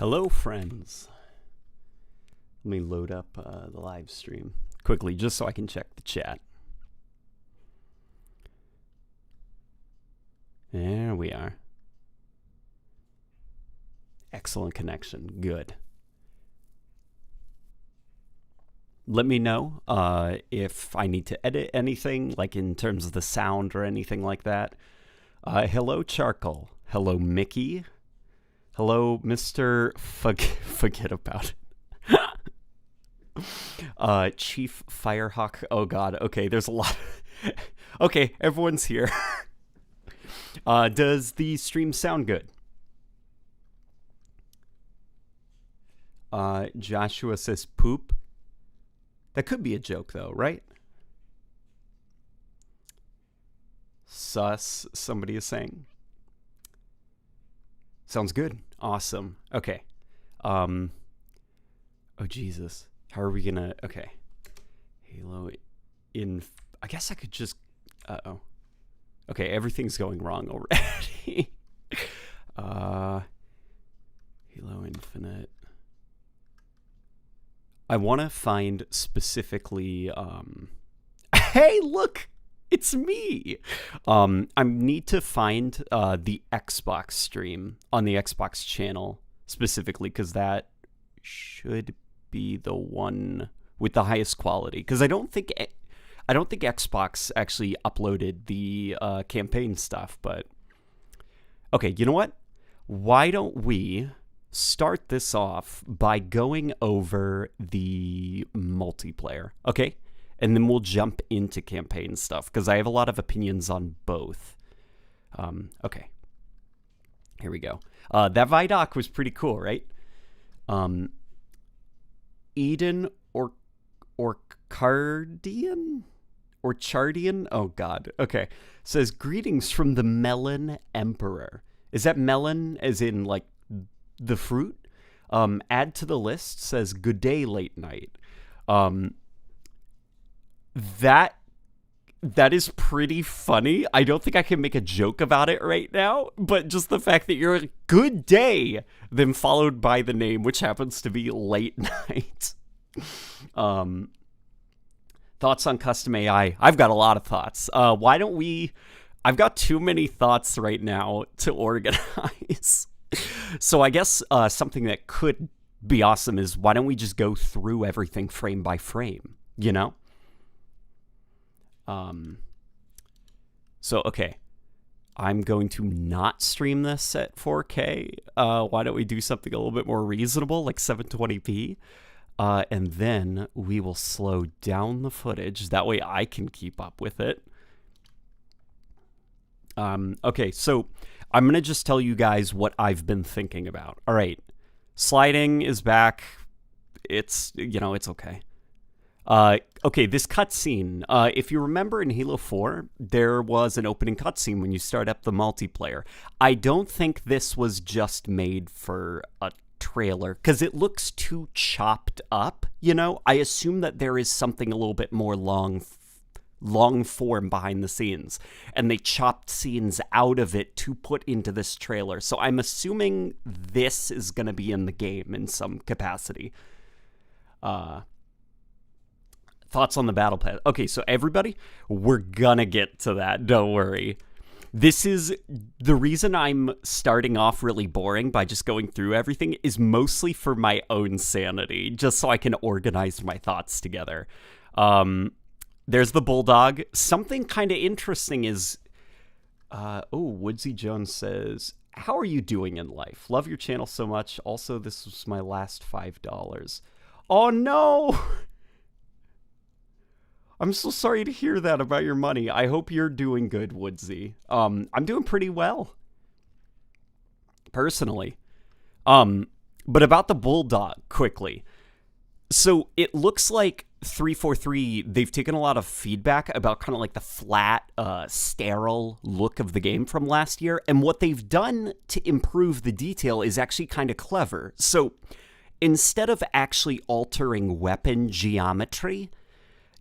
Hello, friends. Let me load up the live stream quickly just so I can check the chat. There we are. Excellent connection. Good. Let me know if I need to edit anything, like in terms of the sound or anything like that. Hello, Charcoal. Hello, Mickey. Hello, Mr. Forget about it. Chief Firehawk. Oh, God. Okay, there's a lot. Okay, everyone's here. Does the stream sound good? Joshua says poop. That could be a joke, though, right? Sus, somebody is saying. Sounds good. Awesome. Okay. Oh, Jesus. How are we gonna... Okay. Halo in... I guess I could just... Uh-oh. Okay, everything's going wrong already. Halo Infinite. I want to find specifically... Hey, look! It's me! I need to find the Xbox stream on the Xbox channel specifically, because that should be the one with the highest quality. Because I don't think Xbox actually uploaded the campaign stuff, but... Okay, you know what? Why don't we start this off by going over the multiplayer, okay? And then we'll jump into campaign stuff, because I have a lot of opinions on both. Okay. Here we go. That Vidoc was pretty cool, right? Eden or Cardian? Or Chardian? Oh, God. Okay. Says, greetings from the Melon Emperor. Is that melon as in, like, the fruit? Add to the list. Says, good day, late night. That is pretty funny. I don't think I can make a joke about it right now, but just the fact that you're a good day, then followed by the name, which happens to be late night. Thoughts on custom AI? I've got a lot of thoughts. Why don't we... I've got too many thoughts right now to organize. So I guess something that could be awesome is why don't we just go through everything frame by frame, you know? So, okay. I'm going to not stream this at 4K. Why don't we do something a little bit more reasonable, like 720p? And then we will slow down the footage. That way I can keep up with it. Okay, so I'm going to just tell you guys what I've been thinking about. All right. Sliding is back. It's, it's okay. Okay, this cutscene. If you remember in Halo 4, there was an opening cutscene when you start up the multiplayer. I don't think this was just made for a trailer, because it looks too chopped up, I assume that there is something a little bit more long form behind the scenes, and they chopped scenes out of it to put into this trailer. So I'm assuming this is going to be in the game in some capacity. Thoughts on the battle pass. Okay, so everybody, we're gonna get to that. Don't worry. This is the reason I'm starting off really boring by just going through everything is mostly for my own sanity, just so I can organize my thoughts together. There's the Bulldog. Something kind of interesting is, Woodsy Jones says, how are you doing in life? Love your channel so much. Also, this was my last $5. Oh, no! I'm so sorry to hear that about your money. I hope you're doing good, Woodsy. I'm doing pretty well, personally. But about the Bulldog, quickly. So it looks like 343, they've taken a lot of feedback about kind of like the flat, sterile look of the game from last year. And what they've done to improve the detail is actually kind of clever. So instead of actually altering weapon geometry,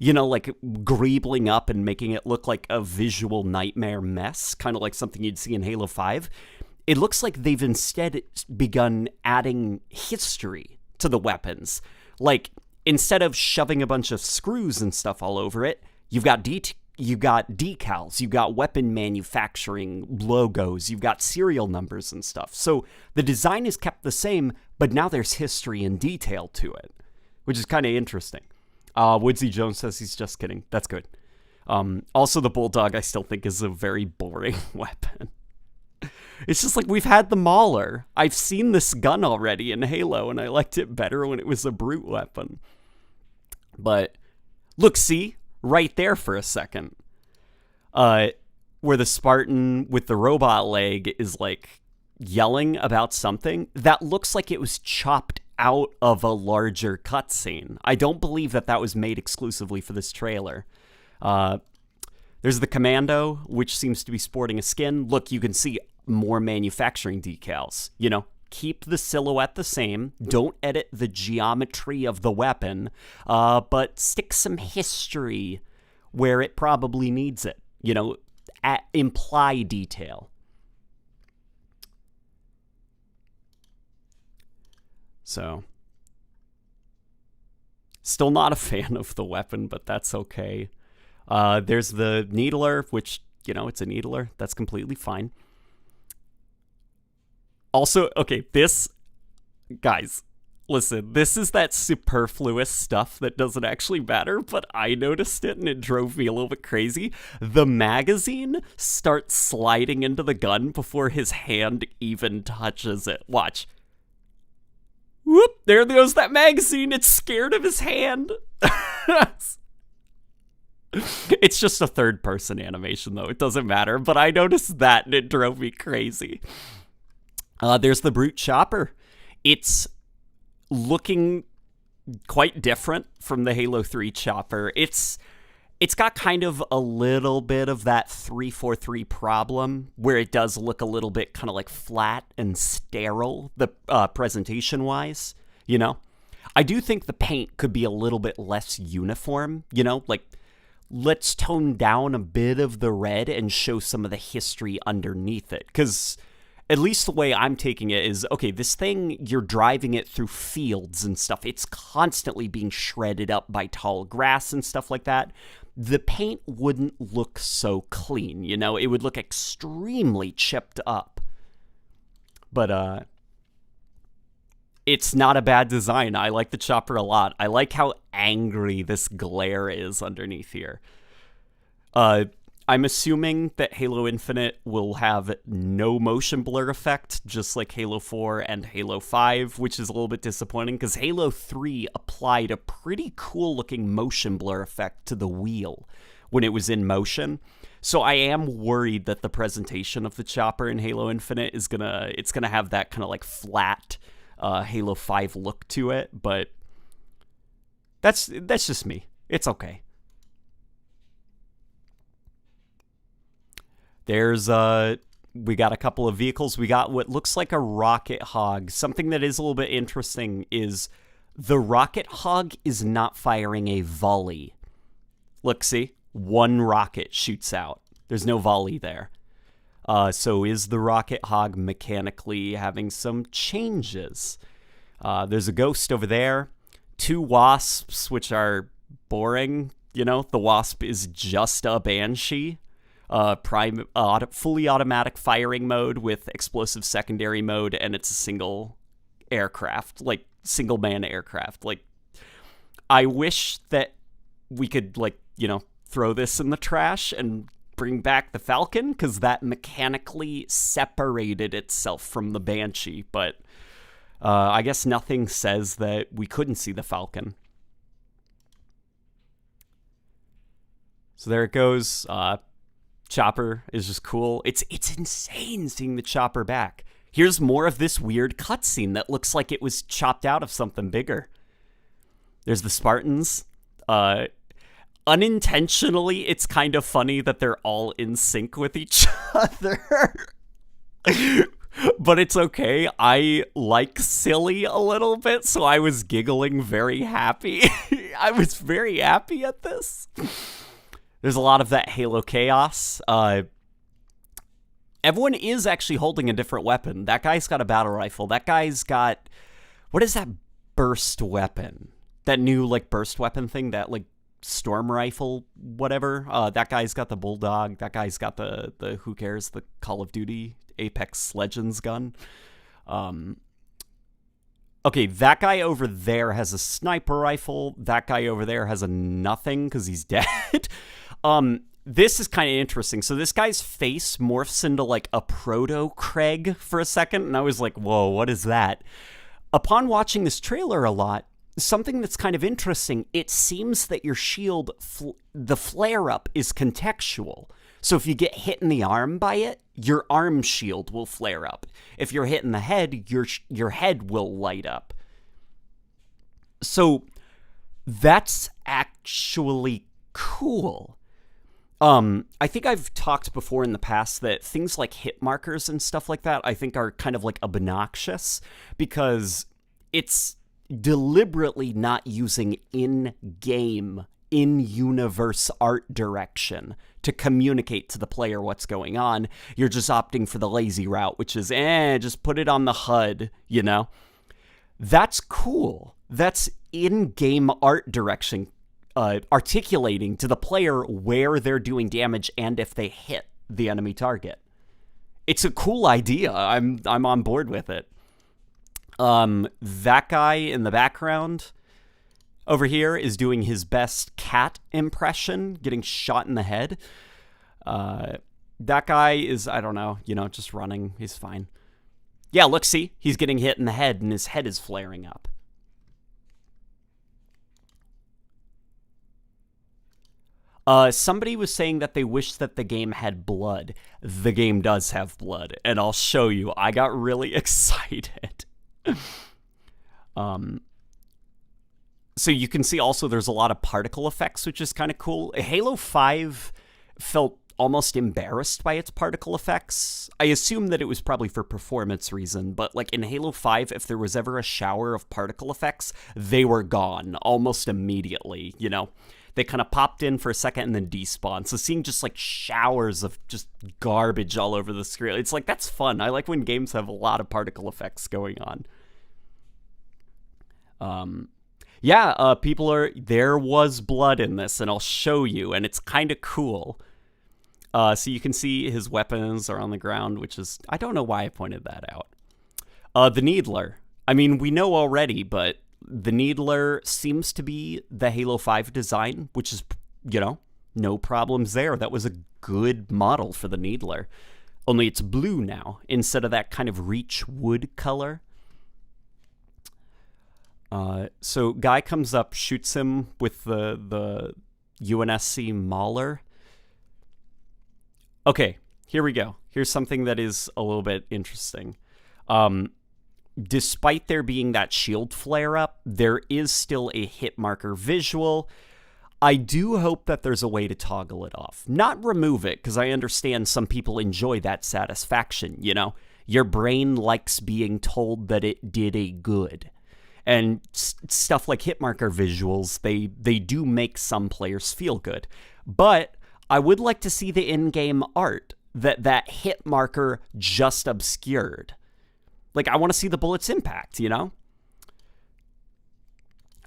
like greebling up and making it look like a visual nightmare mess, kind of like something you'd see in Halo 5. it looks like they've instead begun adding history to the weapons. Like, instead of shoving a bunch of screws and stuff all over it, you've got decals, you've got weapon manufacturing logos, you've got serial numbers and stuff. So the design is kept the same, but now there's history and detail to it, which is kind of interesting. Woodsy Jones says he's just kidding. That's good. Also, the Bulldog I still think is a very boring weapon. It's just like, we've had the Mauler. I've seen this gun already in Halo, and I liked it better when it was a brute weapon. But look, see? Right there for a second. Where the Spartan with the robot leg is like yelling about something, that looks like it was chopped out of a larger cutscene. I don't believe that was made exclusively for this trailer. There's the Commando, which seems to be sporting a skin. Look, you can see more manufacturing decals. You know, keep the silhouette the same. Don't edit the geometry of the weapon, but stick some history where it probably needs it. You know, imply detail. So, still not a fan of the weapon, but that's okay. There's the Needler, which, you know, it's a Needler. That's completely fine. Also, okay, guys, listen, this is that superfluous stuff that doesn't actually matter, but I noticed it and it drove me a little bit crazy. The magazine starts sliding into the gun before his hand even touches it. Watch. Whoop, there goes that magazine. It's scared of his hand. It's just a third-person animation, though. It doesn't matter, but I noticed that and it drove me crazy. There's the Brute Chopper. It's looking quite different from the Halo 3 Chopper. It's got kind of a little bit of that 343 problem, where it does look a little bit kind of like flat and sterile, the presentation-wise, you know? I do think the paint could be a little bit less uniform, you know? Like, let's tone down a bit of the red and show some of the history underneath it, because at least the way I'm taking it is, okay, this thing, you're driving it through fields and stuff. It's constantly being shredded up by tall grass and stuff like that. The paint wouldn't look so clean, you know? It would look extremely chipped up. But, it's not a bad design. I like the Chopper a lot. I like how angry this glare is underneath here. I'm assuming that Halo Infinite will have no motion blur effect, just like Halo 4 and Halo 5, which is a little bit disappointing, because Halo 3 applied a pretty cool-looking motion blur effect to the wheel when it was in motion. So I am worried that the presentation of the Chopper in Halo Infinite is gonna have that kind of like flat Halo 5 look to it, but that's just me. It's okay. There's, we got a couple of vehicles. We got what looks like a Rocket Hog. Something that is a little bit interesting is the Rocket Hog is not firing a volley. Look, see? One rocket shoots out. There's no volley there. So is the Rocket Hog mechanically having some changes? There's a Ghost over there. 2 Wasps, which are boring. You know, the Wasp is just a Banshee. Fully automatic firing mode with explosive secondary mode, and it's a single aircraft, like single-man aircraft. Like, I wish that we could, like, you know, throw this in the trash and bring back the Falcon, because that mechanically separated itself from the Banshee, but I guess nothing says that we couldn't see the Falcon. So there it goes. Chopper is just cool. It's insane seeing the Chopper back. Here's more of this weird cutscene that looks like it was chopped out of something bigger. There's the Spartans. Unintentionally, it's kind of funny that they're all in sync with each other. But it's okay. I like silly a little bit, so I was giggling very happy. I was very happy at this. There's a lot of that Halo chaos. Everyone is actually holding a different weapon. That guy's got a battle rifle. That guy's got, what is that burst weapon? That new, like, burst weapon thing? That, like, storm rifle, whatever. That guy's got the bulldog. That guy's got the who cares, the Call of Duty Apex Legends gun. Okay, that guy over there has a sniper rifle. That guy over there has a nothing because he's dead. This is kind of interesting. So this guy's face morphs into like a proto-Craig for a second, and I was like, whoa, what is that? Upon watching this trailer a lot, something that's kind of interesting, it seems that your shield, the flare-up is contextual. So if you get hit in the arm by it, your arm shield will flare up. If you're hit in the head, your head will light up. So that's actually cool. I think I've talked before in the past that things like hit markers and stuff like that, I think are kind of like obnoxious because it's deliberately not using in-game, in-universe art direction to communicate to the player what's going on. You're just opting for the lazy route, which is, just put it on the HUD, you know? That's cool. That's in-game art direction, articulating to the player where they're doing damage and if they hit the enemy target. It's a cool idea. I'm on board with it. That guy in the background over here is doing his best cat impression, getting shot in the head. That guy is, I don't know, just running. He's fine. Yeah, look, see? He's getting hit in the head and his head is flaring up. Somebody was saying that they wish that the game had blood. The game does have blood, and I'll show you. I got really excited. So you can see also there's a lot of particle effects, which is kind of cool. Halo 5 felt almost embarrassed by its particle effects. I assume that it was probably for performance reason, but like in Halo 5, if there was ever a shower of particle effects, they were gone almost immediately, They kind of popped in for a second and then despawned. So seeing just like showers of just garbage all over the screen, it's like, that's fun. I like when games have a lot of particle effects going on. There was blood in this, and I'll show you, and it's kind of cool. So you can see his weapons are on the ground, which is, I don't know why I pointed that out. The Needler. I mean, we know already, but the Needler seems to be the Halo 5 design, which is, no problems there. That was a good model for the Needler. Only it's blue now, instead of that kind of Reach wood color. So guy comes up, shoots him with the UNSC Mauler. Okay, here we go. Here's something that is a little bit interesting. Despite there being that shield flare-up, there is still a hit marker visual. I do hope that there's a way to toggle it off. Not remove it, because I understand some people enjoy that satisfaction, Your brain likes being told that it did a good. And stuff like hit marker visuals, they do make some players feel good. But I would like to see the in-game art that hit marker just obscured. Like, I want to see the bullet's impact,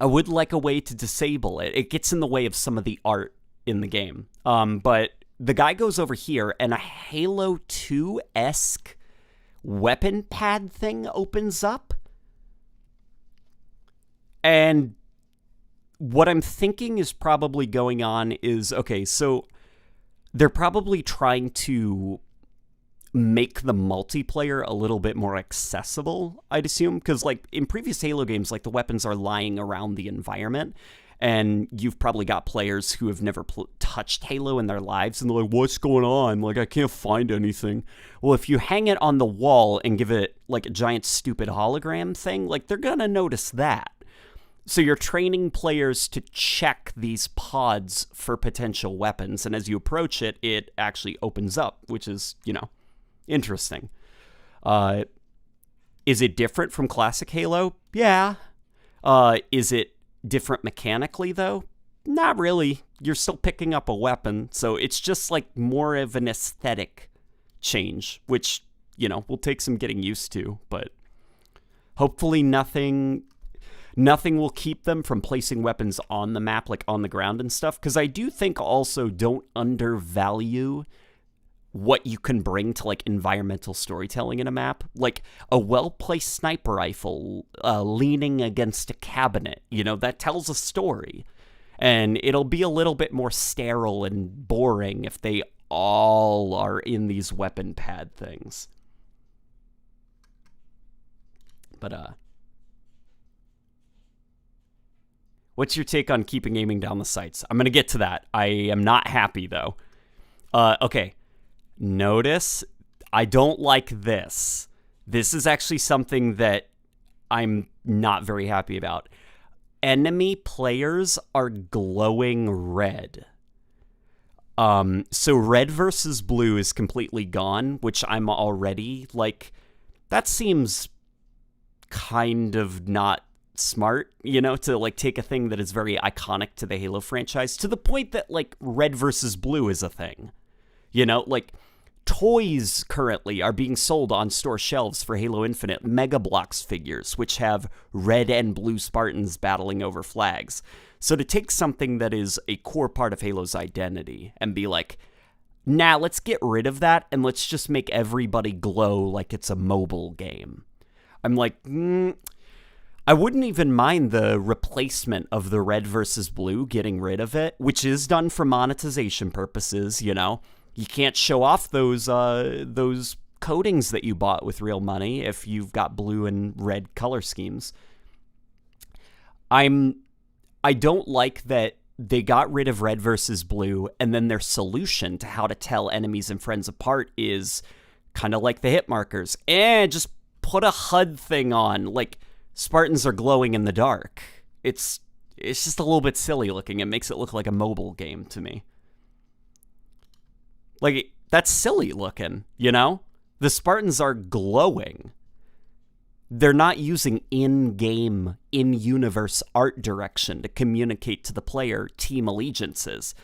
I would like a way to disable it. It gets in the way of some of the art in the game. But the guy goes over here, and a Halo 2-esque weapon pad thing opens up. And what I'm thinking is probably going on is, okay, so they're probably trying to make the multiplayer a little bit more accessible, I'd assume, because like in previous Halo games, like the weapons are lying around the environment, and you've probably got players who have never touched Halo in their lives, and they're like, what's going on? Like, I can't find anything. Well, if you hang it on the wall and give it like a giant stupid hologram thing, like they're gonna notice that. So you're training players to check these pods for potential weapons, and as you approach it, it actually opens up, which is, interesting. Is it different from classic Halo? Yeah. Is it different mechanically, though? Not really. You're still picking up a weapon, so it's just like more of an aesthetic change, which, will take some getting used to, but hopefully nothing will keep them from placing weapons on the map, like on the ground and stuff, because I do think also don't undervalue what you can bring to, like, environmental storytelling in a map. Like, a well-placed sniper rifle leaning against a cabinet, that tells a story. And it'll be a little bit more sterile and boring if they all are in these weapon pad things. But, what's your take on keeping aiming down the sights? I'm going to get to that. I am not happy, though. Okay. Notice, I don't like this. This is actually something that I'm not very happy about. Enemy players are glowing red. So red versus blue is completely gone, which I'm already like, that seems kind of not smart, to like take a thing that is very iconic to the Halo franchise to the point that like red versus blue is a thing. Like toys currently are being sold on store shelves for Halo Infinite Mega Bloks figures, which have red and blue Spartans battling over flags. So to take something that is a core part of Halo's identity and be like, nah, let's get rid of that and let's just make everybody glow like it's a mobile game. I'm like, I wouldn't even mind the replacement of the red versus blue, getting rid of it, which is done for monetization purposes, You can't show off those coatings that you bought with real money if you've got blue and red color schemes. I don't like that they got rid of red versus blue, and then their solution to how to tell enemies and friends apart is kind of like the hit markers. Just put a HUD thing on. Like, Spartans are glowing in the dark. It's just a little bit silly looking. It makes it look like a mobile game to me. Like, that's silly looking, The Spartans are glowing. They're not using in-game, in-universe art direction to communicate to the player team allegiances.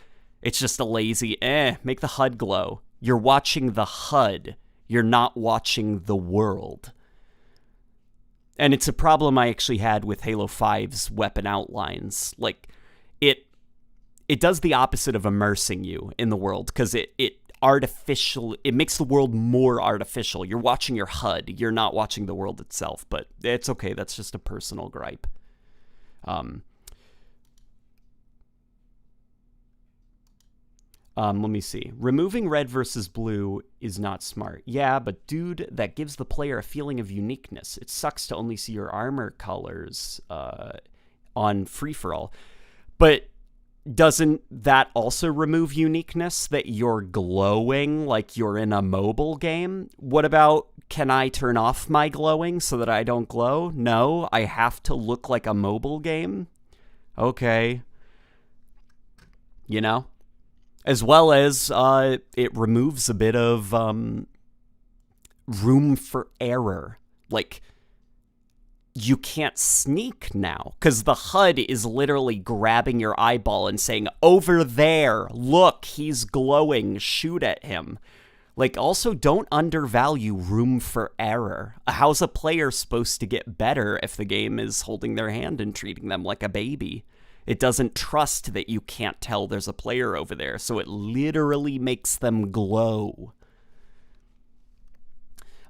It's just a lazy, make the HUD glow. You're watching the HUD. You're not watching the world. And it's a problem I actually had with Halo 5's weapon outlines. Like, it does the opposite of immersing you in the world, because it makes the world more artificial. You're watching your HUD. You're not watching the world itself, but it's okay. That's just a personal gripe. Let me see. Removing red versus blue is not smart. Yeah, but dude, that gives the player a feeling of uniqueness. It sucks to only see your armor colors on free-for-all. But doesn't that also remove uniqueness, that you're glowing like you're in a mobile game? What about, can I turn off my glowing so that I don't glow? No, I have to look like a mobile game? Okay. As well as it removes a bit of room for error. Like, you can't sneak now, because the HUD is literally grabbing your eyeball and saying, over there, look, he's glowing, shoot at him. Like, also, don't undervalue room for error. How's a player supposed to get better if the game is holding their hand and treating them like a baby? It doesn't trust that you can't tell there's a player over there, so it literally makes them glow.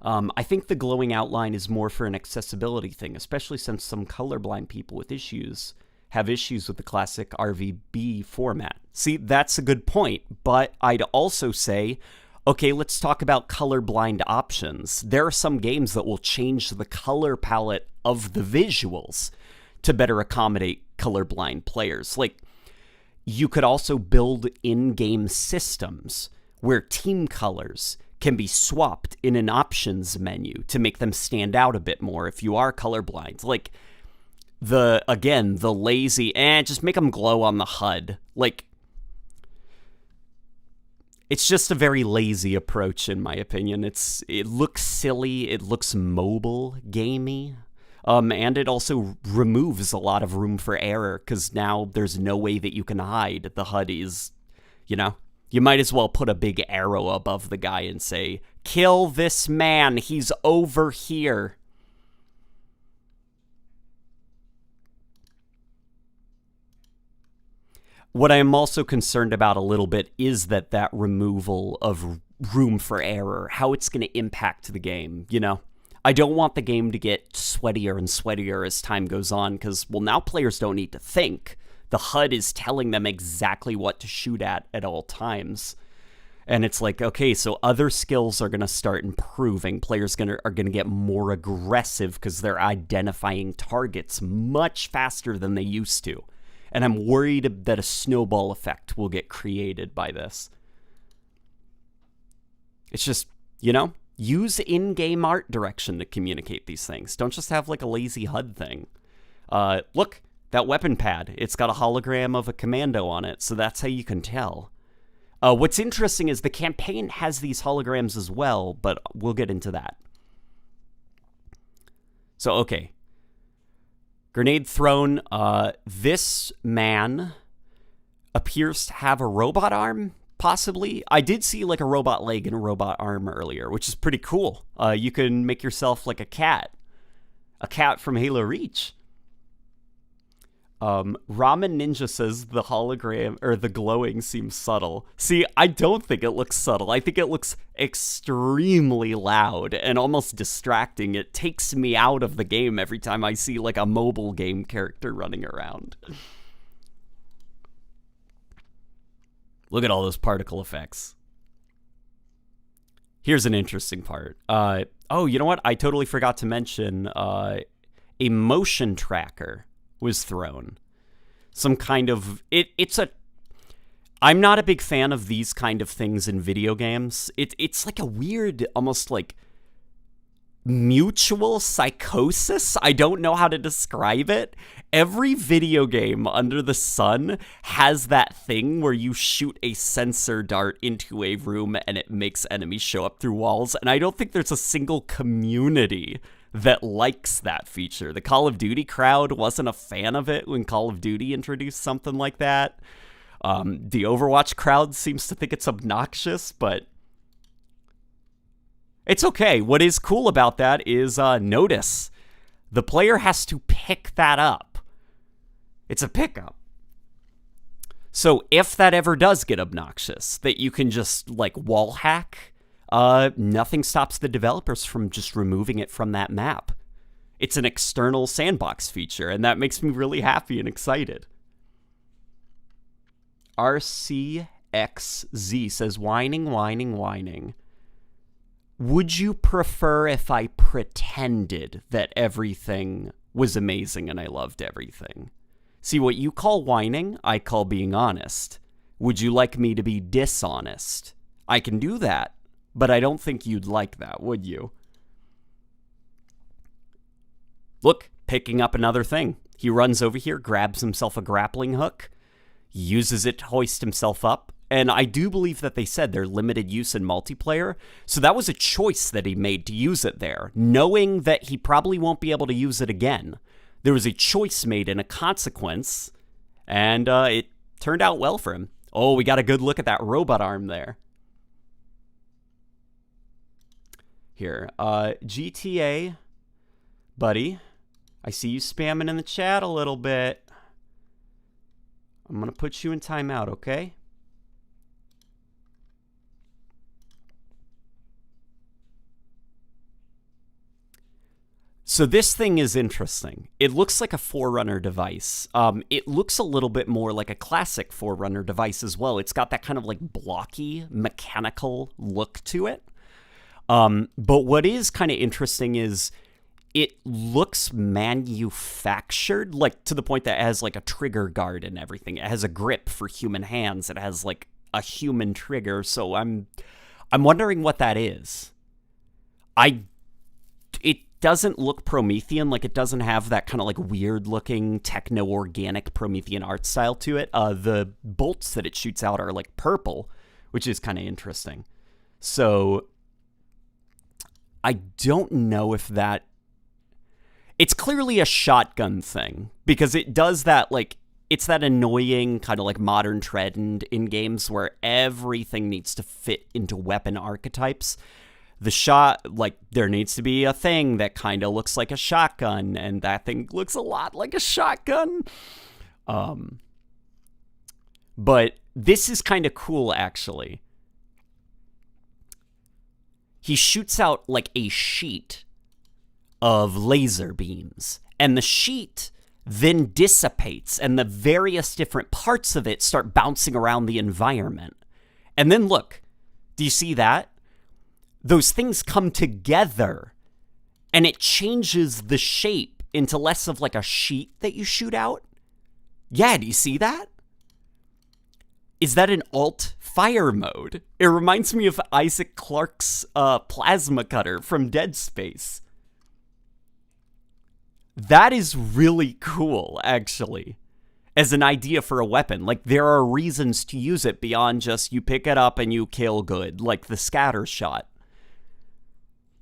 I think the glowing outline is more for an accessibility thing, especially since some colorblind people with issues have issues with the classic RVB format. See, that's a good point, but I'd also say, okay, let's talk about colorblind options. There are some games that will change the color palette of the visuals to better accommodate colorblind players. Like, you could also build in-game systems where team colors can be swapped in an options menu to make them stand out a bit more if you are colorblind. Like, the lazy, just make them glow on the HUD. Like, it's just a very lazy approach, in my opinion. It looks silly, it looks mobile gamey, and it also removes a lot of room for error, because now there's no way that you can hide. The HUD is, You might as well put a big arrow above the guy and say, "Kill this man, he's over here." What I am also concerned about a little bit is that removal of room for error, how it's going to impact the game, you know? I don't want the game to get sweatier and sweatier as time goes on, because, well, now players don't need to think. The HUD is telling them exactly what to shoot at all times. And it's like, okay, so other skills are going to start improving. Players are going to get more aggressive because they're identifying targets much faster than they used to. And I'm worried that a snowball effect will get created by this. It's just, you know, use in-game art direction to communicate these things. Don't just have like a lazy HUD thing. Look, that weapon pad, it's got a hologram of a commando on it, so that's how you can tell. What's interesting is the campaign has these holograms as well, but we'll get into that. So, okay. Grenade thrown. This man appears to have a robot arm, possibly. I did see like a robot leg and a robot arm earlier, which is pretty cool. You can make yourself like a cat from Halo Reach. Ramen Ninja says the hologram or the glowing seems subtle. See, I don't think it looks subtle. I think it looks extremely loud and almost distracting. It takes me out of the game every time I see like a mobile game character running around. Look at all those particle effects. Here's an interesting part. Oh, you know what? I totally forgot to mention a motion tracker was thrown. Some kind of... I'm not a big fan of these kind of things in video games. It's like a weird, almost like mutual psychosis. I don't know how to describe it. Every video game under the sun has that thing where you shoot a sensor dart into a room and it makes enemies show up through walls. And I don't think there's a single community that likes that feature. The Call of Duty crowd wasn't a fan of it when Call of Duty introduced something like that. The Overwatch crowd seems to think it's obnoxious, but it's okay. What is cool about that is notice. The player has to pick that up. It's a pickup. So if that ever does get obnoxious, that you can just like wall hack, nothing stops the developers from just removing it from that map. It's an external sandbox feature, and that makes me really happy and excited. RCXZ says, whining. Would you prefer if I pretended that everything was amazing and I loved everything? See, what you call whining, I call being honest. Would you like me to be dishonest? I can do that. But I don't think you'd like that, would you? Look, picking up another thing. He runs over here, grabs himself a grappling hook, uses it to hoist himself up. And I do believe that they said they're limited use in multiplayer. So that was a choice that he made to use it there, knowing that he probably won't be able to use it again. There was a choice made and a consequence, and it turned out well for him. Oh, we got a good look at that robot arm there. Here, GTA, buddy, I see you spamming in the chat a little bit. I'm going to put you in timeout, okay? So this thing is interesting. It looks like a Forerunner device. It looks a little bit more like a classic Forerunner device as well. It's got that kind of like blocky, mechanical look to it. But what is kind of interesting is it looks manufactured, like to the point that it has like a trigger guard and everything. It has a grip for human hands. It has like a human trigger. So I'm wondering what that is. It doesn't look Promethean, like it doesn't have that kind of like weird looking techno-organic Promethean art style to it. The bolts that it shoots out are like purple, which is kind of interesting. So I don't know if that... It's clearly a shotgun thing, because it does that, like, it's that annoying kind of like modern trend in games where everything needs to fit into weapon archetypes. The shot, like, there needs to be a thing that kind of looks like a shotgun, and that thing looks a lot like a shotgun. But this is kind of cool, actually. He shoots out, like, a sheet of laser beams, and the sheet then dissipates, and the various different parts of it start bouncing around the environment. And then look, do you see that? Those things come together, and it changes the shape into less of like a sheet that you shoot out. Yeah, do you see that? Is that an alt fire mode? It reminds me of Isaac Clarke's plasma cutter from Dead Space. That is really cool, actually, as an idea for a weapon. Like, there are reasons to use it beyond just you pick it up and you kill good, like the scatter shot.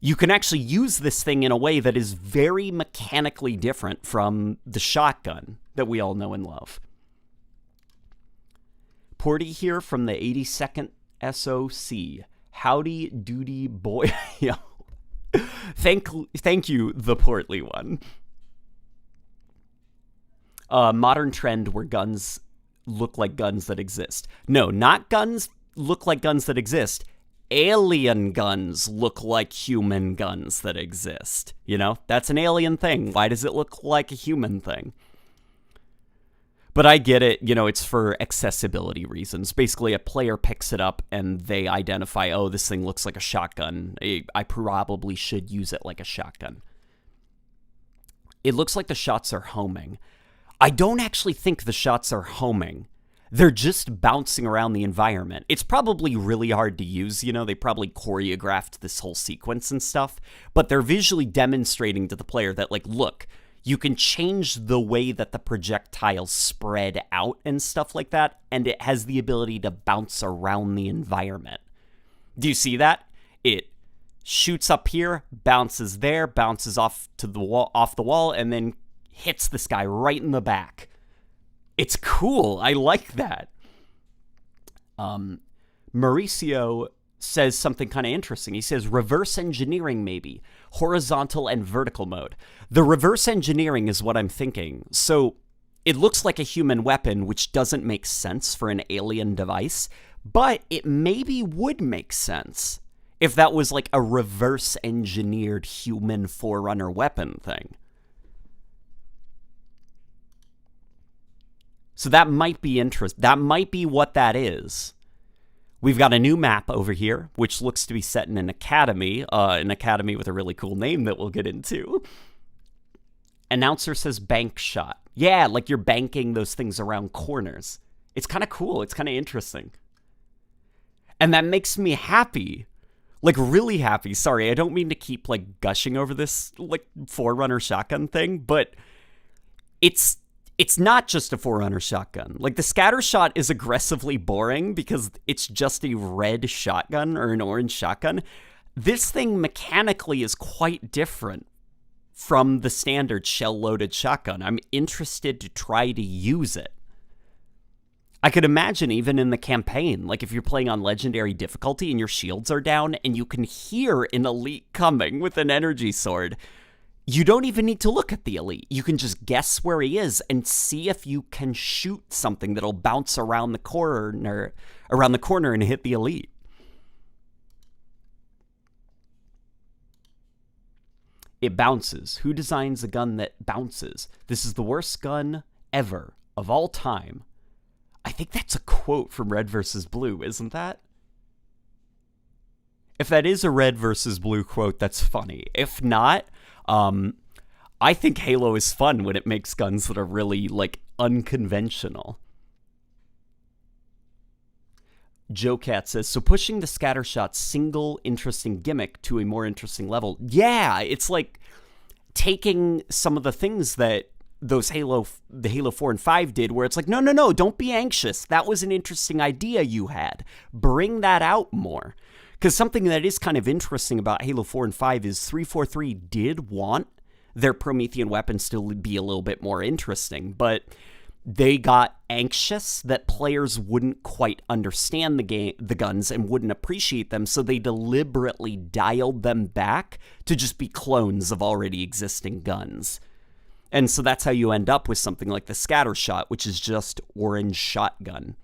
You can actually use this thing in a way that is very mechanically different from the shotgun that we all know and love. Porty here from the 82nd SOC. Howdy doody boy. Yo. Thank you, the portly one. Modern trend where guns look like guns that exist. No, not guns look like guns that exist. Alien guns look like human guns that exist. You know, that's an alien thing. Why does it look like a human thing? But I get it. You know, it's for accessibility reasons. Basically, a player picks it up and they identify, oh, this thing looks like a shotgun. I probably should use it like a shotgun. It looks like the shots are homing. I don't actually think the shots are homing. They're just bouncing around the environment. It's probably really hard to use, you know, they probably choreographed this whole sequence and stuff, but they're visually demonstrating to the player that, like, look, you can change the way that the projectiles spread out and stuff like that, and it has the ability to bounce around the environment. Do you see that? It shoots up here, bounces there, bounces off the wall, and then hits this guy right in the back. It's cool. I like that. Mauricio says something kind of interesting. He says reverse engineering, maybe horizontal and vertical mode. The reverse engineering is what I'm thinking. So it looks like a human weapon, which doesn't make sense for an alien device, but it maybe would make sense if that was like a reverse engineered human Forerunner weapon thing. So that might be interesting. That might be what that is. We've got a new map over here, which looks to be set in an academy with a really cool name that we'll get into. Announcer says bank shot. Yeah, like you're banking those things around corners. It's kind of cool. It's kind of interesting. And that makes me happy. Like, really happy. Sorry, I don't mean to keep, like, gushing over this, like, Forerunner shotgun thing, but it's not just a Forerunner shotgun. Like, the scatter shot is aggressively boring because it's just a red shotgun or an orange shotgun. This thing mechanically is quite different from the standard shell-loaded shotgun. I'm interested to try to use it. I could imagine even in the campaign, like if you're playing on legendary difficulty and your shields are down and you can hear an elite coming with an energy sword, you don't even need to look at the elite. You can just guess where he is and see if you can shoot something that'll bounce around the corner and hit the elite. It bounces. Who designs a gun that bounces? This is the worst gun ever of all time. I think that's a quote from Red vs. Blue, isn't that? If that is a Red vs. Blue quote, that's funny. If not, I think Halo is fun when it makes guns that are really, like, unconventional. Joe Cat says, so pushing the scattershot's single interesting gimmick to a more interesting level. Yeah, it's like taking some of the things that the Halo 4 and 5 did, where it's like, no, don't be anxious. That was an interesting idea you had. Bring that out more. Because something that is kind of interesting about Halo 4 and 5 is 343 did want their Promethean weapons to be a little bit more interesting, but they got anxious that players wouldn't quite understand the guns and wouldn't appreciate them, so they deliberately dialed them back to just be clones of already existing guns. And so that's how you end up with something like the scatter shot, which is just orange shotgun.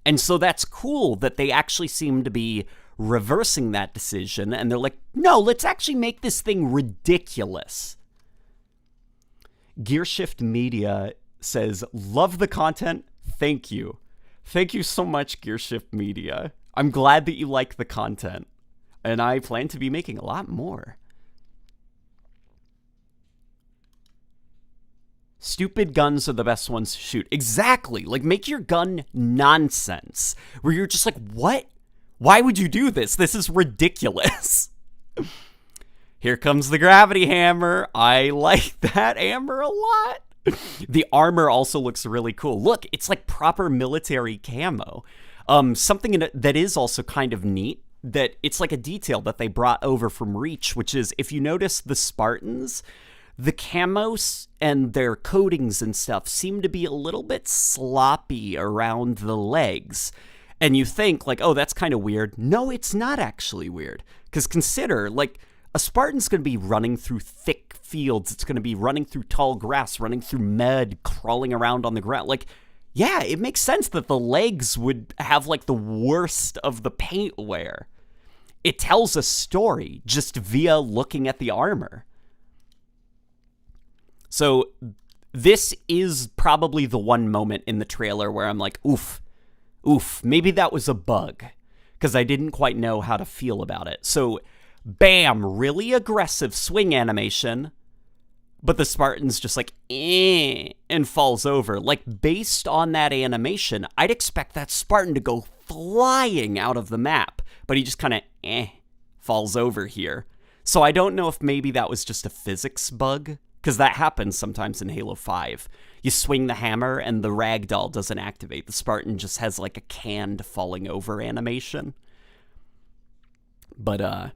And so that's cool that they actually seem to be reversing that decision, and they're like, no, let's actually make this thing ridiculous. Gearshift Media says, love the content. Thank you. Thank you so much, Gearshift Media. I'm glad that you like the content, and I plan to be making a lot more. Stupid guns are the best ones to shoot. Exactly. Like, make your gun nonsense, where you're just like, what? Why would you do this? This is ridiculous. Here comes the gravity hammer. I like that hammer a lot. The armor also looks really cool. Look, it's like proper military camo. Something that is also kind of neat, that it's like a detail that they brought over from Reach, which is, if you notice the Spartans, the camos and their coatings and stuff seem to be a little bit sloppy around the legs. And you think, like, oh, that's kind of weird. No, it's not actually weird. Because consider, like, a Spartan's going to be running through thick fields. It's going to be running through tall grass, running through mud, crawling around on the ground. Like, yeah, it makes sense that the legs would have, like, the worst of the paint wear. It tells a story just via looking at the armor. So this is probably the one moment in the trailer where I'm like, oof, maybe that was a bug, because I didn't quite know how to feel about it. So, bam, really aggressive swing animation, but the Spartan's just like, and falls over. Like, based on that animation, I'd expect that Spartan to go flying out of the map, but he just kind of, falls over here. So I don't know if maybe that was just a physics bug, because that happens sometimes in Halo 5. You swing the hammer and the ragdoll doesn't activate. The Spartan just has like a canned falling over animation. But,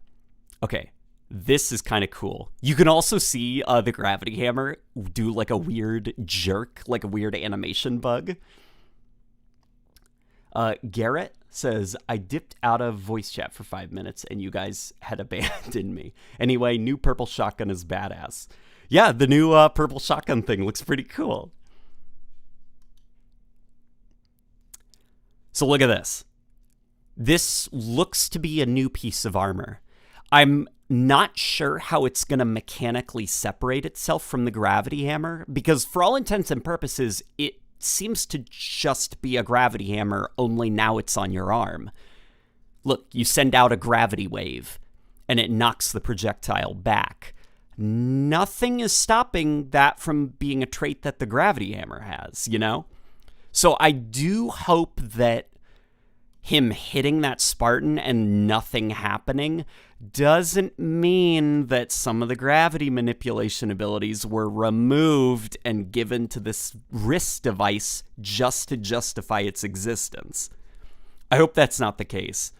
okay, this is kind of cool. You can also see the gravity hammer do like a weird jerk, like a weird animation bug. Garrett says, I dipped out of voice chat for 5 minutes and you guys had abandoned me. Anyway, new purple shotgun is badass. Yeah, the new purple shotgun thing looks pretty cool. So look at this. This looks to be a new piece of armor. I'm not sure how it's going to mechanically separate itself from the gravity hammer, because for all intents and purposes, it seems to just be a gravity hammer, only now it's on your arm. Look, you send out a gravity wave, and it knocks the projectile back. Nothing is stopping that from being a trait that the gravity hammer has, you know? So I do hope that him hitting that Spartan and nothing happening doesn't mean that some of the gravity manipulation abilities were removed and given to this wrist device just to justify its existence. I hope that's not the case.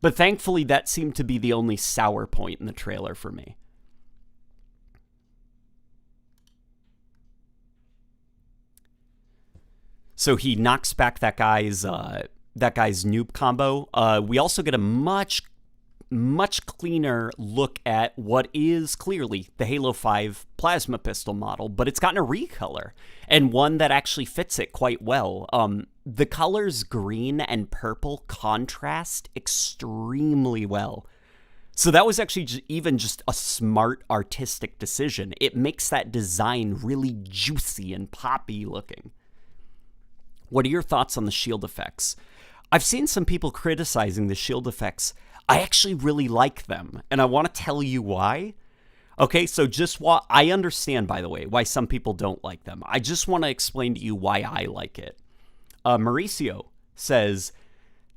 But thankfully, that seemed to be the only sour point in the trailer for me. So he knocks back that guy's noob combo. We also get a much cleaner look at what is clearly the Halo 5 plasma pistol model, but it's gotten a recolor, and one that actually fits it quite well. The colors green and purple contrast extremely well. So that was actually even just a smart artistic decision. It makes that design really juicy and poppy looking. What are your thoughts on the shield effects? I've seen some people criticizing the shield effects. I actually really like them, and I want to tell you why. Okay, so I understand, by the way, why some people don't like them. I just want to explain to you why I like it. Mauricio says,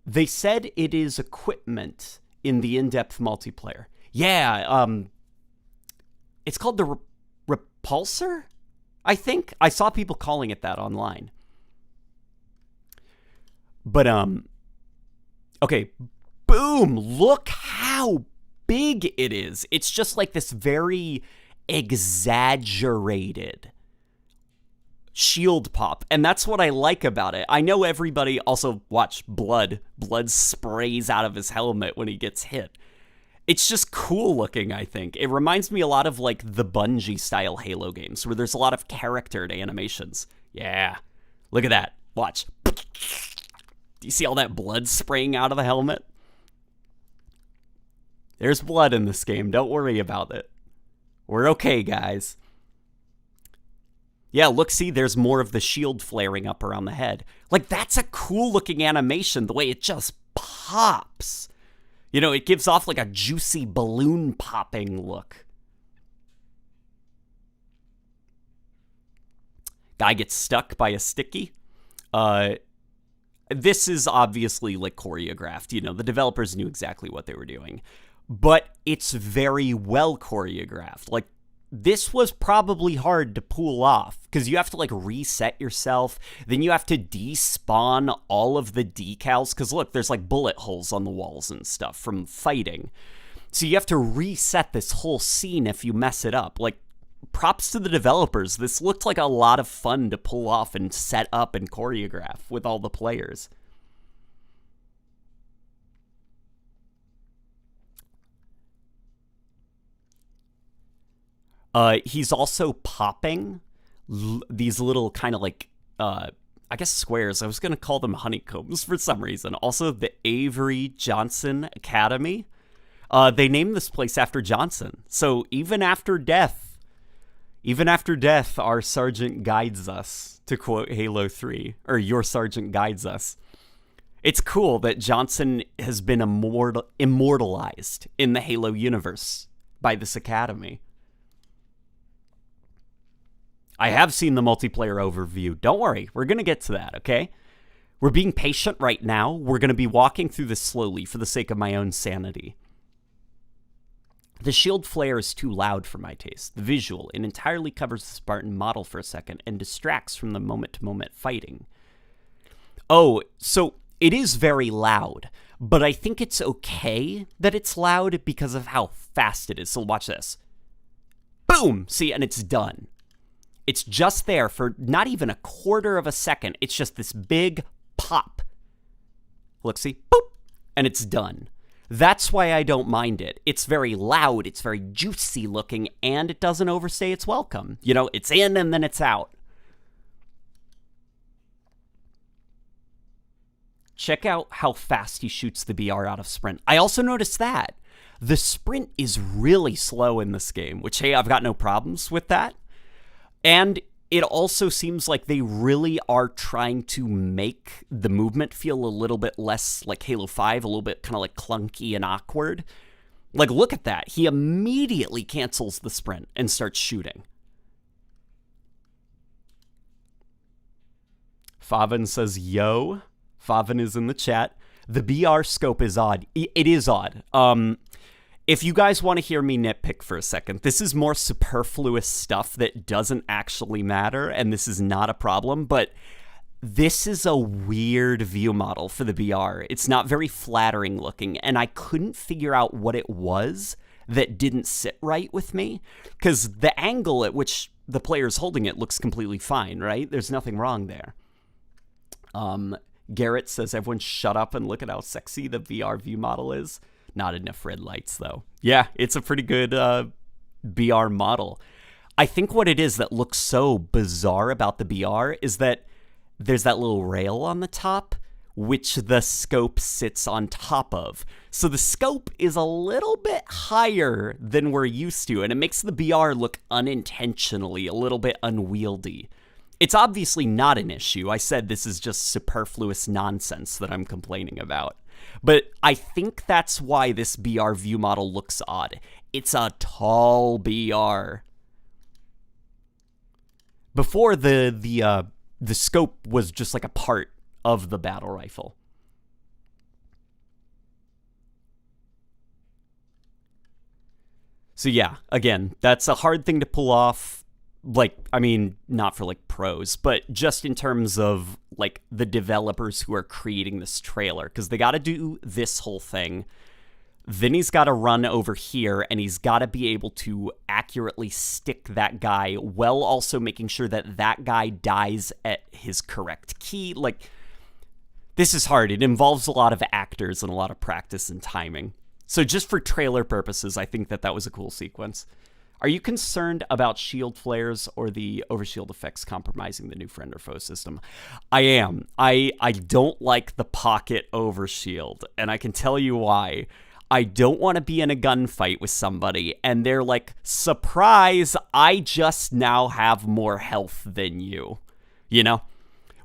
they said it is equipment in the in-depth multiplayer. Yeah, it's called the repulsor, I think. I saw people calling it that online. But, okay, boom, look how big it is. It's just like this very exaggerated shield pop, and that's what I like about it. I know everybody also watch blood sprays out of his helmet when he gets hit. It's just cool looking, I think. It reminds me a lot of like the Bungie style Halo games where there's a lot of charactered animations. Yeah, look at that. Watch. Do you see all that blood spraying out of the helmet? There's blood in this game, don't worry about it. We're okay, guys. Yeah, look, see, there's more of the shield flaring up around the head. Like, that's a cool looking animation, the way it just pops. You know, it gives off like a juicy balloon popping look. Guy gets stuck by a sticky. This is obviously like choreographed. You know, the developers knew exactly what they were doing. But it's very well choreographed. Like, this was probably hard to pull off because you have to like reset yourself. Then you have to despawn all of the decals because look, there's like bullet holes on the walls and stuff from fighting. So you have to reset this whole scene if you mess it up. Like, props to the developers. This looked like a lot of fun to pull off and set up and choreograph with all the players. He's also popping these little kind of like, I guess squares. I was going to call them honeycombs for some reason. Also, the Avery Johnson Academy. They named this place after Johnson. So even after death, our sergeant guides us, to quote Halo 3, or your sergeant guides us. It's cool that Johnson has been immortalized in the Halo universe by this academy. I have seen the multiplayer overview. Don't worry, we're going to get to that, okay? We're being patient right now. We're going to be walking through this slowly for the sake of my own sanity. The shield flare is too loud for my taste. The visual, it entirely covers the Spartan model for a second and distracts from the moment-to-moment fighting. Oh, so it is very loud, but I think it's okay that it's loud because of how fast it is. So watch this. Boom! See, and it's done. It's just there for not even a quarter of a second. It's just this big pop. Look, see? Boop! And it's done. That's why I don't mind it. It's very loud, it's very juicy looking, and it doesn't overstay its welcome. You know, it's in and then it's out. Check out how fast he shoots the BR out of sprint. I also noticed that. The sprint is really slow in this game, which, hey, I've got no problems with that. And it also seems like they really are trying to make the movement feel a little bit less like Halo 5, a little bit kind of like clunky and awkward. Like, look at that. He immediately cancels the sprint and starts shooting. Favin says, yo. Favin is in the chat. The BR scope is odd. It is odd. If you guys want to hear me nitpick for a second, this is more superfluous stuff that doesn't actually matter, and this is not a problem, but this is a weird view model for the BR. It's not very flattering looking, and I couldn't figure out what it was that didn't sit right with me, because the angle at which the player's holding it looks completely fine, right? There's nothing wrong there. Garrett says, everyone shut up and look at how sexy the VR view model is. Not enough red lights, though. Yeah, it's a pretty good BR model. I think what it is that looks so bizarre about the BR is that there's that little rail on the top, which the scope sits on top of. So the scope is a little bit higher than we're used to, and it makes the BR look unintentionally a little bit unwieldy. It's obviously not an issue. I said this is just superfluous nonsense that I'm complaining about. But I think that's why this BR view model looks odd. It's a tall BR. Before, the scope was just like a part of the battle rifle. So yeah, again, that's a hard thing to pull off. Like, I mean, not for like pros, but just in terms of like the developers who are creating this trailer, because they got to do this whole thing. Then he's got to run over here, and he's got to be able to accurately stick that guy while also making sure that that guy dies at his correct key. Like, this is hard. It involves a lot of actors and a lot of practice and timing. So just for trailer purposes, I think that that was a cool sequence. Are you concerned about shield flares or the overshield effects compromising the new friend or foe system? I am. I don't like the pocket overshield, and I can tell you why. I don't want to be in a gunfight with somebody, and they're like, surprise, I just now have more health than you. You know?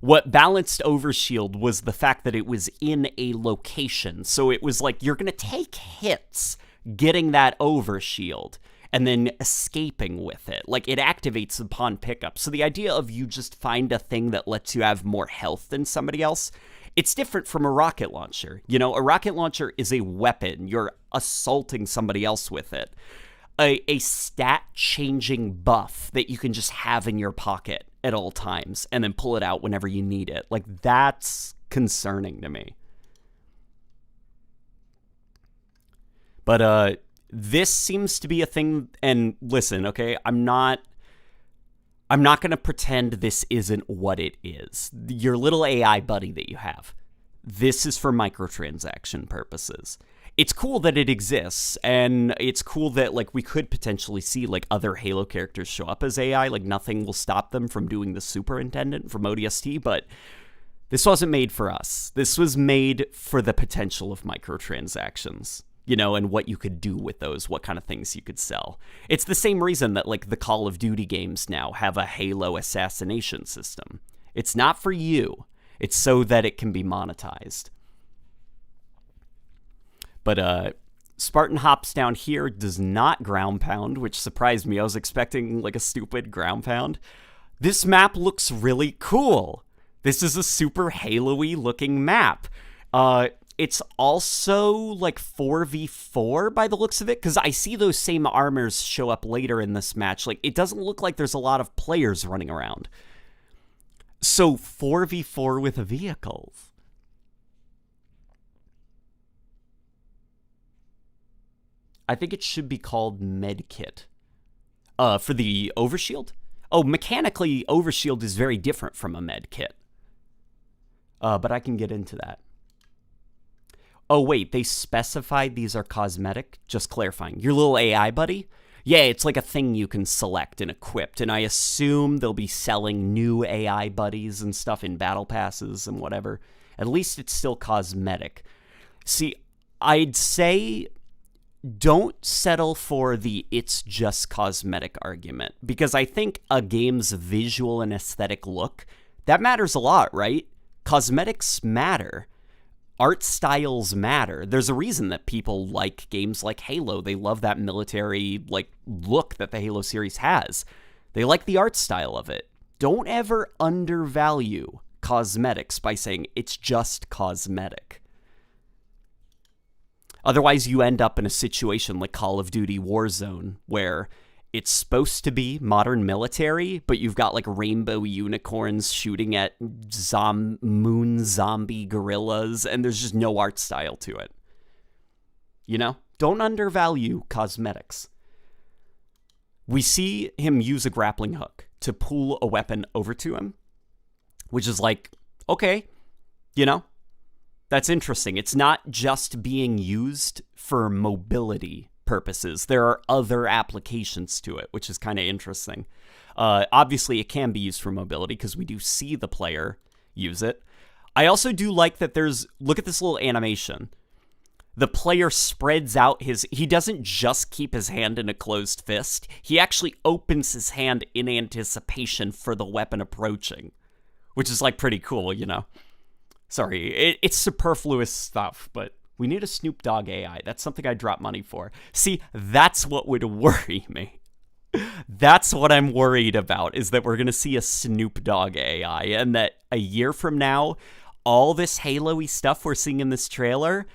What balanced overshield was the fact that it was in a location. So it was like, you're going to take hits getting that overshield and then escaping with it. Like, it activates upon pickup. So the idea of you just find a thing that lets you have more health than somebody else, it's different from a rocket launcher. You know, a rocket launcher is a weapon. You're assaulting somebody else with it. A stat-changing buff that you can just have in your pocket at all times and then pull it out whenever you need it. Like, that's concerning to me. But this seems to be a thing, and listen, okay, I'm not going to pretend this isn't what it is. Your little AI buddy that you have, this is for microtransaction purposes. It's cool that it exists, and it's cool that, like, we could potentially see, like, other Halo characters show up as AI. Like, nothing will stop them from doing the superintendent from ODST, but this wasn't made for us. This was made for the potential of microtransactions, you know, and what you could do with those, what kind of things you could sell. It's the same reason that, like, the Call of Duty games now have a Halo assassination system. It's not for you. It's so that it can be monetized. But Spartan hops down here, does not ground pound, which surprised me. I was expecting, like, a stupid ground pound. This map looks really cool. This is a super Halo-y looking map. It's also, like, 4v4 by the looks of it, because I see those same armors show up later in this match. Like, it doesn't look like there's a lot of players running around. So, 4v4 with vehicles. I think it should be called Medkit. For the overshield? Oh, mechanically, overshield is very different from a medkit. But I can get into that. Oh, wait, they specified these are cosmetic? Just clarifying. Your little AI buddy? Yeah, it's like a thing you can select and equip, and I assume they'll be selling new AI buddies and stuff in battle passes and whatever. At least it's still cosmetic. See, I'd say don't settle for the it's just cosmetic argument, because I think a game's visual and aesthetic look, that matters a lot, right? Cosmetics matter. Art styles matter. There's a reason that people like games like Halo. They love that military, like, look that the Halo series has. They like the art style of it. Don't ever undervalue cosmetics by saying it's just cosmetic. Otherwise, you end up in a situation like Call of Duty Warzone, where it's supposed to be modern military, but you've got, like, rainbow unicorns shooting at moon zombie gorillas, and there's just no art style to it. You know? Don't undervalue cosmetics. We see him use a grappling hook to pull a weapon over to him, which is like, okay, you know? That's interesting. It's not just being used for mobility purposes. There are other applications to it, which is kind of interesting. Obviously, it can be used for mobility because we do see the player use it. I also do like that look at this little animation. The player spreads out he doesn't just keep his hand in a closed fist. He actually opens his hand in anticipation for the weapon approaching, which is, like, pretty cool, you know? Sorry, it's superfluous stuff, but we need a Snoop Dogg AI. That's something I drop money for. See, that's what would worry me. That's what I'm worried about, is that we're going to see a Snoop Dogg AI, and that a year from now, all this Halo-y stuff we're seeing in this trailer,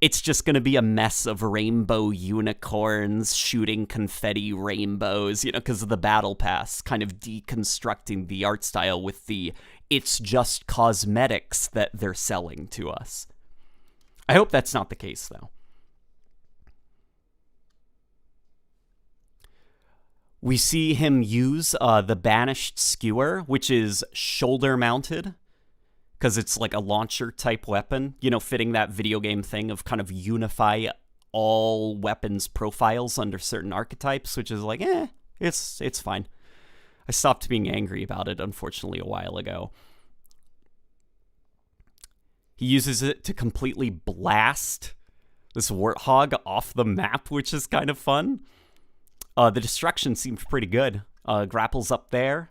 it's just going to be a mess of rainbow unicorns shooting confetti rainbows, you know, because of the battle pass, kind of deconstructing the art style with the it's just cosmetics that they're selling to us. I hope that's not the case, though. We see him use the banished skewer, which is shoulder mounted, because it's like a launcher type weapon, you know, fitting that video game thing of kind of unify all weapons profiles under certain archetypes, which is like, it's fine. I stopped being angry about it, unfortunately, a while ago. He uses it to completely blast this warthog off the map, which is kind of fun. The destruction seemed pretty good. Grapples up there.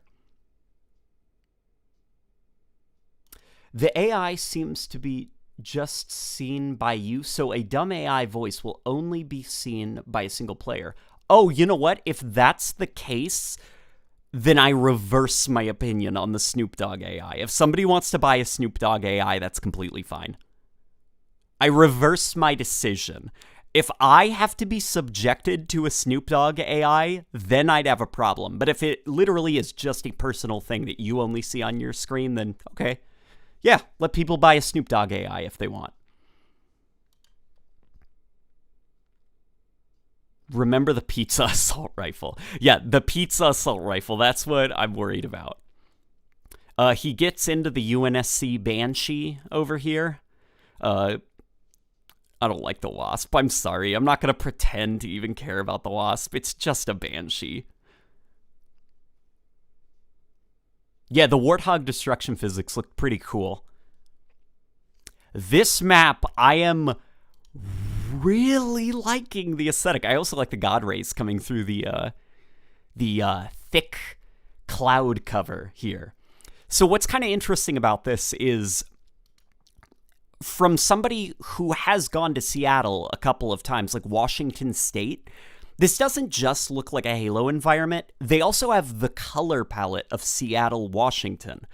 The AI seems to be just seen by you, so a dumb AI voice will only be seen by a single player. Oh, you know what? If that's the case, then I reverse my opinion on the Snoop Dogg AI. If somebody wants to buy a Snoop Dogg AI, that's completely fine. I reverse my decision. If I have to be subjected to a Snoop Dogg AI, then I'd have a problem. But if it literally is just a personal thing that you only see on your screen, then okay. Yeah, let people buy a Snoop Dogg AI if they want. Remember the pizza assault rifle. Yeah, the pizza assault rifle. That's what I'm worried about. He gets into the UNSC Banshee over here. I don't like the Wasp. I'm sorry. I'm not going to pretend to even care about the Wasp. It's just a Banshee. Yeah, the Warthog destruction physics look pretty cool. This map, I am really liking the aesthetic. I also like the God rays coming through the thick cloud cover here. So what's kind of interesting about this is, from somebody who has gone to Seattle a couple of times, like Washington State, this doesn't just look like a Halo environment. They also have the color palette of Seattle, Washington.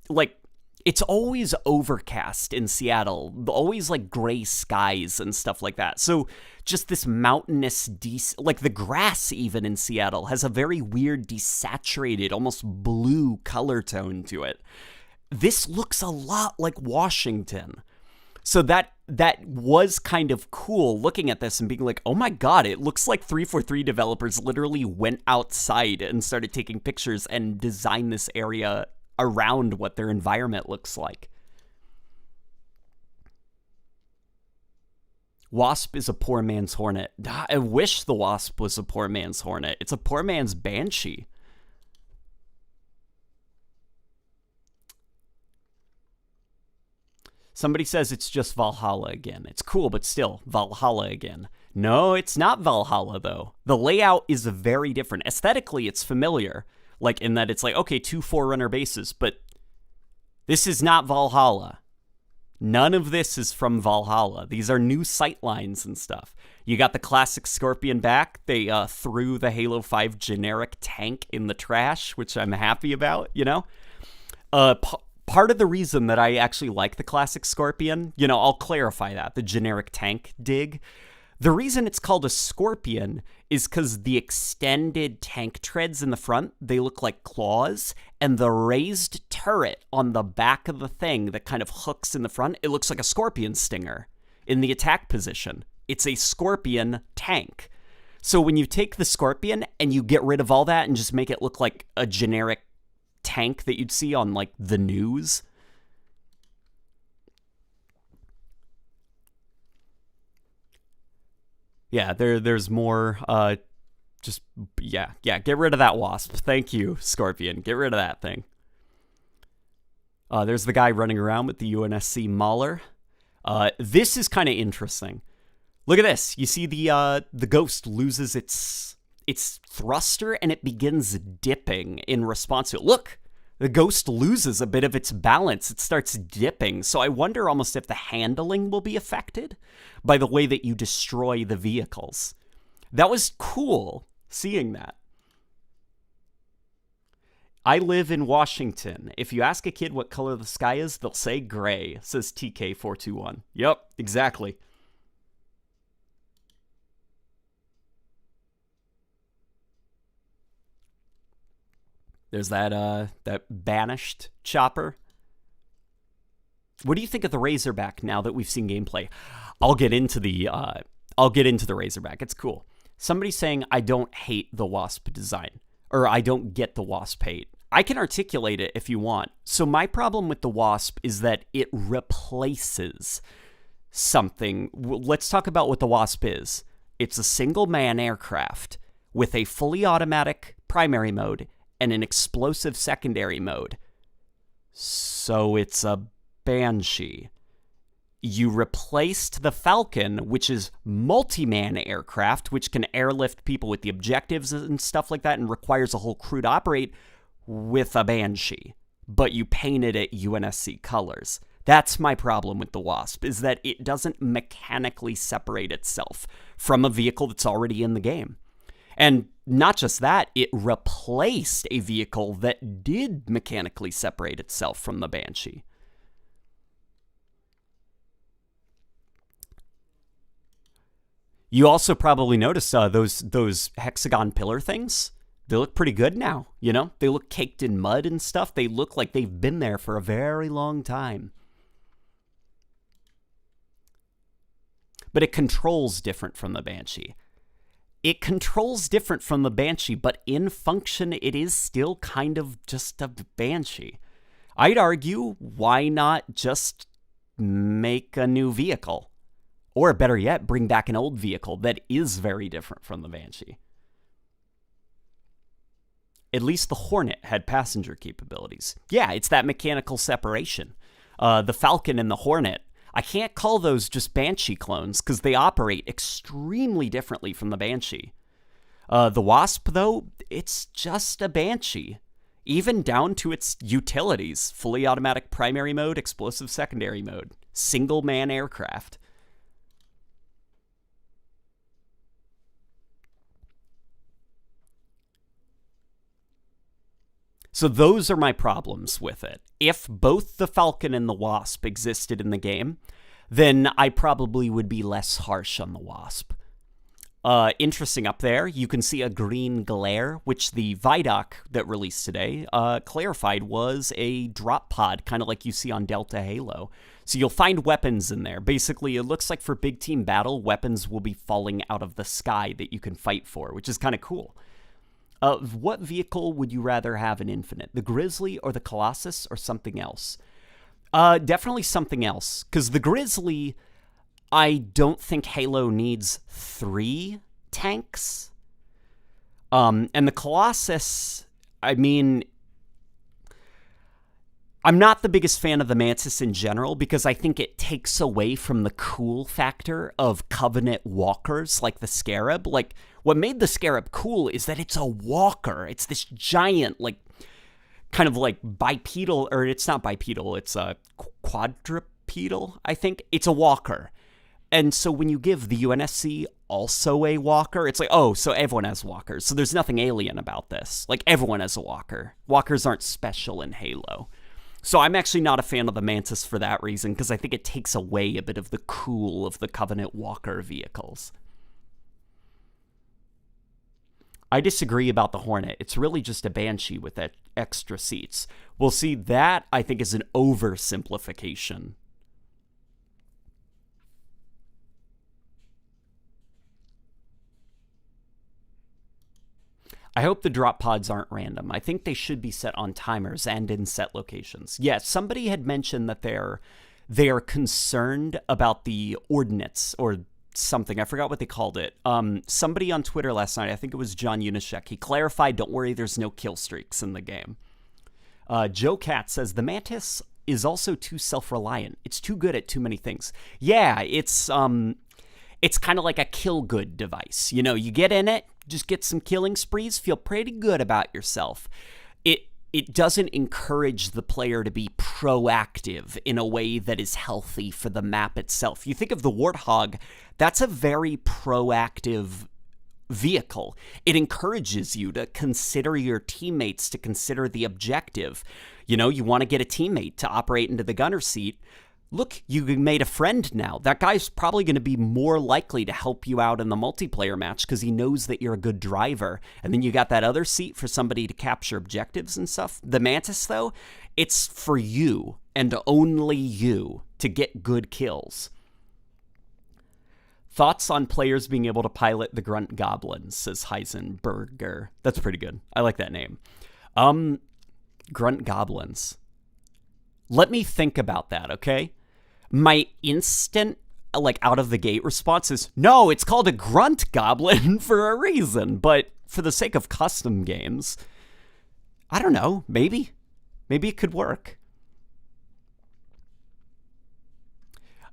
Like, it's always overcast in Seattle, always like gray skies and stuff like that. So just this mountainous, like the grass even in Seattle has a very weird, desaturated, almost blue color tone to it. This looks a lot like Washington. So that was kind of cool looking at this and being like, oh my god, it looks like 343 developers literally went outside and started taking pictures and designed this area around what their environment looks like. Wasp is a poor man's Hornet. I wish the Wasp was a poor man's Hornet. It's a poor man's Banshee. Somebody says it's just Valhalla again. It's cool, but still, Valhalla again. No, it's not Valhalla, though. The layout is very different. Aesthetically, it's familiar, like in that it's like, okay, 2 Forerunner bases, but this is not Valhalla. None of this is from Valhalla. These are new sightlines and stuff. You got the classic Scorpion back. They threw the Halo 5 generic tank in the trash, which I'm happy about, you know? Part of the reason that I actually like the classic Scorpion, you know, I'll clarify that, the generic tank dig. The reason it's called a Scorpion is because the extended tank treads in the front, they look like claws, and the raised turret on the back of the thing that kind of hooks in the front, it looks like a Scorpion stinger in the attack position. It's a Scorpion tank. So when you take the Scorpion and you get rid of all that and just make it look like a generic tank that you'd see on like the news, yeah, there's more. Get rid of that Wasp. Thank you, Scorpion. Get rid of that thing. There's the guy running around with the UNSC Mauler. This is kind of interesting. Look at this. You see the Ghost loses its thruster and it begins dipping in response to it. Look, the Ghost loses a bit of its balance. It starts dipping. So I wonder almost if the handling will be affected by the way that you destroy the vehicles. That was cool seeing that. I live in Washington. If you ask a kid what color the sky is, they'll say gray, says TK421. Yep, exactly. There's that banished chopper. What do you think of the Razorback now that we've seen gameplay? I'll get into the Razorback. It's cool. Somebody saying, I don't hate the Wasp design, or I don't get the Wasp hate. I can articulate it if you want. So my problem with the Wasp is that it replaces something. Let's talk about what the Wasp is. It's a single-man aircraft with a fully automatic primary mode and an explosive secondary mode. So it's a Banshee. You replaced the Falcon, which is multi-man aircraft, which can airlift people with the objectives and stuff like that and requires a whole crew to operate, with a Banshee. But you painted it UNSC colors. That's my problem with the Wasp, is that it doesn't mechanically separate itself from a vehicle that's already in the game. And not just that, it replaced a vehicle that did mechanically separate itself from the Banshee. You also probably noticed those hexagon pillar things. They look pretty good now, you know? They look caked in mud and stuff. They look like they've been there for a very long time. But it controls different from the Banshee. It controls different from the Banshee, but in function, it is still kind of just a Banshee. I'd argue, why not just make a new vehicle? Or better yet, bring back an old vehicle that is very different from the Banshee. At least the Hornet had passenger capabilities. Yeah, it's that mechanical separation. The Falcon and the Hornet, I can't call those just Banshee clones because they operate extremely differently from the Banshee. The Wasp, though, it's just a Banshee. Even down to its utilities. Fully automatic primary mode, explosive secondary mode. Single-man aircraft. So those are my problems with it. If both the Falcon and the Wasp existed in the game, then I probably would be less harsh on the Wasp. Interesting up there, you can see a green glare, which the Vidoc that released today clarified was a drop pod, kind of like you see on Delta Halo. So you'll find weapons in there. Basically, it looks like for big team battle, weapons will be falling out of the sky that you can fight for, which is kind of cool. What vehicle would you rather have in Infinite? The Grizzly or the Colossus or something else? Definitely something else. Because the Grizzly, I don't think Halo needs 3 tanks. And the Colossus, I mean, I'm not the biggest fan of the Mantis in general because I think it takes away from the cool factor of Covenant walkers like the Scarab. Like, what made the Scarab cool is that it's a walker. It's this giant, like, kind of like bipedal, or it's not bipedal, it's a quadrupedal, I think. It's a walker. And so when you give the UNSC also a walker, it's like, oh, so everyone has walkers. So there's nothing alien about this. Like, everyone has a walker. Walkers aren't special in Halo. So I'm actually not a fan of the Mantis for that reason, because I think it takes away a bit of the cool of the Covenant Walker vehicles. I disagree about the Hornet. It's really just a Banshee with extra seats. Well, see, that I think is an oversimplification. I hope the drop pods aren't random. I think they should be set on timers and in set locations. Yeah, somebody had mentioned that they are concerned about the ordnance or something. I forgot what they called it. Somebody on Twitter last night, I think it was John Unishek, he clarified, don't worry, there's no kill streaks in the game. Joe Cat says, the Mantis is also too self-reliant. It's too good at too many things. Yeah, it's kind of like a kill-good device. You know, you get in it, just get some killing sprees, feel pretty good about yourself. It doesn't encourage the player to be proactive in a way that is healthy for the map itself. You think of the Warthog, that's a very proactive vehicle. It encourages you to consider your teammates, to consider the objective. You know, you want to get a teammate to operate into the gunner seat. Look, you made a friend now. That guy's probably going to be more likely to help you out in the multiplayer match because he knows that you're a good driver. And then you got that other seat for somebody to capture objectives and stuff. The Mantis, though, it's for you and only you to get good kills. Thoughts on players being able to pilot the Grunt Goblins, says Heisenberger. That's pretty good. I like that name. Grunt Goblins. Let me think about that, okay? My instant, like, out of the gate response is, no, it's called a Grunt Goblin for a reason. But for the sake of custom games, I don't know, maybe. Maybe it could work.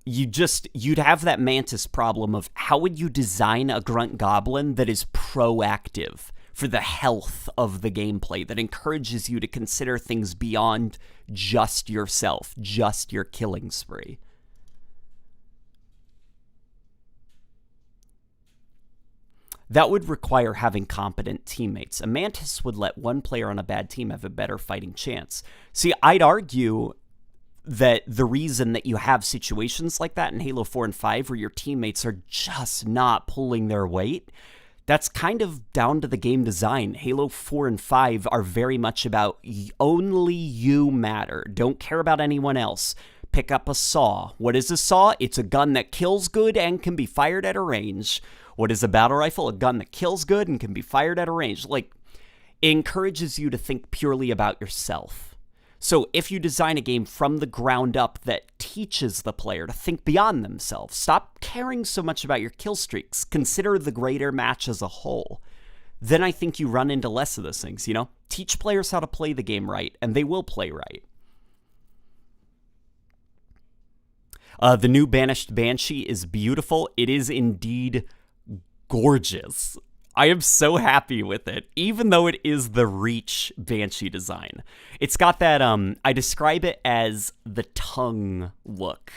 You'd have that Mantis problem of how would you design a Grunt Goblin that is proactive for the health of the gameplay, that encourages you to consider things beyond just yourself, just your killing spree. That would require having competent teammates. A Mantis would let one player on a bad team have a better fighting chance. See, I'd argue that the reason that you have situations like that in Halo 4 and 5 where your teammates are just not pulling their weight, that's kind of down to the game design. Halo 4 and 5 are very much about only you matter. Don't care about anyone else. Pick up a saw. What is a saw? It's a gun that kills good and can be fired at a range. What is a battle rifle? A gun that kills good and can be fired at a range. Like, it encourages you to think purely about yourself. So if you design a game from the ground up that teaches the player to think beyond themselves, stop caring so much about your kill streaks, consider the greater match as a whole, then I think you run into less of those things, you know? Teach players how to play the game right, and they will play right. The new Banished Banshee is beautiful. It is indeed gorgeous. I am so happy with it, even though it is the Reach Banshee design. It's got that, I describe it as the tongue look.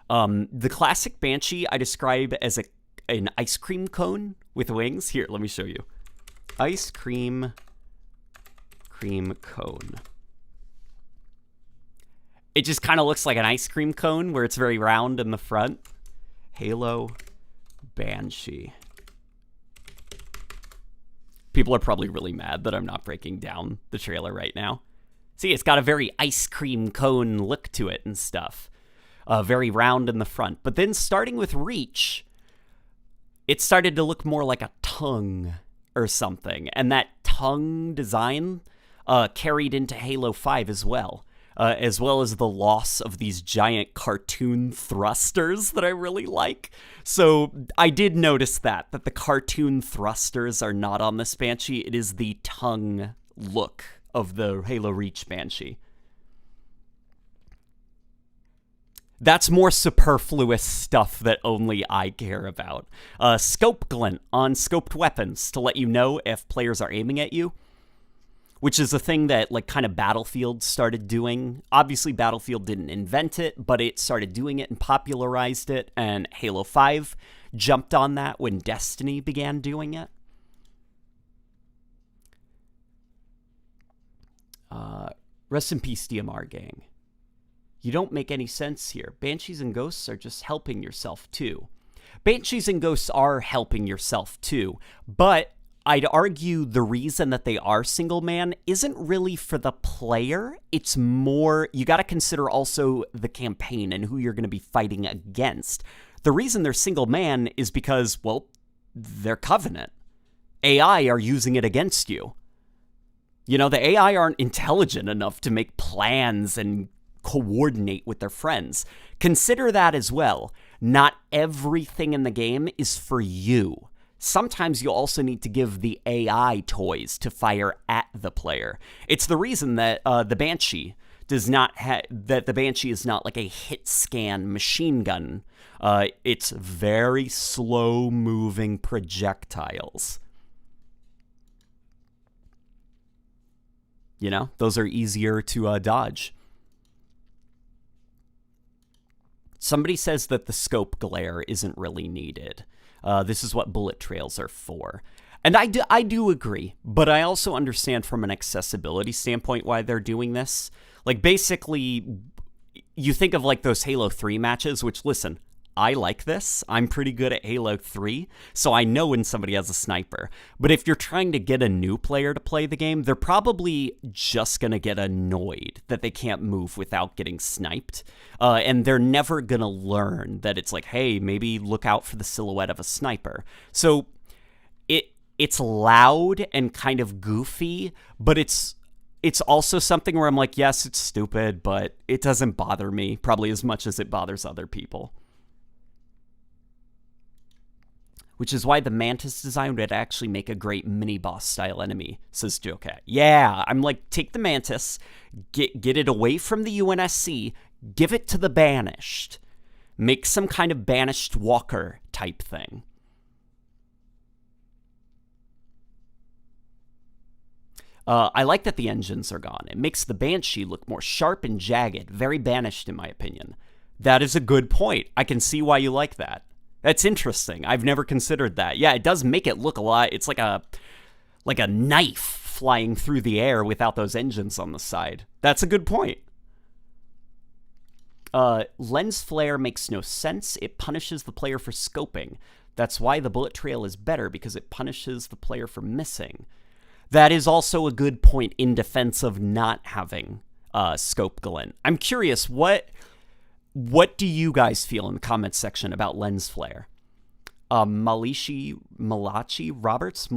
The classic Banshee I describe as an ice cream cone with wings. Here, let me show you. Ice cream cone. It just kind of looks like an ice cream cone where it's very round in the front. Halo Banshee. People are probably really mad that I'm not breaking down the trailer right now. See, it's got a very ice cream cone look to it and stuff. Very round in the front. But then starting with Reach, it started to look more like a tongue or something. And that tongue design carried into Halo 5 as well as the loss of these giant cartoon thrusters that I really like. So I did notice that the cartoon thrusters are not on this Banshee. It is the tongue look of the Halo Reach Banshee. That's more superfluous stuff that only I care about. Scope glint on scoped weapons to let you know if players are aiming at you, which is a thing that, like, kind of Battlefield started doing. Obviously, Battlefield didn't invent it, but it started doing it and popularized it, and Halo 5 jumped on that when Destiny began doing it. Rest in peace, DMR gang. You don't make any sense here. Banshees and Ghosts are just helping yourself, too. Banshees and Ghosts are helping yourself, too, but I'd argue the reason that they are single man isn't really for the player. It's more, you got to consider also the campaign and who you're going to be fighting against. The reason they're single man is because, well, they're Covenant. AI are using it against you. You know, the AI aren't intelligent enough to make plans and coordinate with their friends. Consider that as well. Not everything in the game is for you. Sometimes you also need to give the AI toys to fire at the player. It's the reason that the Banshee does not the Banshee is not like a hit scan machine gun. It's very slow moving projectiles. You know, those are easier to dodge. Somebody says that the scope glare isn't really needed. This is what bullet trails are for. And I do agree, but I also understand from an accessibility standpoint why they're doing this. Like, basically, you think of, like, those Halo 3 matches, which, listen, I like this. I'm pretty good at Halo 3, so I know when somebody has a sniper. But if you're trying to get a new player to play the game, they're probably just going to get annoyed that they can't move without getting sniped. And they're never going to learn that it's like, hey, maybe look out for the silhouette of a sniper. So it's loud and kind of goofy, but it's also something where I'm like, yes, it's stupid, but it doesn't bother me probably as much as it bothers other people. Which is why the Mantis design would actually make a great mini-boss style enemy, says Jokat. Yeah, I'm like, take the Mantis, get it away from the UNSC, give it to the Banished. Make some kind of Banished Walker type thing. I like that the engines are gone. It makes the Banshee look more sharp and jagged, very Banished in my opinion. That is a good point. I can see why you like that. That's interesting. I've never considered that. Yeah, it does make it look a lot. It's like a knife flying through the air without those engines on the side. That's a good point. Lens flare makes no sense. It punishes the player for scoping. That's why the bullet trail is better, because it punishes the player for missing. That is also a good point in defense of not having scope glint. I'm curious, what do you guys feel in the comments section about lens flare? Malachi Roberts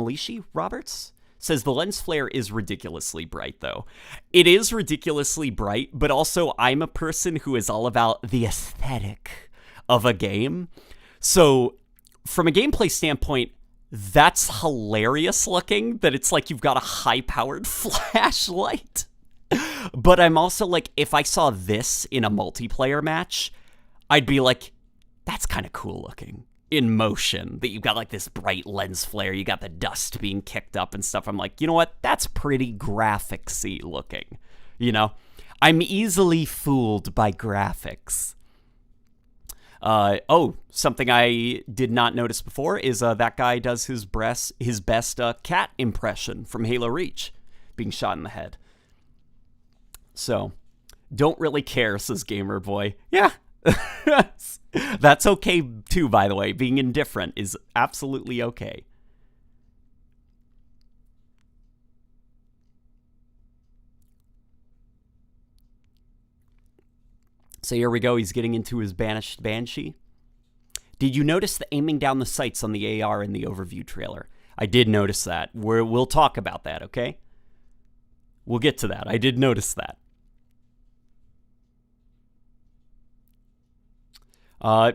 says the lens flare is ridiculously bright, though. It is ridiculously bright, but also I'm a person who is all about the aesthetic of a game. So from a gameplay standpoint, that's hilarious looking, that it's like you've got a high-powered flashlight. But I'm also like, if I saw this in a multiplayer match, I'd be like, that's kind of cool looking in motion, that you've got like this bright lens flare, you got the dust being kicked up and stuff. I'm like, you know what? That's pretty graphicsy looking, you know? I'm easily fooled by graphics. Something I did not notice before is that guy does his best cat impression from Halo Reach, being shot in the head. So, don't really care, says Gamer Boy. Yeah, that's okay too, by the way. Being indifferent is absolutely okay. So here we go, he's getting into his Banished Banshee. Did you notice the aiming down the sights on the AR in the overview trailer? I did notice that. We'll talk about that, okay? We'll get to that. I did notice that.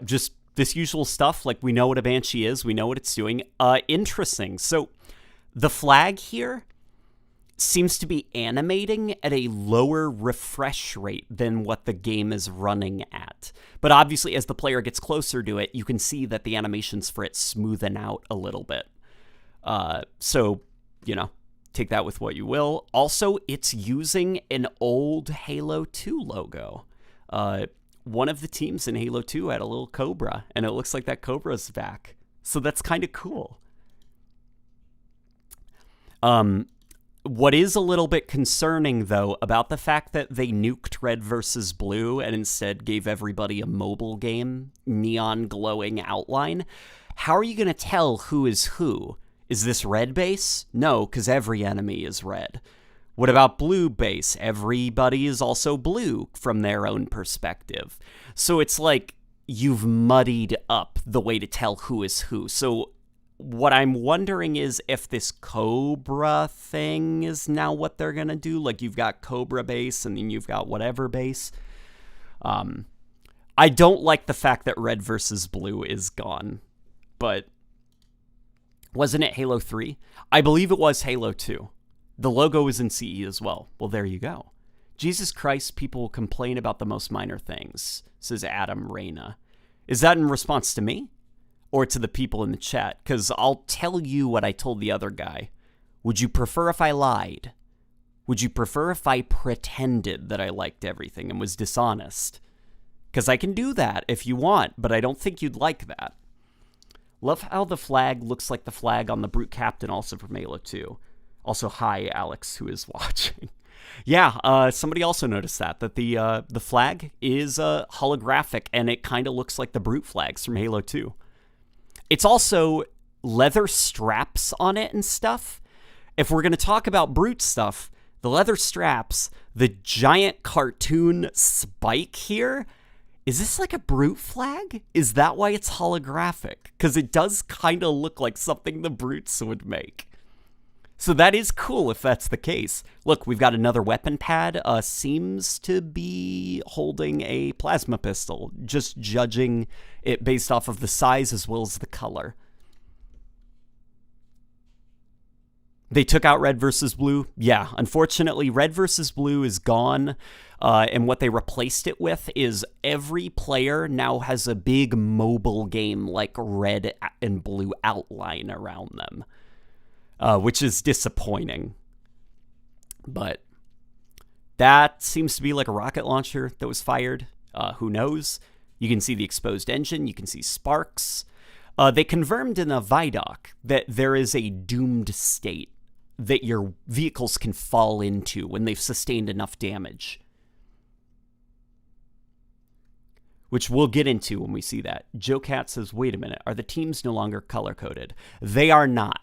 Just this usual stuff, like we know what a Banshee is, we know what it's doing. Interesting. So the flag here seems to be animating at a lower refresh rate than what the game is running at. But obviously, as the player gets closer to it, you can see that the animations for it smoothen out a little bit. So, you know, take that with what you will. Also, it's using an old Halo 2 logo. One of the teams in Halo 2 had a little cobra, and it looks like that cobra's back. So that's kind of cool. What is a little bit concerning, though, about the fact that they nuked Red versus Blue and instead gave everybody a mobile game, neon glowing outline, how are you going to tell who is who? Is this red base? No, because every enemy is red. What about blue base? Everybody is also blue from their own perspective. So it's like you've muddied up the way to tell who is who. So what I'm wondering is if this Cobra thing is now what they're going to do. Like, you've got Cobra base and then you've got whatever base. I don't like the fact that Red versus Blue is gone. But wasn't it Halo 3? I believe it was Halo 2. The logo was in CE as well. Well, there you go. Jesus Christ, people will complain about the most minor things, says Adam Reyna. Is that in response to me? Or to the people in the chat? Because I'll tell you what I told the other guy. Would you prefer if I lied? Would you prefer if I pretended that I liked everything and was dishonest? Because I can do that if you want, but I don't think you'd like that. Love how the flag looks like the flag on the Brute Captain, also from Halo 2. Also, hi, Alex, who is watching. Yeah, somebody also noticed that the flag is holographic, and it kind of looks like the Brute flags from Halo 2. It's also leather straps on it and stuff. If we're going to talk about Brute stuff, the leather straps, the giant cartoon spike here, is this like a Brute flag? Is that why it's holographic? Because it does kind of look like something the Brutes would make. So that is cool if that's the case. Look, we've got another weapon pad. Seems to be holding a plasma pistol, just judging it based off of the size as well as the color. They took out red versus blue. Yeah, unfortunately, red versus blue is gone. And what they replaced it with is every player now has a big mobile game like red and blue outline around them, which is disappointing. But that seems to be like a rocket launcher that was fired. Who knows? You can see the exposed engine. You can see sparks. They confirmed in a Vidoc that there is a doomed state that your vehicles can fall into when they've sustained enough damage, which we'll get into when we see that. Joe Cat says, wait a minute, are the teams no longer color-coded? They are not.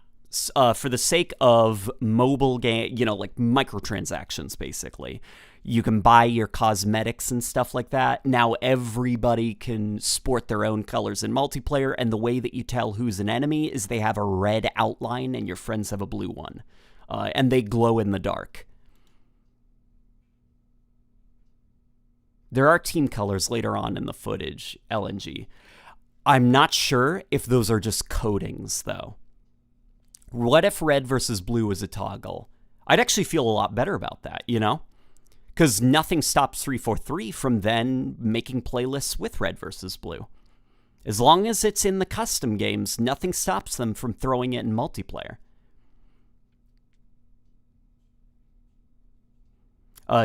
For the sake of mobile game, like microtransactions, basically. You can buy your cosmetics and stuff like that. Now everybody can sport their own colors in multiplayer, and the way that you tell who's an enemy is they have a red outline and your friends have a blue one. And they glow in the dark. There are team colors later on in the footage, LNG. I'm not sure if those are just codings, though. What if red versus blue was a toggle? I'd actually feel a lot better about that, Because nothing stops 343 from then making playlists with red versus blue. As long as it's in the custom games, nothing stops them from throwing it in multiplayer.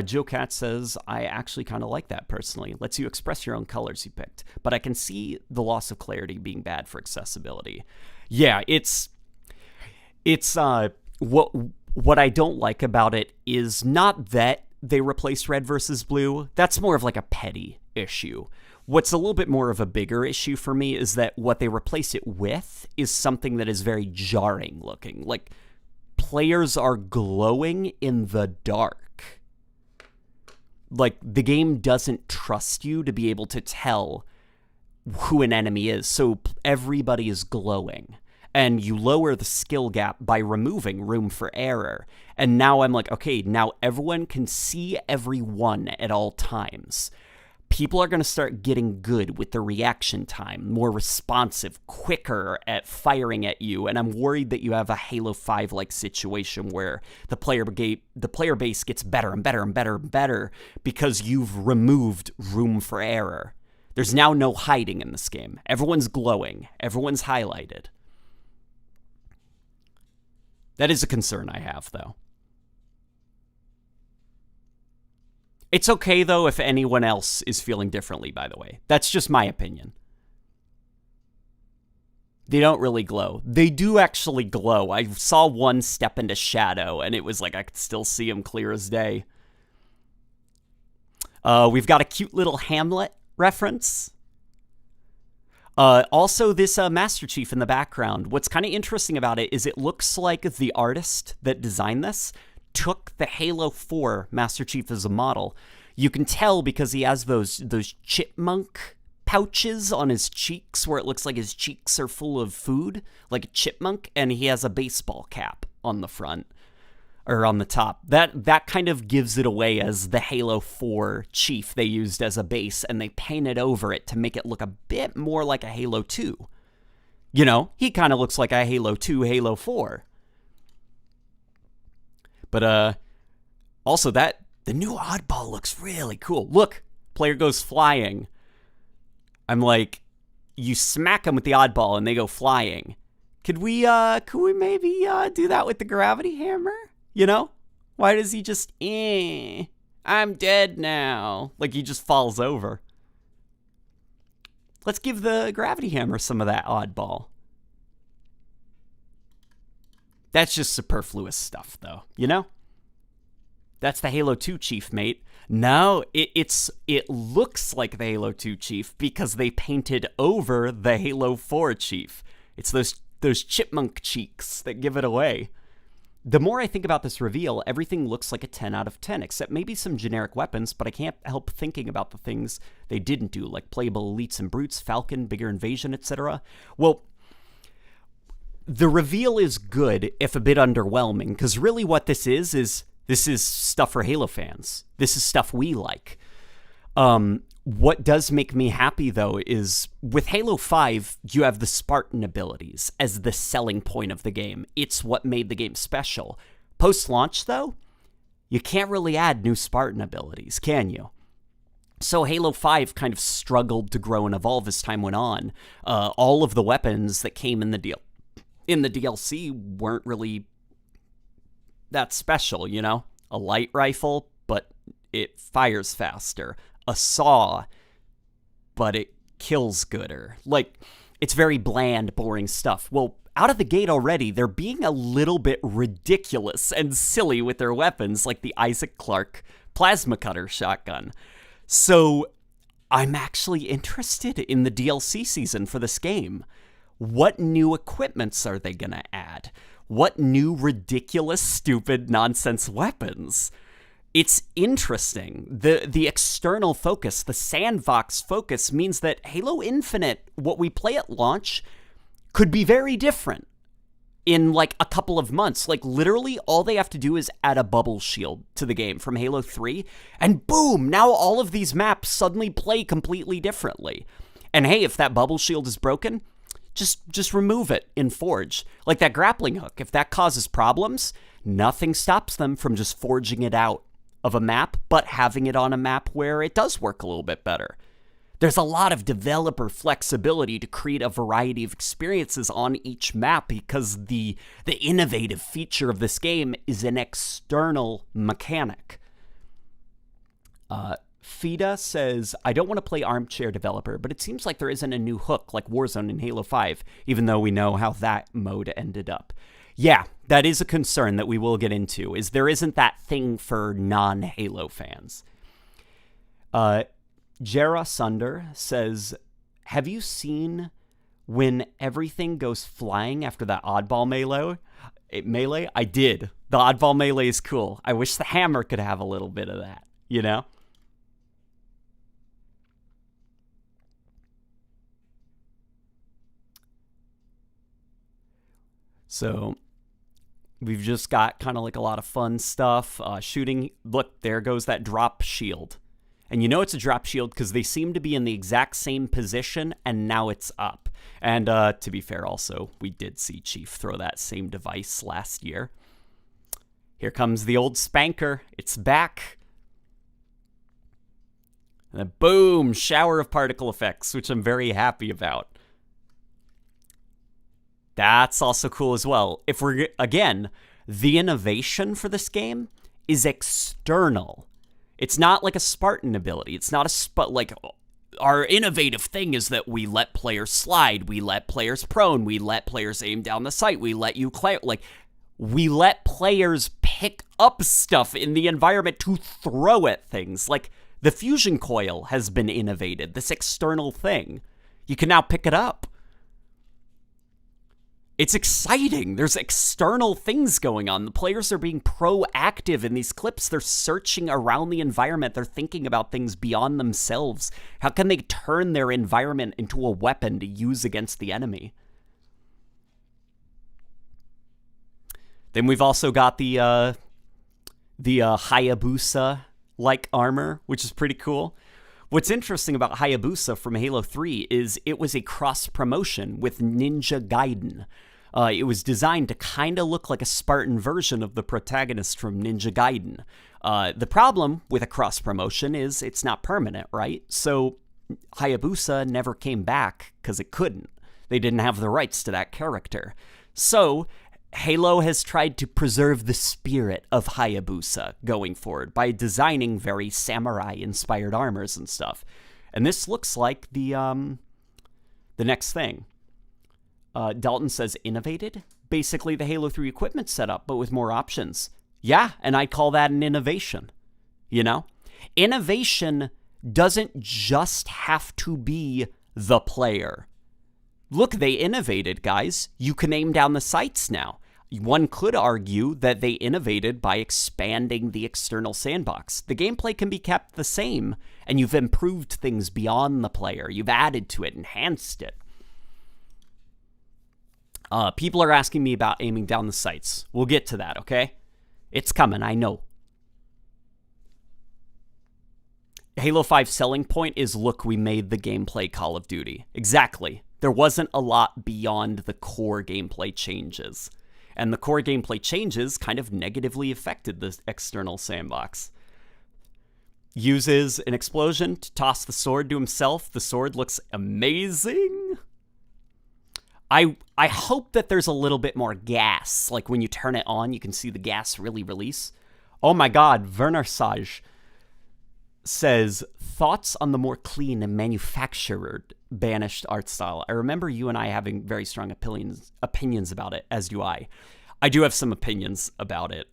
Joe Cat says, I actually kind of like that personally. Lets you express your own colors you picked. But I can see the loss of clarity being bad for accessibility. Yeah, it's what I don't like about it is not that they replaced red versus blue. That's more of like a petty issue. What's a little bit more of a bigger issue for me is that what they replace it with is something that is very jarring looking. Like, players are glowing in the dark. Like, the game doesn't trust you to be able to tell who an enemy is, so everybody is glowing. And you lower the skill gap by removing room for error. And now I'm like, okay, now everyone can see everyone at all times. People are going to start getting good with the reaction time, more responsive, quicker at firing at you. And I'm worried that you have a Halo 5-like situation where the player base gets better and better and better and better because you've removed room for error. There's now no hiding in this game. Everyone's glowing. Everyone's highlighted. That is a concern I have, though. It's okay, though, if anyone else is feeling differently, by the way. That's just my opinion. They don't really glow. They do actually glow. I saw one step into shadow, and it was like I could still see him clear as day. We've got a cute little Hamlet reference. Also, this Master Chief in the background. What's kind of interesting about it is it looks like the artist that designed this took the Halo 4 Master Chief as a model. You can tell because he has those chipmunk pouches on his cheeks where it looks like his cheeks are full of food, like a chipmunk, and he has a baseball cap on the front, or on the top. That kind of gives it away as the Halo 4 Chief they used as a base, and they painted over it to make it look a bit more like a Halo 2. He kind of looks like a Halo 2, Halo 4. But also the new oddball looks really cool. Look, player goes flying. I'm like, you smack them with the oddball and they go flying. Could we maybe do that with the gravity hammer? Why does he just, I'm dead now. Like he just falls over. Let's give the gravity hammer some of that oddball. That's just superfluous stuff, though, That's the Halo 2 Chief, mate. No, it looks like the Halo 2 Chief because they painted over the Halo 4 Chief. It's those chipmunk cheeks that give it away. The more I think about this reveal, everything looks like a 10 out of 10, except maybe some generic weapons, but I can't help thinking about the things they didn't do, like playable elites and brutes, Falcon, bigger invasion, etc. Well, the reveal is good, if a bit underwhelming, because really what this is stuff for Halo fans. This is stuff we like. What does make me happy, though, is with Halo 5, you have the Spartan abilities as the selling point of the game. It's what made the game special. Post-launch, though, you can't really add new Spartan abilities, can you? So Halo 5 kind of struggled to grow and evolve as time went on. All of the weapons that came in the DLC weren't really that special, you know? A light rifle, but it fires faster. A saw, but it kills gooder. Like, it's very bland, boring stuff. Well, out of the gate already, they're being a little bit ridiculous and silly with their weapons, like the Isaac Clarke plasma cutter shotgun. So, I'm actually interested in the DLC season for this game. What new equipments are they gonna add? What new ridiculous, stupid, nonsense weapons? It's interesting. The external focus, the Sandbox focus, means that Halo Infinite, what we play at launch, could be very different in like a couple of months. Like literally all they have to do is add a bubble shield to the game from Halo 3, and boom, now all of these maps suddenly play completely differently. And hey, if that bubble shield is broken, just remove it in Forge. Like that grappling hook, if that causes problems, nothing stops them from just forging it out of a map, but having it on a map where it does work a little bit better. There's a lot of developer flexibility to create a variety of experiences on each map because the innovative feature of this game is an external mechanic. Fida says, I don't want to play armchair developer, but it seems like there isn't a new hook like Warzone in Halo 5, even though we know how that mode ended up. Yeah, that is a concern that we will get into, is there isn't that thing for non-Halo fans. Jera Sunder says, have you seen when everything goes flying after that oddball melee? I did. The oddball melee is cool. I wish the hammer could have a little bit of that, you know? So we've just got kind of like a lot of fun stuff. Shooting. Look, there goes that drop shield. And you know it's a drop shield because they seem to be in the exact same position, and now it's up. And to be fair, also, we did see Chief throw that same device last year. Here comes the old spanker. It's back. And then boom, shower of particle effects, which I'm very happy about. That's also cool as well. If we're, again, the innovation for this game is external. It's not like a Spartan ability. It's not like our innovative thing is that we let players slide, we let players prone, we let players aim down the sight, we let you we let players pick up stuff in the environment to throw at things. Like the fusion coil has been innovated, this external thing. You can now pick it up. It's exciting. There's external things going on. The players are being proactive in these clips. They're searching around the environment. They're thinking about things beyond themselves. How can they turn their environment into a weapon to use against the enemy? Then we've also got the Hayabusa-like armor, which is pretty cool. What's interesting about Hayabusa from Halo 3 is it was a cross-promotion with Ninja Gaiden. It was designed to kind of look like a Spartan version of the protagonist from Ninja Gaiden. The problem with a cross-promotion is it's not permanent, right? So Hayabusa never came back because it couldn't. They didn't have the rights to that character. So Halo has tried to preserve the spirit of Hayabusa going forward by designing very samurai-inspired armors and stuff. And this looks like the next thing. Dalton says innovated? Basically the Halo 3 equipment setup, but with more options. Yeah, and I call that an innovation. You know? Innovation doesn't just have to be the player. Look, they innovated, guys. You can aim down the sights now. One could argue that they innovated by expanding the external sandbox. The gameplay can be kept the same, and you've improved things beyond the player. You've added to it, enhanced it. People are asking me about aiming down the sights. We'll get to that, okay? It's coming, I know. Halo 5's selling point is, look, we made the gameplay Call of Duty. Exactly. There wasn't a lot beyond the core gameplay changes. And the core gameplay changes kind of negatively affected the external sandbox. Uses an explosion to toss the sword to himself. The sword looks amazing. I hope that there's a little bit more gas. Like when you turn it on, you can see the gas really release. Oh my god, Vernarsage says, thoughts on the more clean and manufactured Banished art style. I remember you and I having very strong opinions about it, as do I. I do have some opinions about it.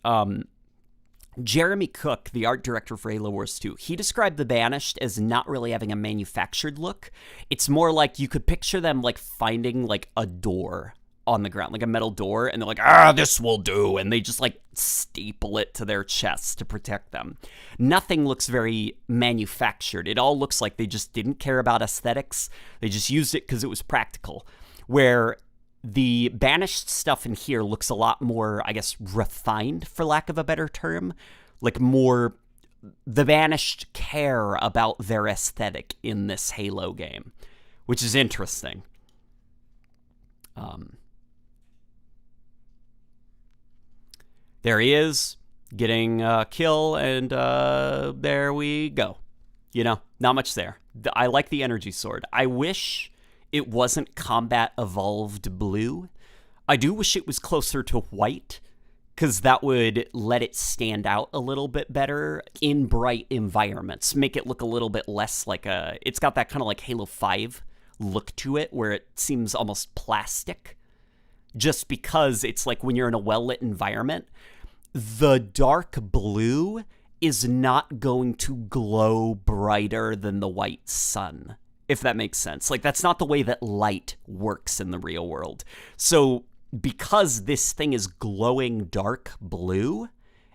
Jeremy Cook, the art director for Halo Wars 2, he described the Banished as not really having a manufactured look. It's more like you could picture them like finding like a door on the ground, like a metal door, and they're like, this will do, and they just like staple it to their chest to protect them. Nothing looks very manufactured. It all looks like they just didn't care about aesthetics. They just used it because it was practical. Where the Banished stuff in here looks a lot more, I guess, refined, for lack of a better term. Like more, the Banished care about their aesthetic in this Halo game, which is interesting. There he is, getting a kill, and there we go. You know, not much there. I like the energy sword. I wish it wasn't combat evolved blue. I do wish it was closer to white, because that would let it stand out a little bit better in bright environments. Make it look a little bit less like a... It's got that kind of like Halo 5 look to it, where it seems almost plastic. Just because it's like when you're in a well-lit environment, the dark blue is not going to glow brighter than the white sun, if that makes sense. Like, that's not the way that light works in the real world. So, because this thing is glowing dark blue,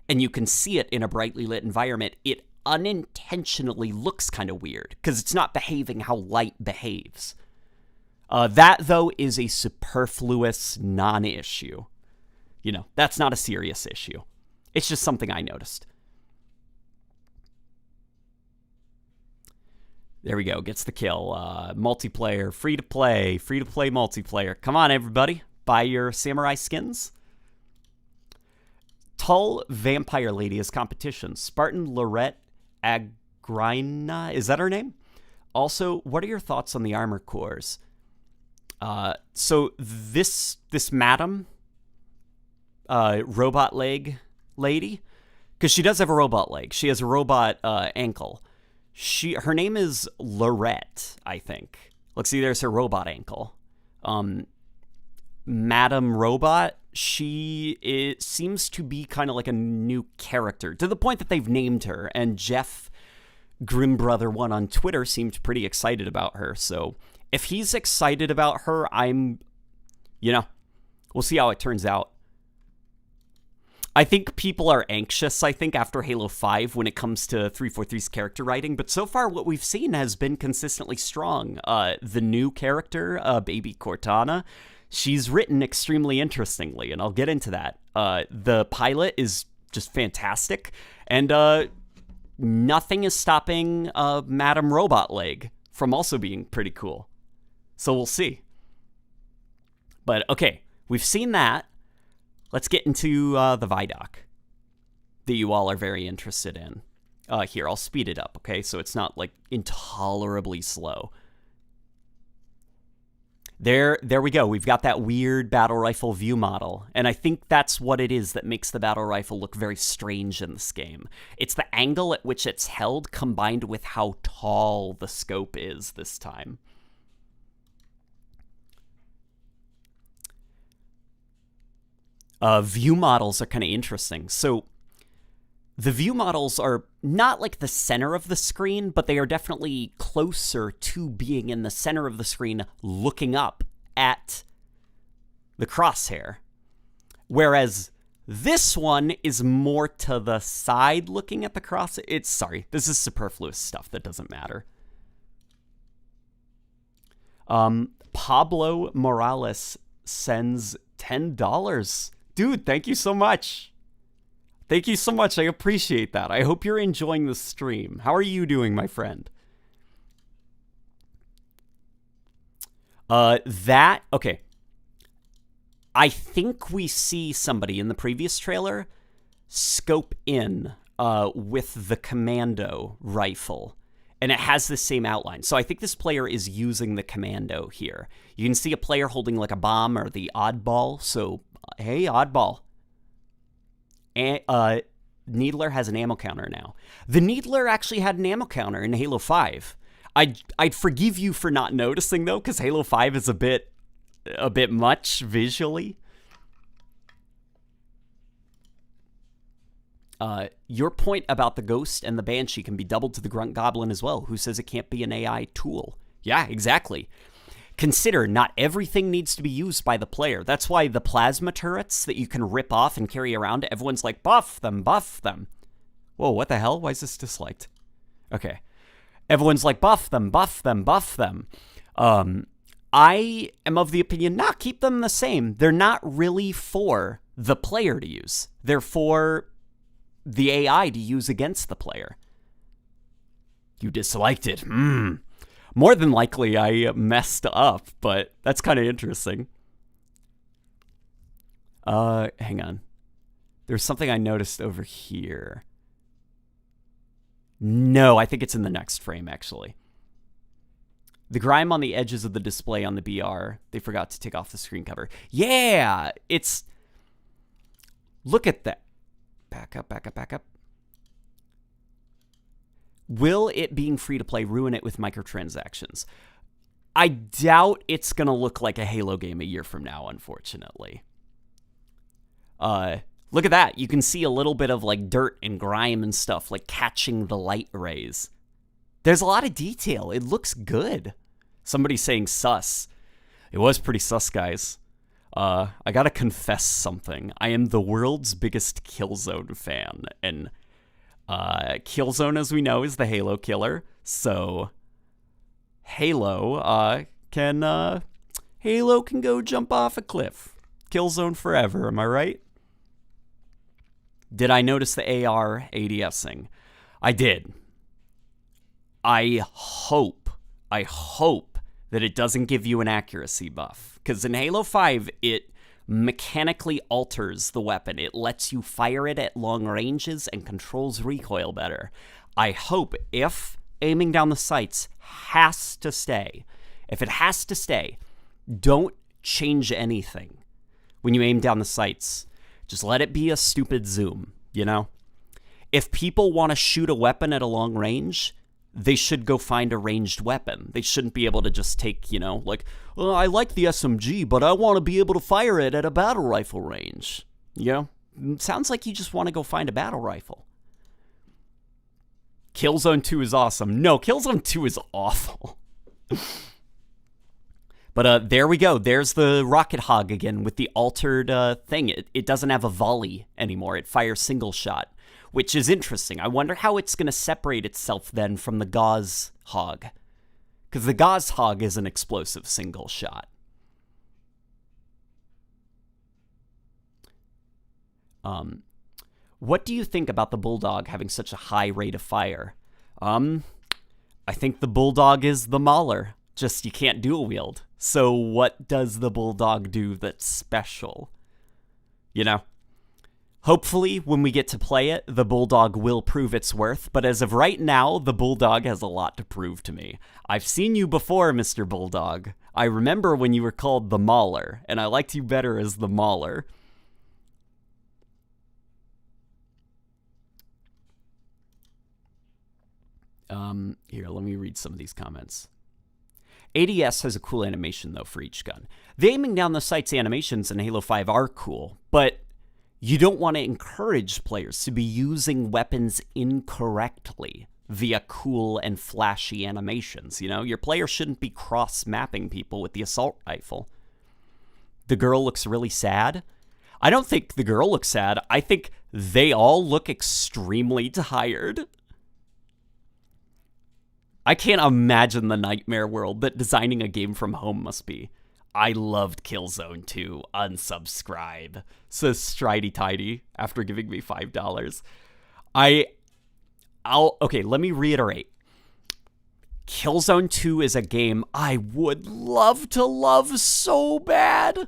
and you can see it in a brightly lit environment, it unintentionally looks kind of weird, because it's not behaving how light behaves. That, though, is a superfluous non-issue. You know, that's not a serious issue. It's just something I noticed. There we go. Gets the kill. Multiplayer. Free-to-play. Free-to-play multiplayer. Come on, everybody. Buy your samurai skins. Tall Vampire Lady is competition. Spartan Lorette Agrina. Is that her name? Also, what are your thoughts on the armor cores? So this madam, robot leg lady, because she does have a robot leg. She has a robot ankle. Her name is Lorette, I think. Let's see, there's her robot ankle. Madam Robot, it seems to be kind of like a new character, to the point that they've named her, and Jeff Grimbrother1 on Twitter seemed pretty excited about her, so if he's excited about her, we'll see how it turns out. I think people are anxious, after Halo 5 when it comes to 343's character writing, but so far what we've seen has been consistently strong. The new character, Baby Cortana, she's written extremely interestingly, and I'll get into that. The pilot is just fantastic, and nothing is stopping Madam Robot Leg from also being pretty cool. So we'll see. But okay, we've seen that. Let's get into the Vidoc that you all are very interested in. Here, I'll speed it up, okay? So it's not, like, intolerably slow. There we go. We've got that weird battle rifle view model. And I think that's what it is that makes the battle rifle look very strange in this game. It's the angle at which it's held combined with how tall the scope is this time. View models are kind of interesting. So the view models are not like the center of the screen, but they are definitely closer to being in the center of the screen looking up at the crosshair. Whereas this one is more to the side looking at the crosshair. Sorry, this is superfluous stuff that doesn't matter. Pablo Morales sends $10. Dude, thank you so much. Thank you so much. I appreciate that. I hope you're enjoying the stream. How are you doing, my friend? Okay. I think we see somebody in the previous trailer scope in with the commando rifle. And it has the same outline. So I think this player is using the commando here. You can see a player holding like a bomb or the oddball. So, hey, oddball. Needler has an ammo counter now. The Needler actually had an ammo counter in Halo 5. I'd forgive you for not noticing, though, because Halo 5 is a bit much visually. Your point about the Ghost and the Banshee can be doubled to the Grunt Goblin as well. Who says it can't be an AI tool? Yeah, exactly. Consider, not everything needs to be used by the player. That's why the plasma turrets that you can rip off and carry around, everyone's like, buff them, buff them. Whoa, what the hell? Why is this disliked? Okay. Everyone's like, buff them, buff them, buff them. I am of the opinion, nah, keep them the same. They're not really for the player to use. They're for the AI to use against the player. You disliked it. More than likely, I messed up, but that's kind of interesting. Hang on. There's something I noticed over here. No, I think it's in the next frame, actually. The grime on the edges of the display on the BR, they forgot to take off the screen cover. Yeah, it's... Look at that. Back up, back up, back up. Will it being free to play ruin it with microtransactions? I doubt it's going to look like a Halo game a year from now, unfortunately. Look at that. You can see a little bit of like dirt and grime and stuff, like catching the light rays. There's a lot of detail. It looks good. Somebody's saying sus. It was pretty sus, guys. I gotta confess something. I am the world's biggest Killzone fan, and Killzone, as we know, is the Halo killer. So Halo can go jump off a cliff. Killzone forever, am I right? Did I notice the AR ADSing? I did. I hope that it doesn't give you an accuracy buff. Because in Halo 5, it mechanically alters the weapon. It lets you fire it at long ranges and controls recoil better. I hope, if aiming down the sights has to stay, if it has to stay, don't change anything when you aim down the sights. Just let it be a stupid zoom, you know? If people want to shoot a weapon at a long range, they should go find a ranged weapon. They shouldn't be able to just take, like, oh, I like the SMG, but I want to be able to fire it at a battle rifle range. It sounds like you just want to go find a battle rifle. Killzone 2 is awesome. No, Killzone 2 is awful. But there we go. There's the Rocket Hog again with the altered thing. It doesn't have a volley anymore. It fires single shot, which is interesting. I wonder how it's going to separate itself then from the Gauze Hog. Because the Gauze Hog is an explosive single shot. What do you think about the Bulldog having such a high rate of fire? I think the Bulldog is the Mauler. Just you can't dual wield. So what does the Bulldog do that's special? Hopefully, when we get to play it, the Bulldog will prove its worth, but as of right now, the Bulldog has a lot to prove to me. I've seen you before, Mr. Bulldog. I remember when you were called the Mauler, and I liked you better as the Mauler. Here, let me read some of these comments. ADS has a cool animation, though, for each gun. The aiming down the sights animations in Halo 5 are cool, but You don't want to encourage players to be using weapons incorrectly via cool and flashy animations, you know? Your player shouldn't be cross-mapping people with the assault rifle. The girl looks really sad. I don't think the girl looks sad. I think they all look extremely tired. I can't imagine the nightmare world that designing a game from home must be. I loved Killzone 2. Unsubscribe, says Stridey Tidy after giving me $5. Okay, let me reiterate. Killzone 2 is a game I would love to love so bad,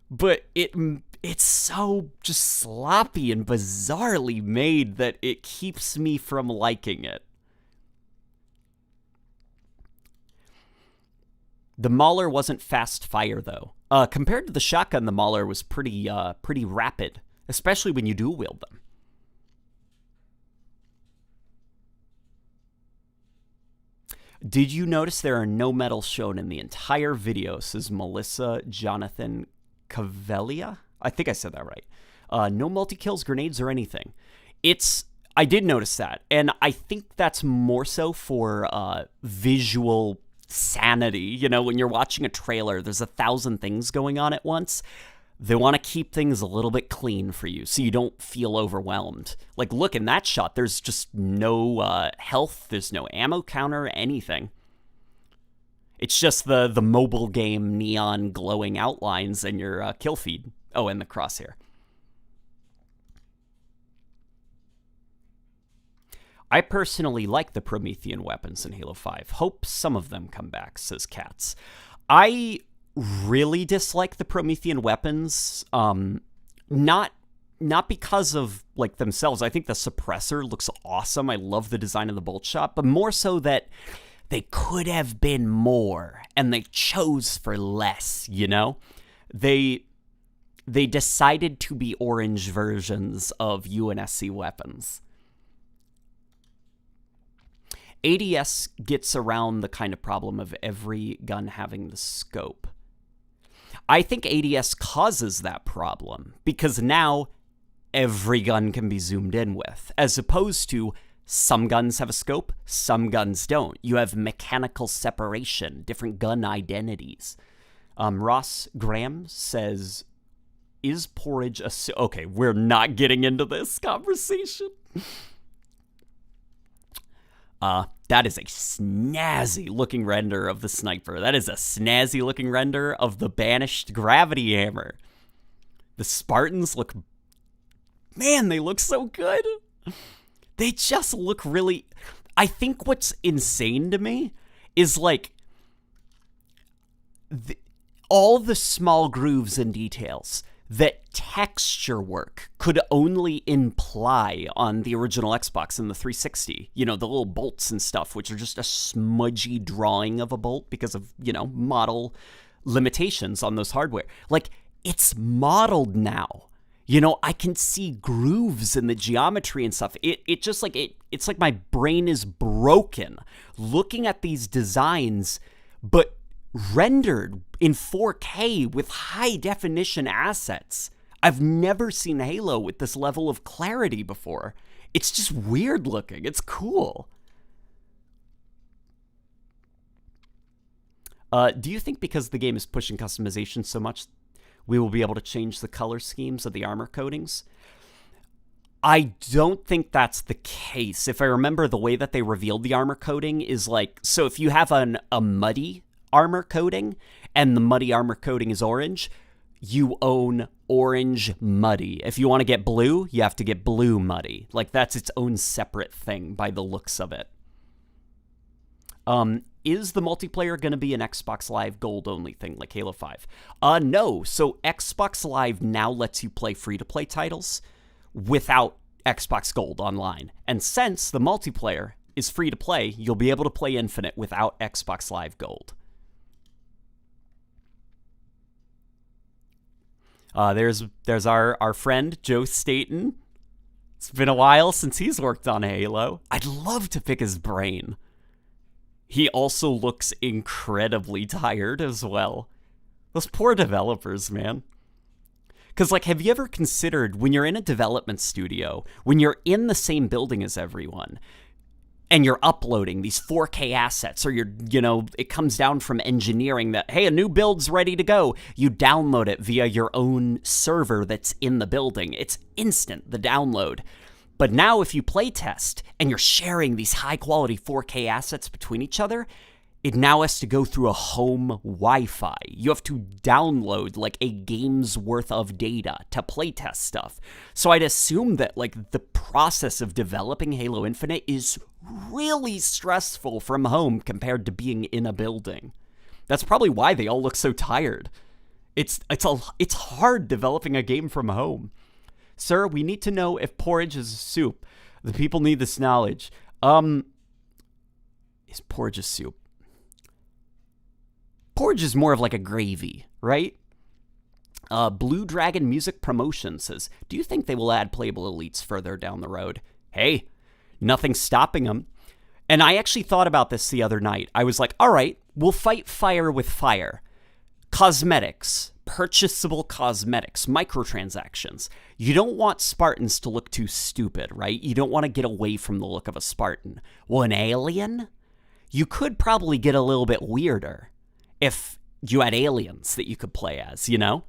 but it's so just sloppy and bizarrely made that it keeps me from liking it. The Mauler wasn't fast fire, though. Compared to the shotgun, the Mauler was pretty rapid, especially when you dual wield them. Did you notice there are no medals shown in the entire video, says Melissa Jonathan Cavelia? I think I said that right. No multi-kills, grenades, or anything. I did notice that, and I think that's more so for visual sanity. You know, when you're watching a trailer, there's 1,000 things going on at once. They want to keep things a little bit clean for you so you don't feel overwhelmed. Like, look, in that shot, there's just no health, there's no ammo counter, anything. It's just the mobile game neon glowing outlines and your kill feed. Oh, and the crosshair. I personally like the Promethean weapons in Halo 5. Hope some of them come back, says Katz. I really dislike the Promethean weapons, not because of, like, themselves. I think the suppressor looks awesome. I love the design of the bolt shot, but more so that they could have been more, and they chose for less, you know? They decided to be orange versions of UNSC weapons. ADS gets around the kind of problem of every gun having the scope. I think ADS causes that problem because now every gun can be zoomed in with, as opposed to some guns have a scope, some guns don't. You have mechanical separation, different gun identities. Ross Graham says, is porridge a... Okay, we're not getting into this conversation. That is a snazzy-looking render of the sniper. That is a snazzy-looking render of the banished gravity hammer. The Spartans look... Man, they look so good. They just look really... I think what's insane to me is, like, all the small grooves and details that texture work could only imply on the original Xbox and the 360. You know, the little bolts and stuff, which are just a smudgy drawing of a bolt because of, you know, model limitations on those hardware. Like, it's modeled now. You know, I can see grooves in the geometry and stuff. It just like, it's like my brain is broken looking at these designs, but rendered in 4K with high definition assets. I've never seen Halo with this level of clarity before. It's just weird looking. It's cool. Do you think because the game is pushing customization so much, we will be able to change the color schemes of the armor coatings? I don't think that's the case. If I remember, the way that they revealed the armor coating is like, so if you have a muddy armor coating and the muddy armor coating is orange, you own orange muddy. If you want to get blue, you have to get blue muddy. Like, that's its own separate thing by the looks of it. Is the multiplayer going to be an Xbox Live Gold only thing like Halo 5? No. So Xbox Live now lets you play free-to-play titles without Xbox Gold online. And since the multiplayer is free-to-play, you'll be able to play Infinite without Xbox Live Gold. There's our friend Joe Staten. It's been a while since he's worked on Halo. I'd love to pick his brain. He also looks incredibly tired as well. Those poor developers, man. Because, like, have you ever considered when you're in a development studio, when you're in the same building as everyone, and you're uploading these 4K assets, or it comes down from engineering that, hey, a new build's ready to go. You download it via your own server that's in the building. It's instant, the download. But now if you playtest and you're sharing these high-quality 4K assets between each other, it now has to go through a home Wi-Fi. You have to download like a game's worth of data to playtest stuff. So I'd assume that like the process of developing Halo Infinite is really stressful from home compared to being in a building. That's probably why they all look so tired. It's hard developing a game from home. Sir, we need to know if porridge is a soup. The people need this knowledge. Is porridge a soup? Porridge is more of like a gravy, right? Blue Dragon Music Promotion says, do you think they will add playable elites further down the road? Hey, nothing's stopping them. And I actually thought about this the other night. I was like, all right, we'll fight fire with fire. Cosmetics, purchasable cosmetics, microtransactions. You don't want Spartans to look too stupid, right? You don't want to get away from the look of a Spartan. Well, an alien? You could probably get a little bit weirder if you had aliens that you could play as, you know?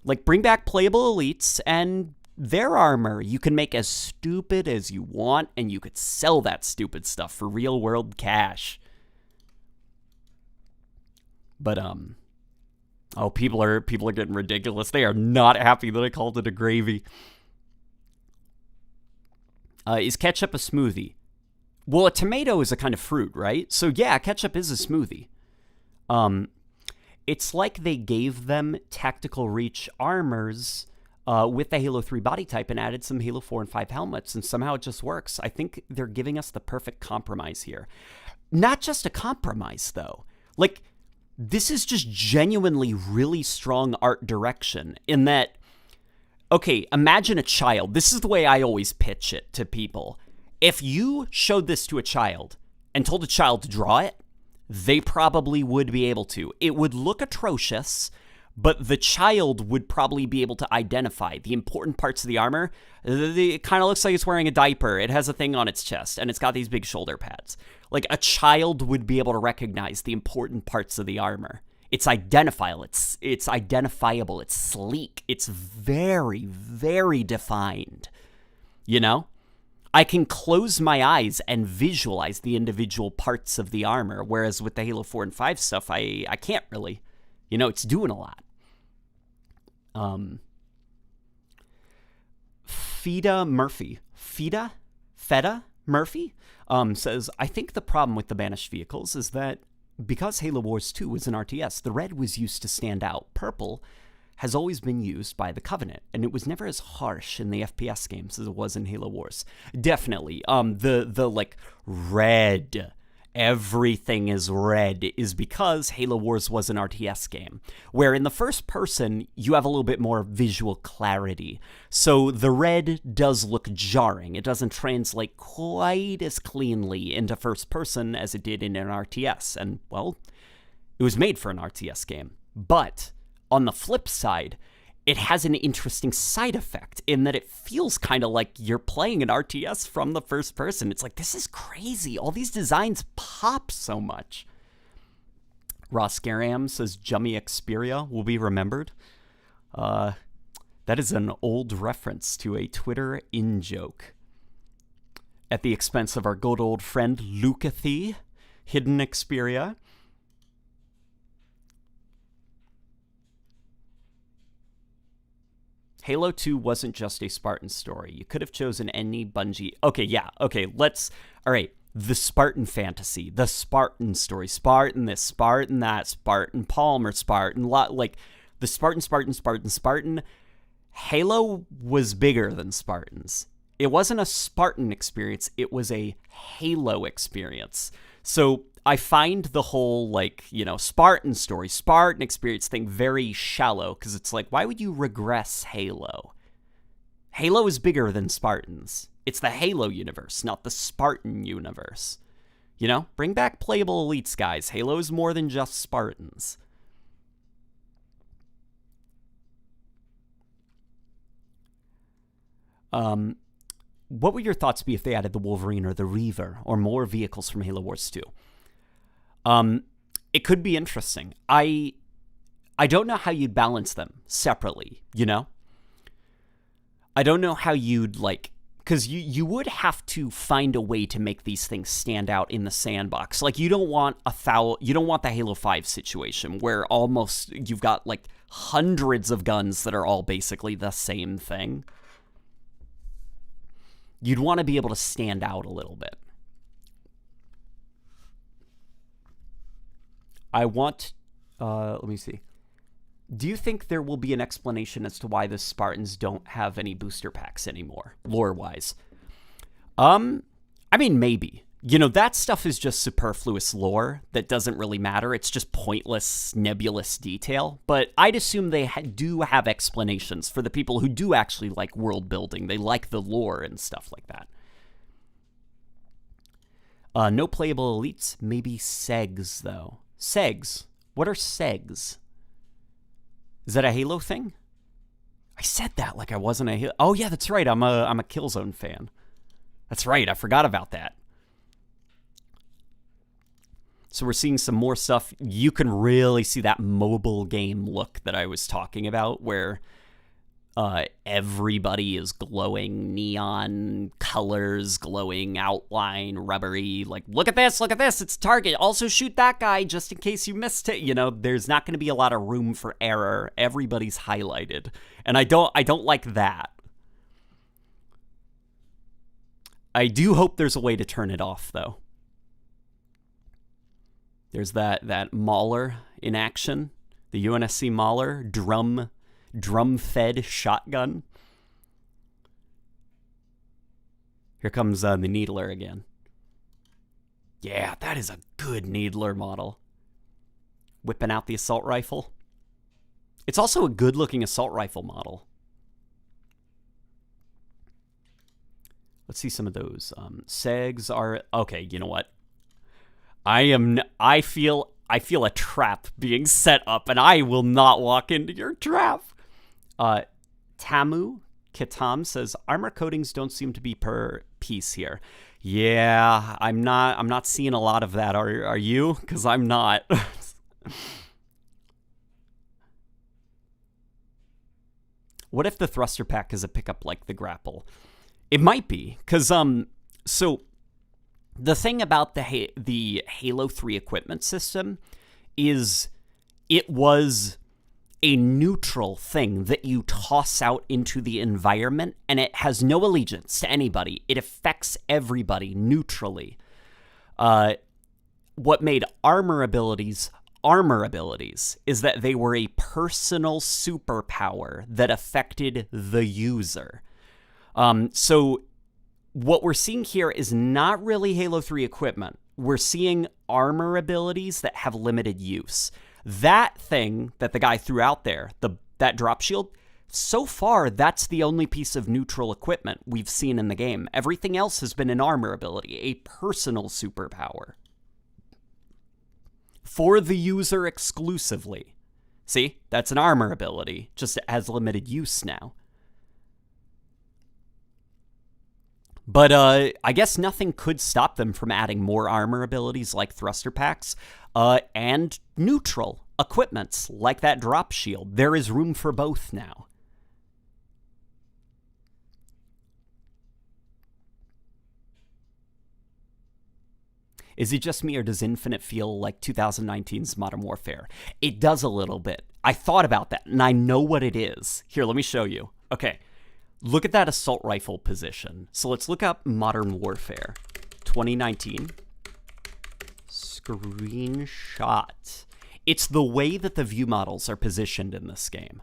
Like, bring back playable elites, and their armor you can make as stupid as you want, and you could sell that stupid stuff for real-world cash. But, oh, people are getting ridiculous. They are not happy that I called it a gravy. Is ketchup a smoothie? Well, a tomato is a kind of fruit, right? So, yeah, ketchup is a smoothie. It's like they gave them tactical reach armors with the Halo 3 body type and added some Halo 4 and 5 helmets, and somehow it just works. I think they're giving us the perfect compromise here. Not just a compromise, though. Like, this is just genuinely really strong art direction in that, okay, imagine a child. This is the way I always pitch it to people. If you showed this to a child and told a child to draw it, they probably would be able to. It would look atrocious, but the child would probably be able to identify the important parts of the armor. It kind of looks like it's wearing a diaper. It has a thing on its chest, and it's got these big shoulder pads. Like, a child would be able to recognize the important parts of the armor. It's identifiable. It's identifiable. It's sleek. It's very, very defined. You know? I can close my eyes and visualize the individual parts of the armor, whereas with the Halo 4 and 5 stuff, I can't really. You know, it's doing a lot. Feda Murphy says, I think the problem with the banished vehicles is that because Halo Wars 2 was an RTS, the red was used to stand out. Purple has always been used by the Covenant, and it was never as harsh in the FPS games as it was in Halo Wars. Definitely. The like red, everything is red, is because Halo Wars was an RTS game, where in the first person, you have a little bit more visual clarity. So the red does look jarring. It doesn't translate quite as cleanly into first person as it did in an RTS. And, well, it was made for an RTS game. But on the flip side, it has an interesting side effect in that it feels kind of like you're playing an RTS from the first person. It's like, this is crazy. All these designs pop so much. Ross Garam says, Jummy Xperia will be remembered. That is an old reference to a Twitter in-joke at the expense of our good old friend Lucathy, Hidden Xperia. Halo 2 wasn't just a Spartan story. You could have chosen any Bungie. Okay, yeah. Okay, all right. The Spartan fantasy, the Spartan story, Spartan this, Spartan that, Spartan Palmer, Spartan, like the Spartan. Halo was bigger than Spartans. It wasn't a Spartan experience. It was a Halo experience. So I find the whole, like, you know, Spartan story, Spartan experience thing very shallow, because it's like, why would you regress Halo? Halo is bigger than Spartans. It's the Halo universe, not the Spartan universe. You know, bring back playable elites, guys. Halo is more than just Spartans. What would your thoughts be if they added the Wolverine or the Reaver or more vehicles from Halo Wars 2? It could be interesting. I don't know how you'd balance them separately, you know? I don't know how you'd, like... Because you would have to find a way to make these things stand out in the sandbox. Like, you don't want the Halo 5 situation where almost you've got, like, hundreds of guns that are all basically the same thing. You'd want to be able to stand out a little bit. I want... let me see. Do you think there will be an explanation as to why the Spartans don't have any booster packs anymore, lore-wise? I mean, maybe. You know, that stuff is just superfluous lore that doesn't really matter. It's just pointless, nebulous detail. But I'd assume they do have explanations for the people who do actually like world building. They like the lore and stuff like that. No playable elites. Maybe segs, though. Segs. What are segs? Is that a Halo thing? I said that like I wasn't a Halo... Oh, yeah, that's right. I'm a Killzone fan. That's right. I forgot about that. So we're seeing some more stuff. You can really see that mobile game look that I was talking about, where everybody is glowing neon colors, glowing outline, rubbery. Like, look at this, it's Target. Also shoot that guy just in case you missed it. You know, there's not going to be a lot of room for error. Everybody's highlighted. And I don't like that. I do hope there's a way to turn it off, though. There's that Mauler in action. The UNSC Mauler, drum-fed shotgun. Here comes the Needler again. Yeah, that is a good Needler model. Whipping out the assault rifle. It's also a good-looking assault rifle model. Let's see some of those. Segs are... Okay, you know what? I feel a trap being set up, and I will not walk into your trap. Tamu Kitam says armor coatings don't seem to be per piece here. Yeah, I'm not seeing a lot of that. Are you? Because I'm not. What if the thruster pack is a pickup like the grapple? It might be, because so the thing about the Halo 3 equipment system is it was a neutral thing that you toss out into the environment, and it has no allegiance to anybody. It affects everybody neutrally. What made armor abilities is that they were a personal superpower that affected the user. So what we're seeing here is not really Halo 3 equipment. We're seeing armor abilities that have limited use. That thing that the guy threw out there, that drop shield, so far that's the only piece of neutral equipment we've seen in the game. Everything else has been an armor ability, a personal superpower. For the user exclusively. See, that's an armor ability, just it has limited use now. But I guess nothing could stop them from adding more armor abilities like thruster packs and neutral equipments like that drop shield. There is room for both now. Is it just me, or does Infinite feel like 2019's Modern Warfare? It does a little bit. I thought about that, and I know what it is. Here, let me show you. Okay. Look at that assault rifle position. So let's look up Modern Warfare 2019. Screenshot. It's the way that the view models are positioned in this game.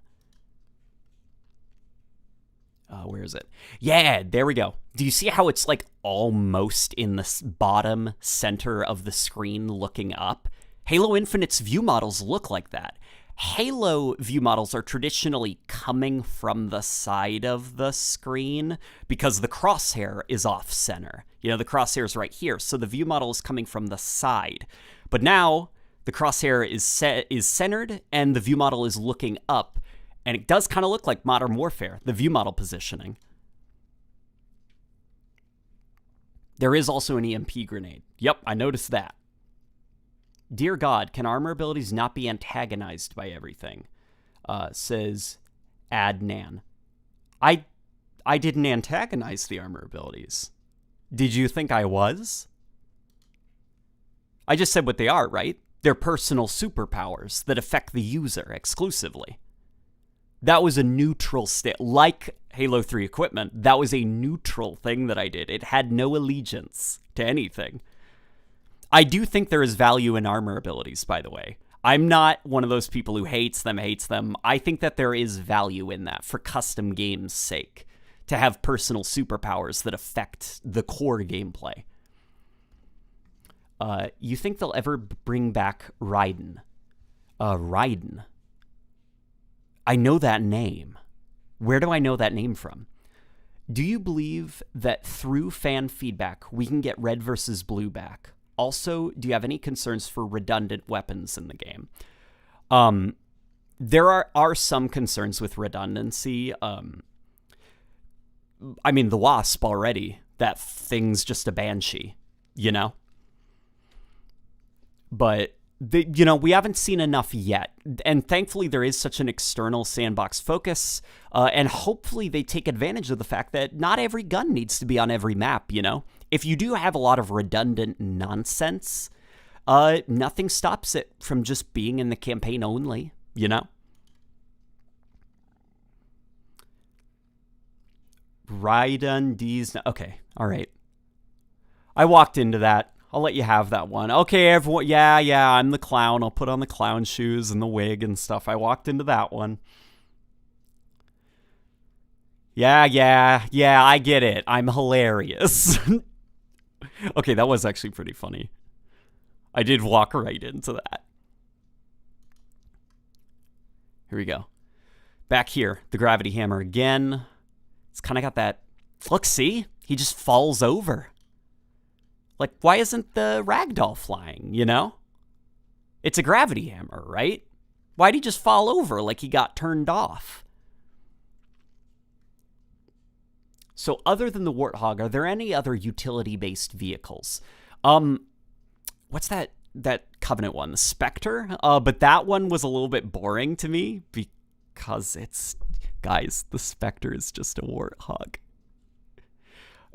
Where is it? Yeah, there we go. Do you see how it's like almost in the bottom center of the screen looking up? Halo Infinite's view models look like that. Halo view models are traditionally coming from the side of the screen because the crosshair is off center. You know, the crosshair is right here, so the view model is coming from the side. But now the crosshair is centered and the view model is looking up, and it does kind of look like Modern Warfare, the view model positioning. There is also an EMP grenade. Yep, I noticed that. Dear God, can armor abilities not be antagonized by everything? Says Adnan. I didn't antagonize the armor abilities. Did you think I was? I just said what they are, right? They're personal superpowers that affect the user exclusively. That was a neutral state. Like Halo 3 equipment, that was a neutral thing that I did. It had no allegiance to anything. I do think there is value in armor abilities, by the way. I'm not one of those people who hates them. I think that there is value in that for custom games' sake, to have personal superpowers that affect the core gameplay. You think they'll ever bring back Raiden? Raiden. I know that name. Where do I know that name from? Do you believe that through fan feedback, we can get red versus blue back? Also, do you have any concerns for redundant weapons in the game? There are some concerns with redundancy. I mean, the Wasp already. That thing's just a Banshee, you know? But, we haven't seen enough yet. And thankfully, there is such an external Sandbox focus. And hopefully they take advantage of the fact that not every gun needs to be on every map, you know? If you do have a lot of redundant nonsense, nothing stops it from just being in the campaign only, you know? Raiden. Okay, all right. I walked into that. I'll let you have that one. Okay, everyone. Yeah, I'm the clown. I'll put on the clown shoes and the wig and stuff. I walked into that one. Yeah, I get it. I'm hilarious. Okay, that was actually pretty funny. I did walk right into that. Here we go. Back here, the gravity hammer again. It's kind of got that... Look, see? He just falls over. Like, why isn't the ragdoll flying, you know? It's a gravity hammer, right? Why'd he just fall over like he got turned off? So other than the Warthog, are there any other utility-based vehicles? What's that Covenant one? The Spectre? But that one was a little bit boring to me because it's... Guys, the Spectre is just a Warthog.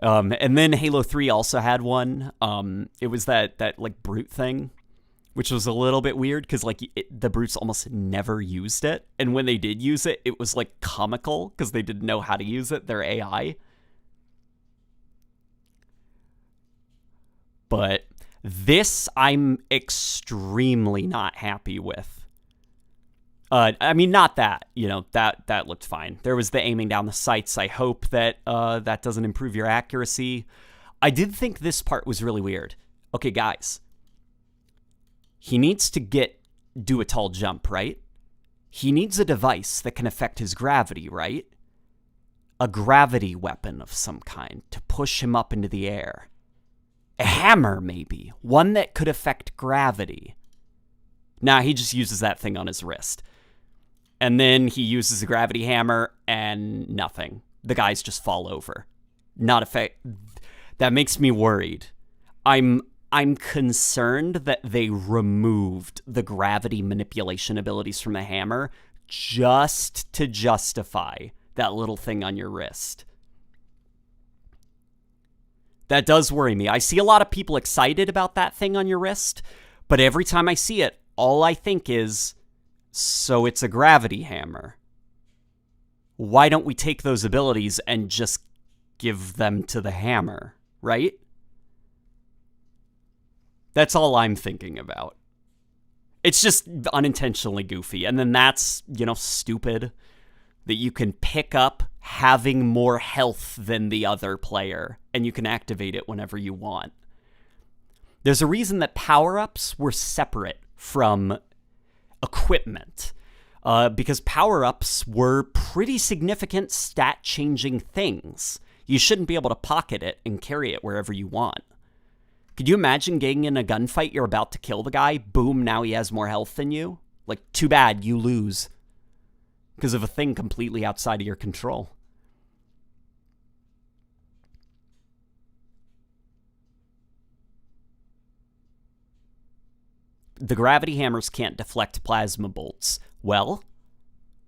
And then Halo 3 also had one. It was that like brute thing, which was a little bit weird because like the brutes almost never used it, and when they did use it, it was like comical because they didn't know how to use it. Their AI. But this I'm extremely not happy with. I mean, not that, that looked fine. There was the aiming down the sights. I hope that that doesn't improve your accuracy. I did think this part was really weird. Okay, guys. He needs to do a tall jump, right? He needs a device that can affect his gravity, right? A gravity weapon of some kind to push him up into the air. A hammer, maybe. One that could affect gravity. Nah, he just uses that thing on his wrist. And then he uses a gravity hammer and nothing. The guys just fall over. Not effect. That makes me worried. I'm concerned that they removed the gravity manipulation abilities from the hammer just to justify that little thing on your wrist. That does worry me. I see a lot of people excited about that thing on your wrist, but every time I see it, all I think is, so it's a gravity hammer. Why don't we take those abilities and just give them to the hammer, right? That's all I'm thinking about. It's just unintentionally goofy. And then that's, stupid that you can pick up having more health than the other player and you can activate it whenever you want. There's a reason that power-ups were separate from equipment, because power-ups were pretty significant stat-changing things. You shouldn't be able to pocket it and carry it wherever you want. Could you imagine getting in a gunfight, you're about to kill the guy, boom, now he has more health than you? Like, too bad, you lose. Because of a thing completely outside of your control. the gravity hammers can't deflect plasma bolts. Well,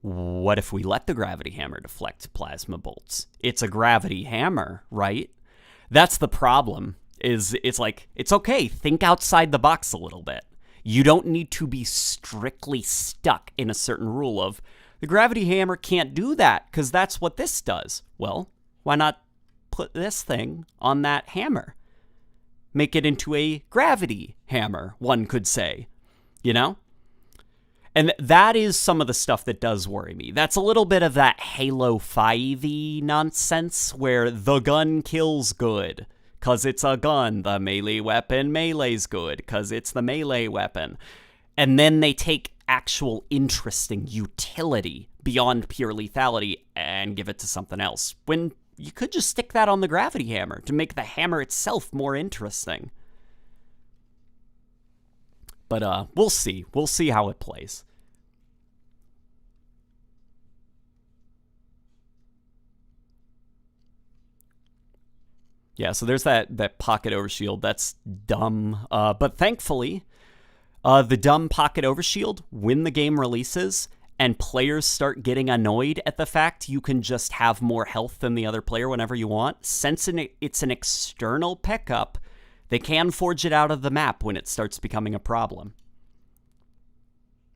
what if we let the gravity hammer deflect plasma bolts? It's a gravity hammer, right? That's the problem. It's like, it's okay, think outside the box a little bit. You don't need to be strictly stuck in a certain rule of, the gravity hammer can't do that because that's what this does. Well, why not put this thing on that hammer? Make it into a gravity hammer, one could say, you know? And that is some of the stuff that does worry me. That's a little bit of that Halo 5-y nonsense where the gun kills good because it's a gun. The melee weapon melee's good because it's the melee weapon. And then they take actual interesting utility beyond pure lethality and give it to something else. When you could just stick that on the gravity hammer to make the hammer itself more interesting. But we'll see. We'll see how it plays. Yeah, so there's that pocket overshield. That's dumb. But thankfully, the dumb pocket overshield, when the game releases and players start getting annoyed at the fact you can just have more health than the other player whenever you want, since it's an external pickup, they can forge it out of the map when it starts becoming a problem.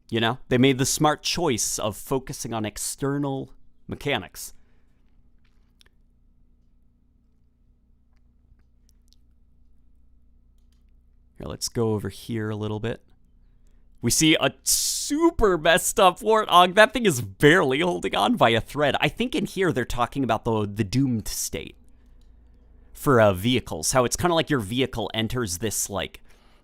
You know, they made the smart choice of focusing on external mechanics. Here, let's go over here a little bit. We see a super messed up Warthog. That thing is barely holding on by a thread. I think in here they're talking about the doomed state for vehicles. How it's kind of like your vehicle enters this, like,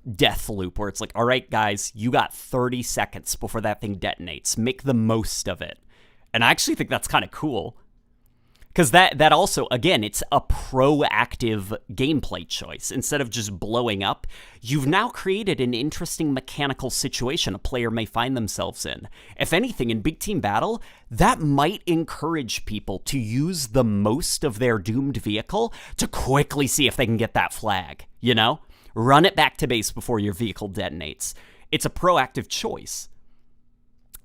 death loop where it's like, all right, guys, you got 30 seconds before that thing detonates. Make the most of it. And I actually think that's kind of cool. Because that also, again, it's a proactive gameplay choice. Instead of just blowing up, you've now created an interesting mechanical situation a player may find themselves in. If anything, in big team battle, that might encourage people to use the most of their doomed vehicle to quickly see if they can get that flag, you know? Run it back to base before your vehicle detonates. It's a proactive choice.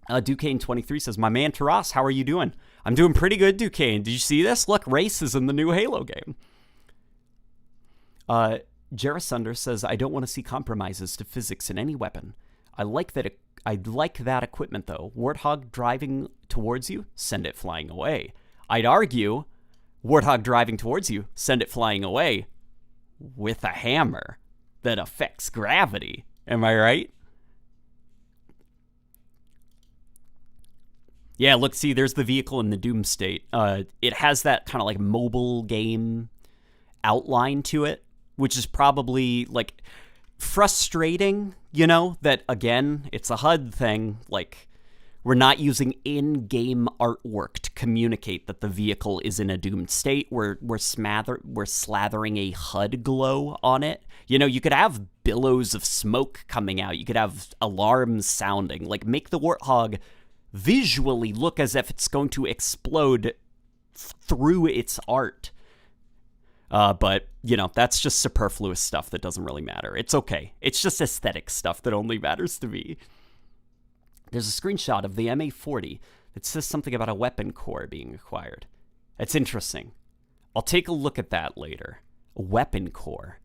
Duquesne23 says, my man Taras, how are you doing? I'm doing pretty good, Duquesne. Did you see this? Look, race is in the new Halo game. Jarasunder says, I don't want to see compromises to physics in any weapon. I like that equipment, though. Warthog driving towards you, send it flying away. I'd argue, Warthog driving towards you, send it flying away with a hammer that affects gravity. Am I right? Yeah, look, see, there's the vehicle in the Doom state. It has that kind of like mobile game outline to it, which is probably like frustrating, you know, that again, it's a HUD thing. Like, we're not using in-game artwork to communicate that the vehicle is in a doomed state. We're slathering a HUD glow on it. You know, you could have billows of smoke coming out. You could have alarms sounding. Like, make the Warthog visually look as if it's going to explode through its art. But, you know, that's just superfluous stuff that doesn't really matter. It's okay. It's just aesthetic stuff that only matters to me. There's a screenshot of the MA40 that says something about a weapon core being acquired. That's interesting. I'll take a look at that later. A weapon core.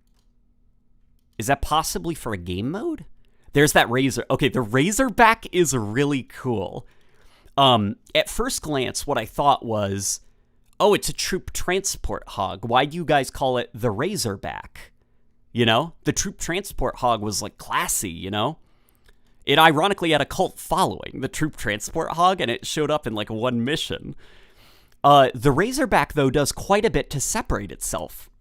Is that possibly for a game mode? There's that Razor. Okay, the Razorback is really cool. At first glance, what I thought was, oh, it's a troop transport hog. Why do you guys call it the Razorback? You know? The troop transport hog was, like, classy, you know? It ironically had a cult following, the troop transport hog, and it showed up in, like, one mission. The Razorback, though, does quite a bit to separate itself.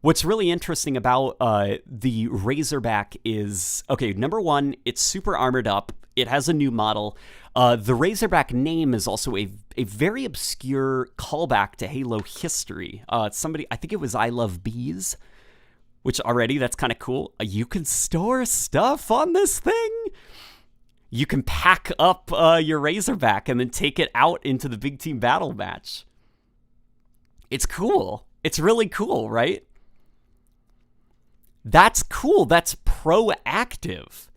What's really interesting about the Razorback is, okay, number one, it's super armored up. It has a new model. The Razorback name is also a very obscure callback to Halo history. Somebody, I think it was I Love Bees, which already, that's kind of cool. You can store stuff on this thing. You can pack up your Razorback and then take it out into the big team battle match. It's cool. It's really cool, right? That's cool. That's proactive.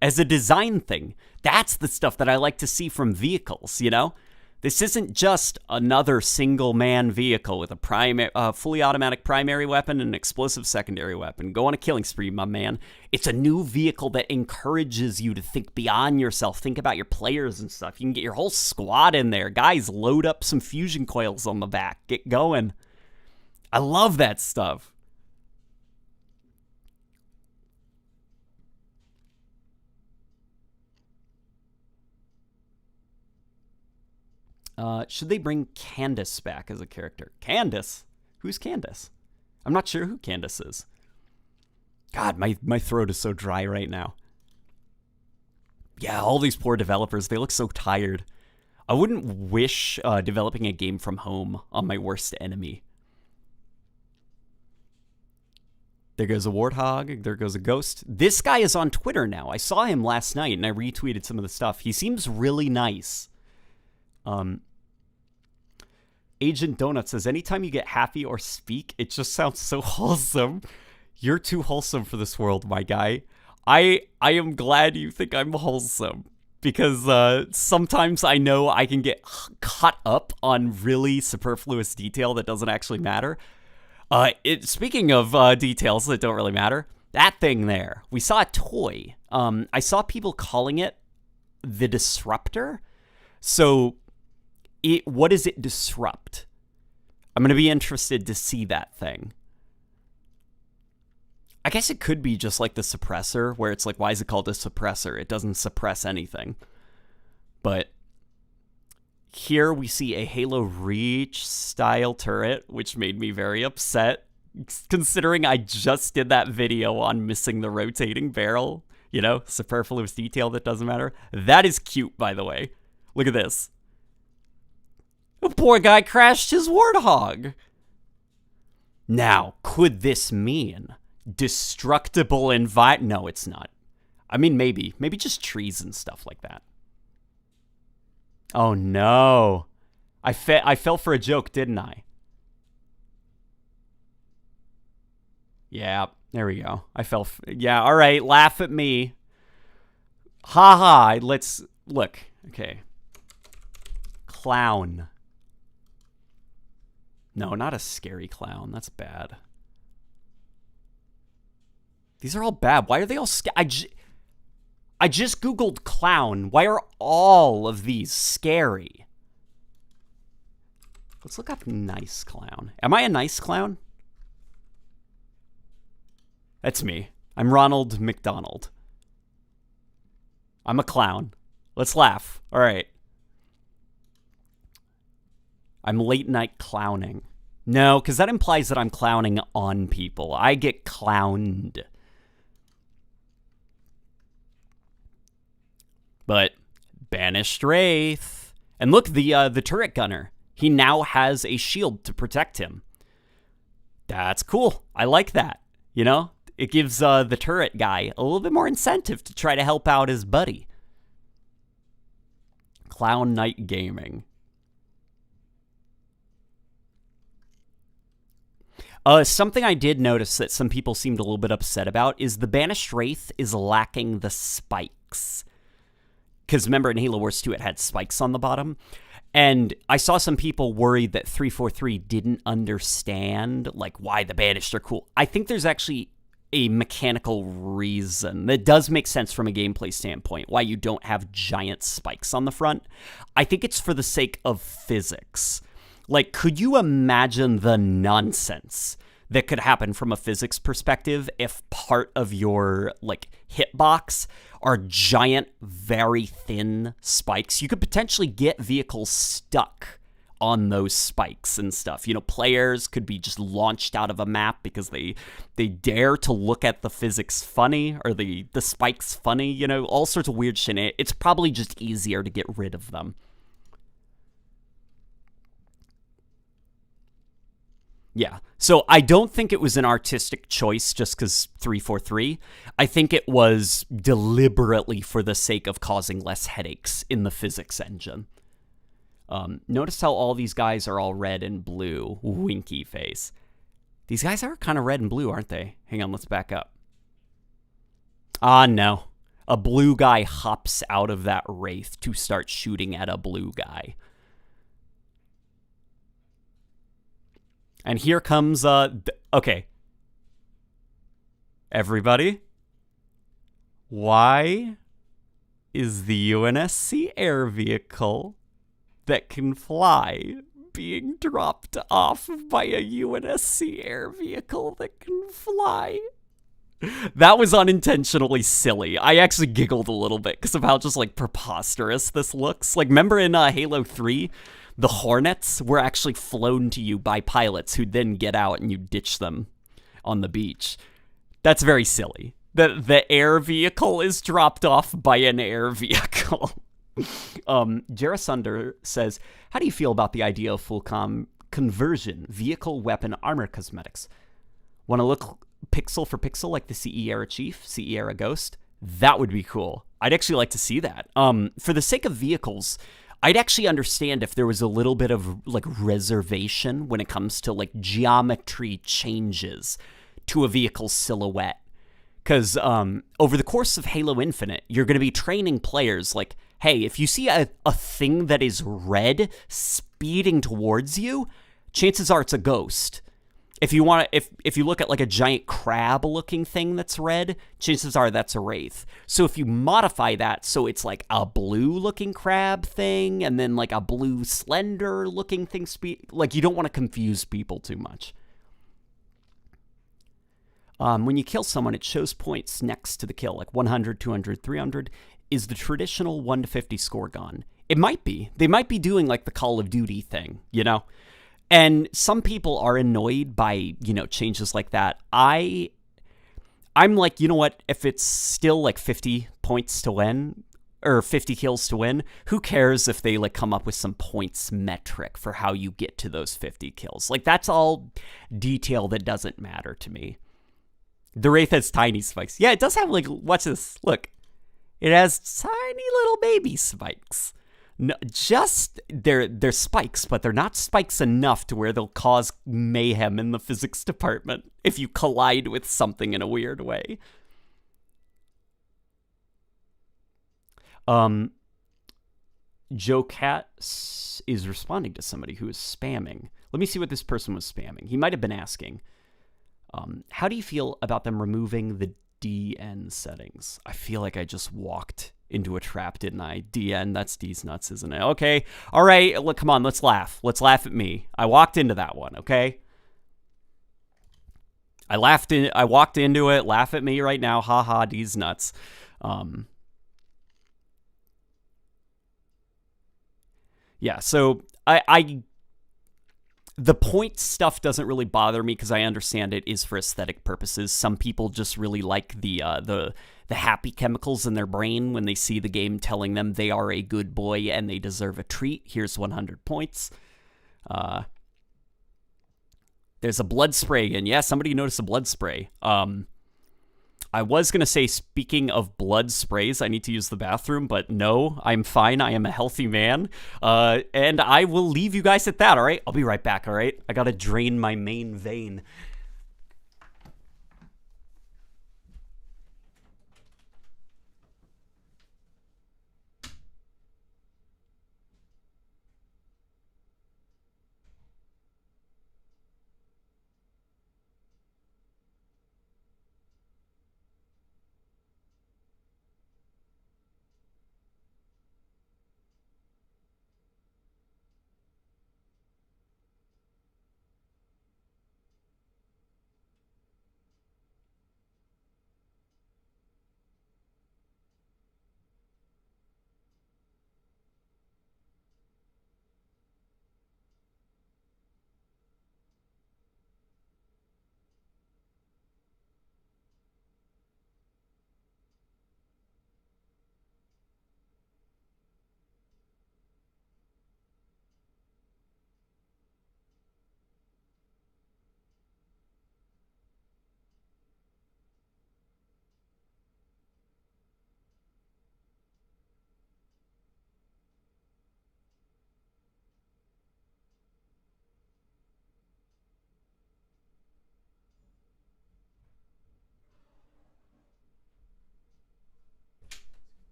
as a design thing. That's the stuff that I like to see from vehicles, you know? This isn't just another single-man vehicle with a fully automatic primary weapon and an explosive secondary weapon. Go on a killing spree, my man. It's a new vehicle that encourages you to think beyond yourself. Think about your players and stuff. You can get your whole squad in there. Guys, load up some fusion coils on the back. Get going. I love that stuff. Should they bring Candace back as a character? Candace? Who's Candace? I'm not sure who Candace is. God, my throat is so dry right now. Yeah, all these poor developers, they look so tired. I wouldn't wish developing a game from home on my worst enemy. There goes a warthog. There goes a ghost. This guy is on Twitter now. I saw him last night, and I retweeted some of the stuff. He seems really nice. Agent Donut says, anytime you get happy or speak, it just sounds so wholesome. You're too wholesome for this world, my guy. I am glad you think I'm wholesome, because sometimes I know I can get caught up on really superfluous detail that doesn't actually matter. Speaking of details that don't really matter, that thing there, we saw a toy. I saw people calling it the Disruptor. So what does it disrupt? I'm going to be interested to see that thing. I guess it could be just like the suppressor, where it's like, why is it called a suppressor? It doesn't suppress anything. But here we see a Halo Reach style turret, which made me very upset, considering I just did that video on missing the rotating barrel. You know, superfluous detail that doesn't matter. That is cute, by the way. Look at this. The poor guy crashed his warthog. Now, could this mean destructible No, it's not. I mean, maybe. Maybe just trees and stuff like that. Oh, no. I fell for a joke, didn't I? Yeah, there we go. Yeah, all right, laugh at me. Haha, let's... Look, okay. Clown. No, not a scary clown. That's bad. These are all bad. Why are they all I just Googled clown. Why are all of these scary? Let's look up nice clown. Am I a nice clown? That's me. I'm Ronald McDonald. I'm a clown. Let's laugh. All right. I'm late night clowning. No, because that implies that I'm clowning on people. I get clowned. But banished Wraith. And look, the turret gunner. He now has a shield to protect him. That's cool. I like that. You know, it gives the turret guy a little bit more incentive to try to help out his buddy. Clown Night Gaming. Something I did notice that some people seemed a little bit upset about is the Banished Wraith is lacking the spikes. Because remember, in Halo Wars 2, it had spikes on the bottom. And I saw some people worried that 343 didn't understand, like, why the Banished are cool. I think there's actually a mechanical reason that does make sense from a gameplay standpoint, why you don't have giant spikes on the front. I think it's for the sake of physics. Like, could you imagine the nonsense that could happen from a physics perspective if part of your, like, hitbox are giant, very thin spikes? You could potentially get vehicles stuck on those spikes and stuff. You know, players could be just launched out of a map because they dare to look at the physics funny, or the spikes funny, you know, all sorts of weird shit. It's probably just easier to get rid of them. Yeah, so I don't think it was an artistic choice just because 343. I think it was deliberately for the sake of causing less headaches in the physics engine. Notice how all these guys are all red and blue. Winky face. These guys are kind of red and blue, aren't they? Hang on, let's back up. Ah, no. A blue guy hops out of that wraith to start shooting at a blue guy. And here comes, okay. Everybody, why is the UNSC air vehicle that can fly being dropped off by a UNSC air vehicle that can fly? That was unintentionally silly. I actually giggled a little bit because of how just like preposterous this looks. Like, remember in Halo 3, the Hornets were actually flown to you by pilots who then get out and you ditch them on the beach. That's very silly. The air vehicle is dropped off by an air vehicle. Jarasunder says, how do you feel about the idea of full conversion, vehicle, weapon, armor cosmetics? Want to look pixel for pixel like the CE era Chief, CE era Ghost? That would be cool. I'd actually like to see that. For the sake of vehicles, I'd actually understand if there was a little bit of like reservation when it comes to like geometry changes to a vehicle's silhouette. Because over the course of Halo Infinite, you're going to be training players like, hey, if you see a thing that is red speeding towards you, chances are it's a ghost. If you want to, if you look at like a giant crab-looking thing that's red, chances are that's a wraith. So if you modify that so it's like a blue-looking crab thing and then like a blue slender-looking thing, like you don't want to confuse people too much. When you kill someone, it shows points next to the kill, like 100, 200, 300. Is the traditional 1 to 50 score gone? It might be. They might be doing like the Call of Duty thing, you know? And some people are annoyed by, you know, changes like that. I'm like, you know what? If it's still like 50 points to win, or 50 kills to win, who cares if they like come up with some points metric for how you get to those 50 kills? Like, that's all detail that doesn't matter to me. The Wraith has tiny spikes. Yeah, it does have like, watch this. Look, it has tiny little baby spikes. No, just they're spikes, but they're not spikes enough to where they'll cause mayhem in the physics department if you collide with something in a weird way. Joe Cat is responding to somebody who is spamming. Let me see what this person was spamming. He might have been asking, how do you feel about them removing the DN settings? I feel like I just walked into a trap, didn't I? DN, that's D's nuts, isn't it? Okay. All right. Look, come on. Let's laugh. Let's laugh at me. I walked into that one, okay? I walked into it. Laugh at me right now. Ha ha, D's nuts. Yeah, so the point stuff doesn't really bother me because I understand it is for aesthetic purposes. Some people just really like the happy chemicals in their brain when they see the game telling them they are a good boy and they deserve a treat. Here's 100 points. There's a blood spray, and yeah, somebody noticed a blood spray. I was going to say, speaking of blood sprays, I need to use the bathroom, but no, I'm fine. I am a healthy man. And I will leave you guys at that, all right? I'll be right back, all right? I got to drain my main vein.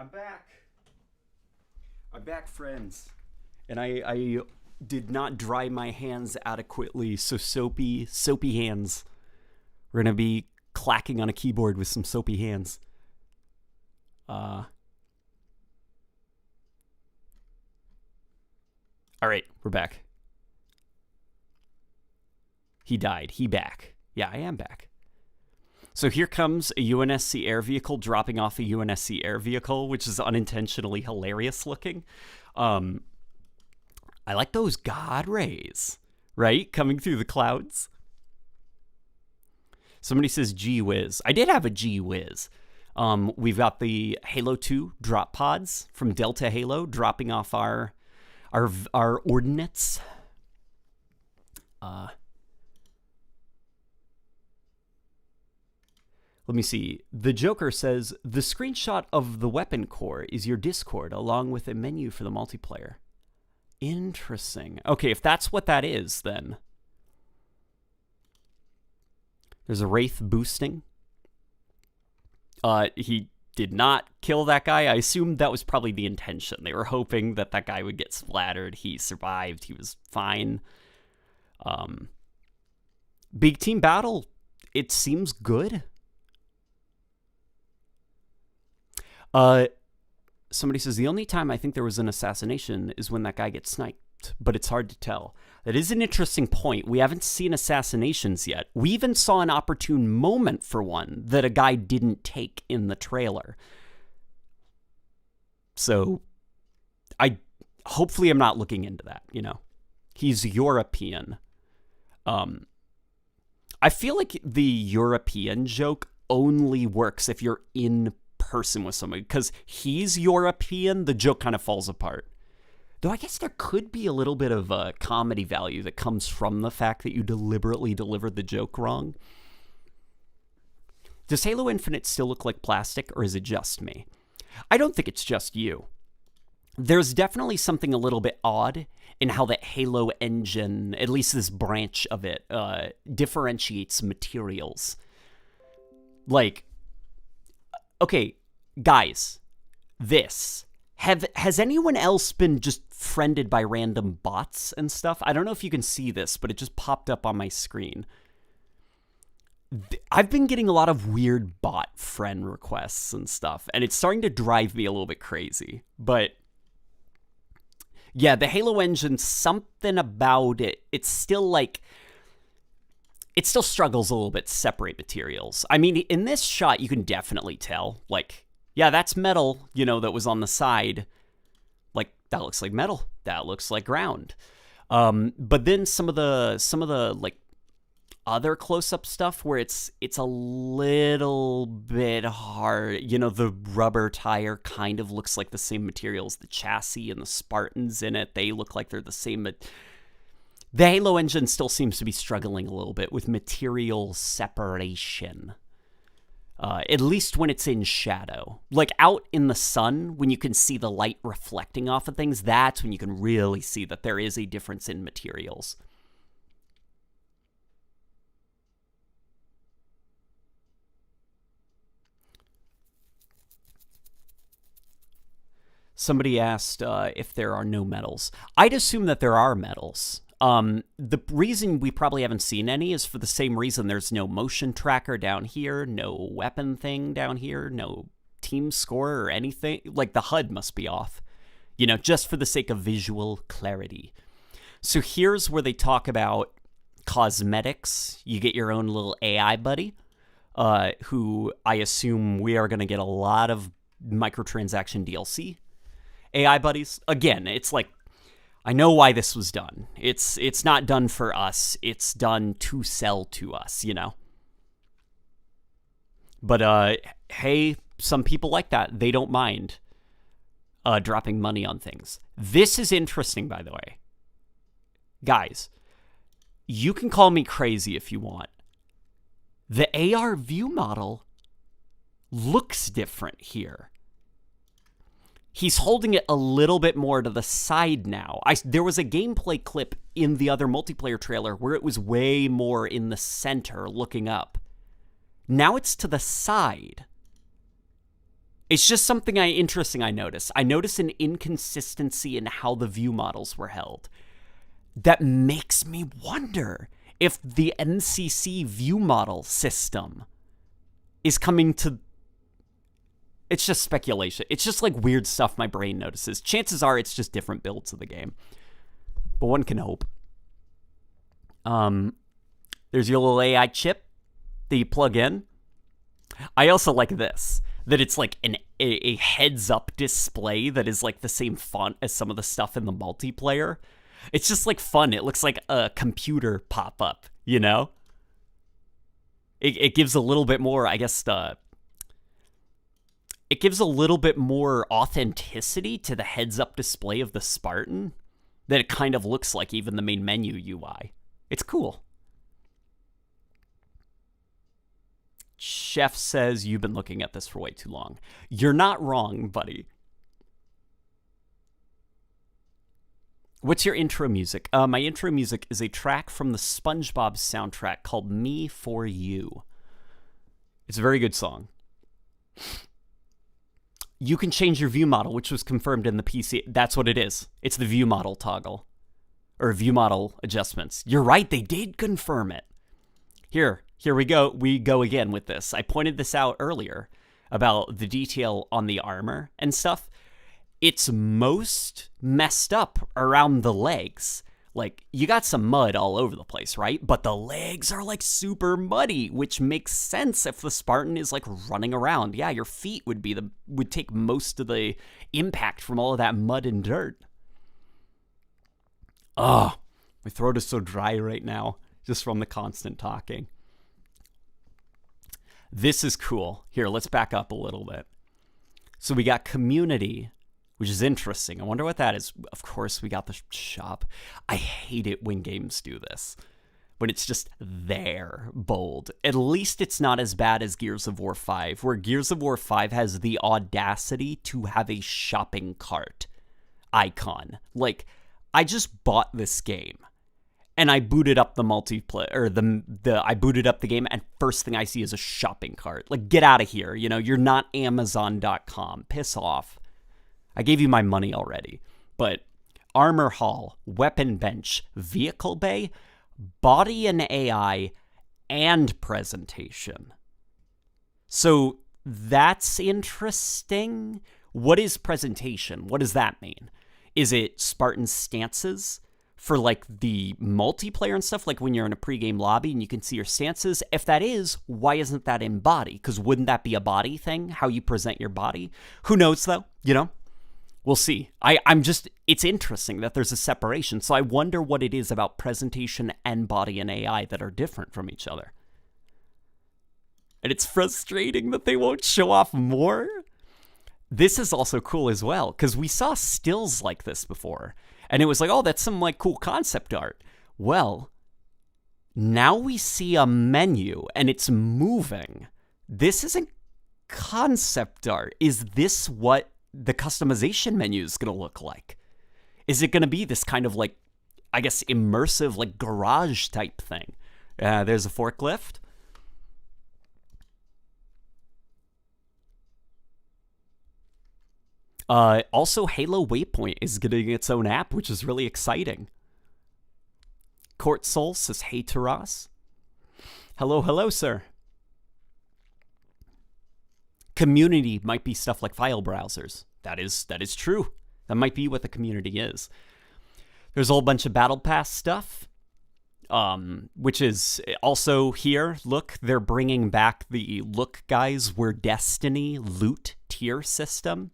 I'm back. I'm back, friends. And I did not dry my hands adequately, so soapy hands. We're going to be clacking on a keyboard with some soapy hands. All right, we're back. He died. He back. Yeah, I am back. So here comes a UNSC air vehicle dropping off a UNSC air vehicle, which is unintentionally hilarious looking. I like those God rays, right? Coming through the clouds. Somebody says gee whiz. I did have a gee whiz. We've got the Halo 2 drop pods from Delta Halo dropping off our ordnance. Let me see. The Joker says, the screenshot of the weapon core is your Discord, along with a menu for the multiplayer. Interesting. Okay, if that's what that is, then. There's a Wraith boosting. He did not kill that guy. I assume that was probably the intention. They were hoping that that guy would get splattered. He survived. He was fine. Big team battle. It seems good. Somebody says, the only time I think there was an assassination is when that guy gets sniped, but it's hard to tell. That is an interesting point. We haven't seen assassinations yet. We even saw an opportune moment for one that a guy didn't take in the trailer. So, hopefully I'm not looking into that, you know. He's European. I feel like the European joke only works if you're in person with somebody, because he's European, the joke kind of falls apart. Though I guess there could be a little bit of a comedy value that comes from the fact that you deliberately delivered the joke wrong. Does Halo Infinite still look like plastic, or is it just me? I don't think it's just you. There's definitely something a little bit odd in how that Halo engine, at least this branch of it, differentiates materials. Like, okay, guys, has anyone else been just friended by random bots and stuff? I don't know if you can see this, but it just popped up on my screen. I've been getting a lot of weird bot friend requests and stuff, and it's starting to drive me a little bit crazy. But yeah, the Halo engine, something about it, it's still like, it still struggles a little bit to separate materials. I mean, in this shot, you can definitely tell, like, yeah, that's metal, you know, that was on the side. Like, that looks like metal. That looks like ground. But then some of the like other close-up stuff where it's a little bit hard. You know, the rubber tire kind of looks like the same material as the chassis, and the Spartans in it, they look like they're the same. The Halo engine still seems to be struggling a little bit with material separation. At least when it's in shadow. Like out in the sun, when you can see the light reflecting off of things, that's when you can really see that there is a difference in materials. Somebody asked if there are no medals. I'd assume that there are medals. The reason we probably haven't seen any is for the same reason there's no motion tracker down here, no weapon thing down here, no team score or anything. Like, the HUD must be off, you know, just for the sake of visual clarity. So here's where they talk about cosmetics. You get your own little AI buddy, who I assume we are going to get a lot of microtransaction DLC. AI buddies, again, it's like, I know why this was done. It's not done for us. It's done to sell to us, you know? But, hey, some people like that. They don't mind dropping money on things. This is interesting, by the way. Guys, you can call me crazy if you want. The AR view model looks different here. He's holding it a little bit more to the side now. There was a gameplay clip in the other multiplayer trailer where it was way more in the center looking up. Now it's to the side. It's just something interesting I noticed. I noticed an inconsistency in how the view models were held. That makes me wonder if the NCC view model system is coming to... It's just speculation. It's just like weird stuff my brain notices. Chances are it's just different builds of the game. But one can hope. There's your little AI chip that you plug in. I also like this, that it's like a heads-up display that is like the same font as some of the stuff in the multiplayer. It's just like fun. It looks like a computer pop-up, you know? It gives a little bit more, I guess, it gives a little bit more authenticity to the heads-up display of the Spartan that it kind of looks like even the main menu UI. It's cool. Chef says, you've been looking at this for way too long. You're not wrong, buddy. What's your intro music? My intro music is a track from the SpongeBob soundtrack called Me For You. It's a very good song. You can change your view model, which was confirmed in the PC. That's what it is. It's the view model toggle. Or view model adjustments. You're right, they did confirm it. Here we go. We go again with this. I pointed this out earlier about the detail on the armor and stuff. It's most messed up around the legs. Like, you got some mud all over the place, right? But the legs are, like, super muddy, which makes sense if the Spartan is, like, running around. Yeah, your feet would take most of the impact from all of that mud and dirt. Oh, my throat is so dry right now, just from the constant talking. This is cool. Here, let's back up a little bit. So we got community, which is interesting. I wonder what that is. Of course, we got the shop. I hate it when games do this. When it's just there, bold. At least it's not as bad as Gears of War 5, where Gears of War 5 has the audacity to have a shopping cart icon. Like, I just bought this game, and I booted up the multiplayer, or I booted up the game, and first thing I see is a shopping cart. Like, get out of here. You know, you're not Amazon.com. Piss off. I gave you my money already. But armor hall, weapon bench, vehicle bay, body and AI, and presentation. So that's interesting. What is presentation? What does that mean? Is it Spartan stances for like the multiplayer and stuff? Like when you're in a pregame lobby and you can see your stances? If that is, why isn't that in body? Because wouldn't that be a body thing? How you present your body? Who knows though? You know? We'll see. It's interesting that there's a separation. So I wonder what it is about presentation and body and AI that are different from each other. And it's frustrating that they won't show off more. This is also cool as well, because we saw stills like this before. And it was like, oh, that's some like cool concept art. Well, now we see a menu and it's moving. This isn't concept art. Is this what the customization menu is going to look like? Is it going to be this kind of like, I guess, immersive, like garage type thing? There's a forklift. Also, Halo Waypoint is getting its own app, which is really exciting. Court Soul says, hey, Taras. Hello, sir. Community might be stuff like file browsers. That is true. That might be what the community is. There's a whole bunch of Battle Pass stuff, which is also here. Look, they're bringing back the Look Guys, We're Destiny loot tier system.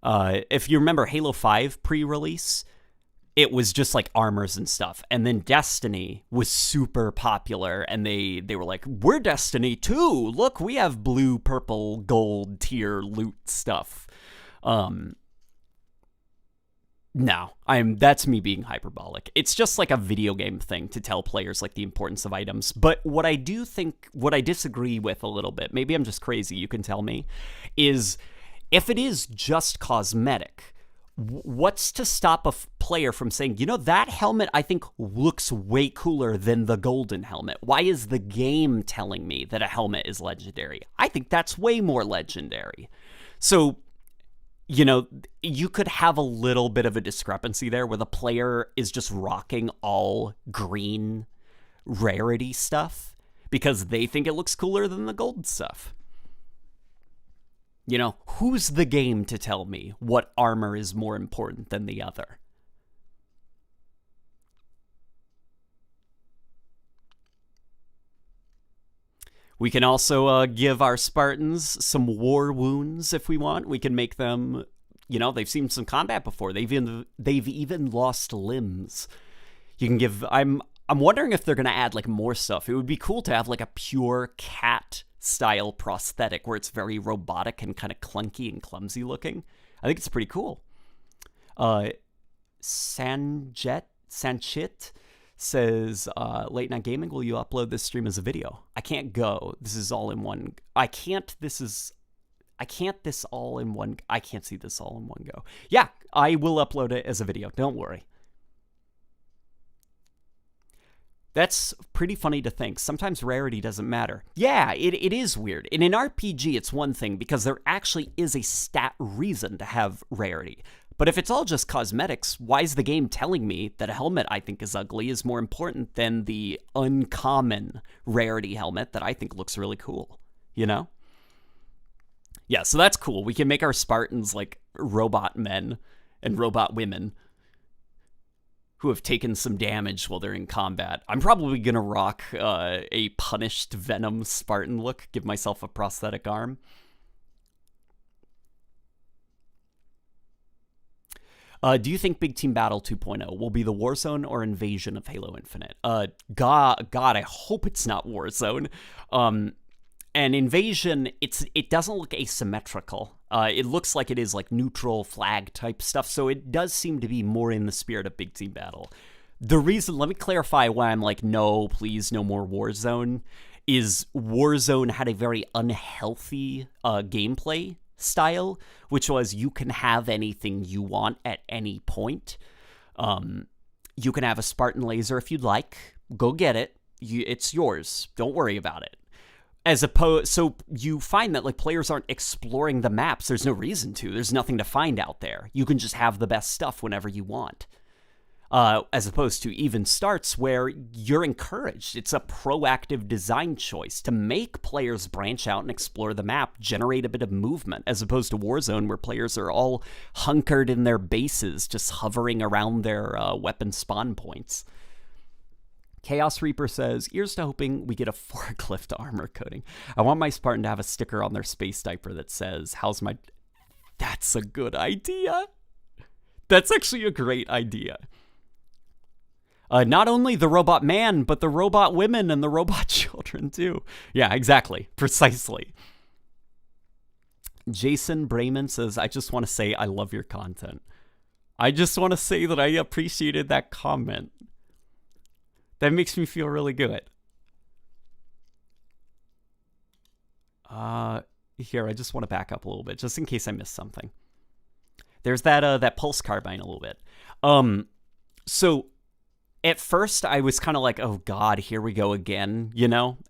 If you remember Halo 5 pre-release, it was just like armors and stuff. And then Destiny was super popular, and they were like, we're Destiny too. Look, we have blue, purple, gold tier loot stuff. No, that's me being hyperbolic. It's just like a video game thing to tell players like the importance of items. But what I disagree with a little bit, maybe I'm just crazy, you can tell me, is if it is just cosmetic, what's to stop a player from saying, you know, that helmet I think looks way cooler than the golden helmet? Why is the game telling me that a helmet is legendary? I think that's way more legendary. So, you could have a little bit of a discrepancy there where the player is just rocking all green rarity stuff because they think it looks cooler than the gold stuff. Who's the game to tell me what armor is more important than the other? We can also give our Spartans some war wounds if we want. We can make them, they've seen some combat before. They've even lost limbs. You can give. I'm wondering if they're gonna add like more stuff. It would be cool to have like a pure cat style prosthetic where it's very robotic and kind of clunky and clumsy looking. I think it's pretty cool. Sanchit says, Late Night Gaming, will you upload this stream as a video? I can't go. This is all in one. I can't see this all in one go. Yeah, I will upload it as a video. Don't worry. That's pretty funny to think. Sometimes rarity doesn't matter. Yeah, it is weird. In an RPG, it's one thing because there actually is a stat reason to have rarity. But if it's all just cosmetics, why is the game telling me that a helmet I think is ugly is more important than the uncommon rarity helmet that I think looks really cool? Yeah, so that's cool. We can make our Spartans like robot men and robot women who have taken some damage while they're in combat. I'm probably going to rock a punished Venom Spartan look, give myself a prosthetic arm. Do you think Big Team Battle 2.0 will be the Warzone or Invasion of Halo Infinite? God, I hope it's not Warzone. And Invasion, it doesn't look asymmetrical. It looks like it is like neutral flag type stuff, so it does seem to be more in the spirit of Big Team Battle. The reason, let me clarify why I'm like, no, please, no more Warzone, is Warzone had a very unhealthy gameplay style, which was you can have anything you want at any point. You can have a Spartan laser if you'd like. Go get it. It's yours. Don't worry about it. So you find that like players aren't exploring the maps. There's no reason to. There's nothing to find out there. You can just have the best stuff whenever you want. As opposed to even starts where you're encouraged. It's a proactive design choice to make players branch out and explore the map, generate a bit of movement, as opposed to Warzone where players are all hunkered in their bases, just hovering around their weapon spawn points. Chaos Reaper says, here's to hoping we get a forklift armor coating. I want my Spartan to have a sticker on their space diaper that says, how's my... That's a good idea. That's actually a great idea. Not only the robot man, but the robot women and the robot children too. Yeah, exactly. Precisely. Jason Brayman says, I just want to say I love your content. I just want to say that I appreciated that comment. That makes me feel really good. Here, I just want to back up a little bit, just in case I missed something. There's that pulse carbine a little bit. So at first I was kind of like, oh God, here we go again.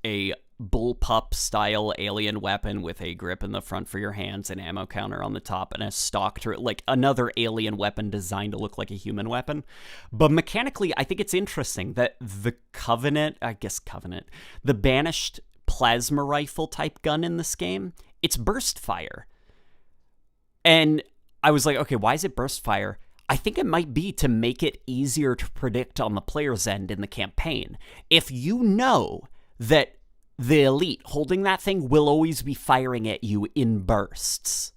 A bullpup style alien weapon with a grip in the front for your hands, an ammo counter on the top, and a stock turret, like another alien weapon designed to look like a human weapon. But mechanically, I think it's interesting that the banished plasma rifle type gun in this game, it's burst fire. And I was like, okay, why is it burst fire? I think it might be to make it easier to predict on the player's end in the campaign. If you know that the elite holding that thing will always be firing at you in bursts,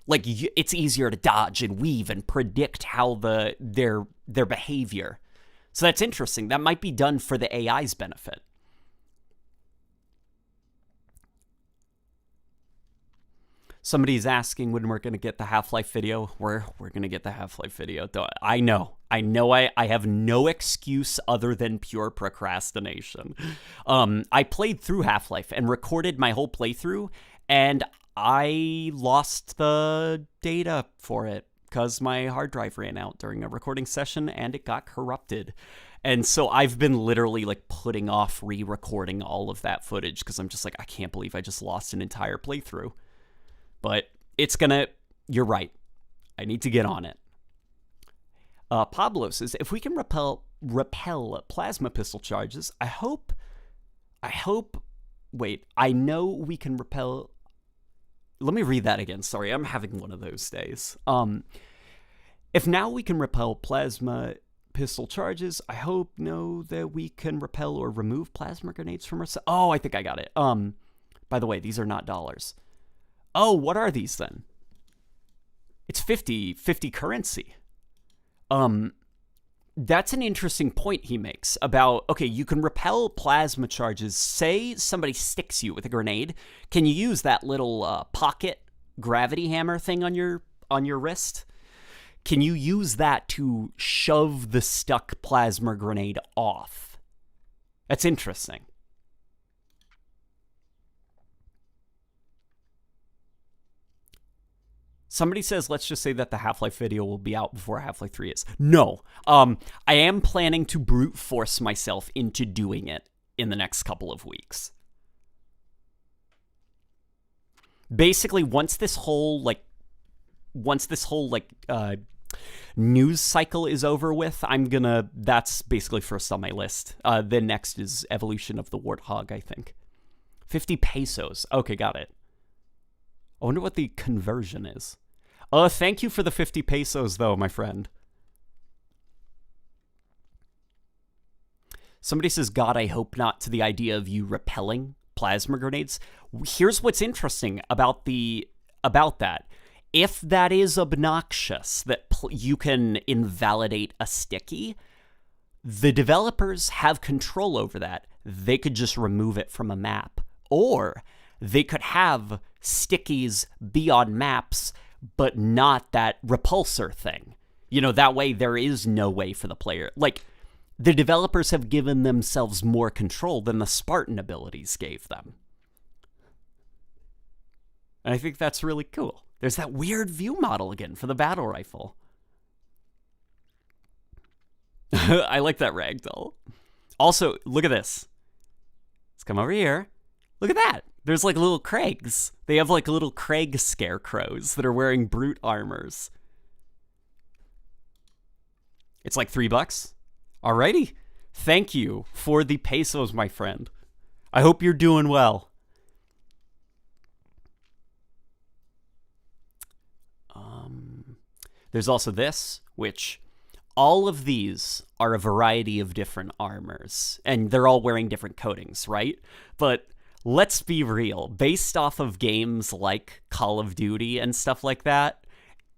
like it's easier to dodge and weave and predict how their behavior. So that's interesting. That might be done for the AI's benefit. Somebody's asking when we're going to get the Half-Life video. We're going to get the Half-Life video. I know I have no excuse other than pure procrastination. I played through Half-Life and recorded my whole playthrough, and I lost the data for it because my hard drive ran out during a recording session and it got corrupted. And so I've been literally like putting off re-recording all of that footage because I'm just like, I can't believe I just lost an entire playthrough. But It's gonna, you're right. I need to get on it. Pablo says, if we can repel plasma pistol charges, I hope, wait, I know we can repel, let me read that again. Sorry, I'm having one of those days. If now we can repel plasma pistol charges, I hope know that we can repel or remove plasma grenades from ourselves. Oh, I think I got it. By the way, these are not dollars. Oh, what are these then? It's 50 currency. That's an interesting point he makes about, okay, you can repel plasma charges. Say somebody sticks you with a grenade. Can you use that little pocket gravity hammer thing on your wrist? Can you use that to shove the stuck plasma grenade off? That's interesting. Somebody says, let's just say that the Half-Life video will be out before Half-Life 3 is. No. I am planning to brute force myself into doing it in the next couple of weeks. Basically, once this whole news cycle is over with, that's basically first on my list. Then next is Evolution of the Warthog, I think. 50 pesos. Okay, got it. I wonder what the conversion is. Thank you for the 50 pesos, though, my friend. Somebody says, God, I hope not, to the idea of you repelling plasma grenades. Here's what's interesting about that. If that is obnoxious, that you can invalidate a sticky, the developers have control over that. They could just remove it from a map. Or they could have stickies be on maps, but not that repulsor thing. You know, that way there is no way for the player. Like, the developers have given themselves more control than the Spartan abilities gave them. And I think that's really cool. There's that weird view model again for the battle rifle. I like that ragdoll. Also, look at this. Let's come over here. Look at that. There's like little Craigs. They have like little Craig scarecrows that are wearing brute armors. It's like $3. Alrighty. Thank you for the pesos, my friend. I hope you're doing well. There's also this, which all of these are a variety of different armors, and they're all wearing different coatings, right? But let's be real. Based off of games like Call of Duty and stuff like that,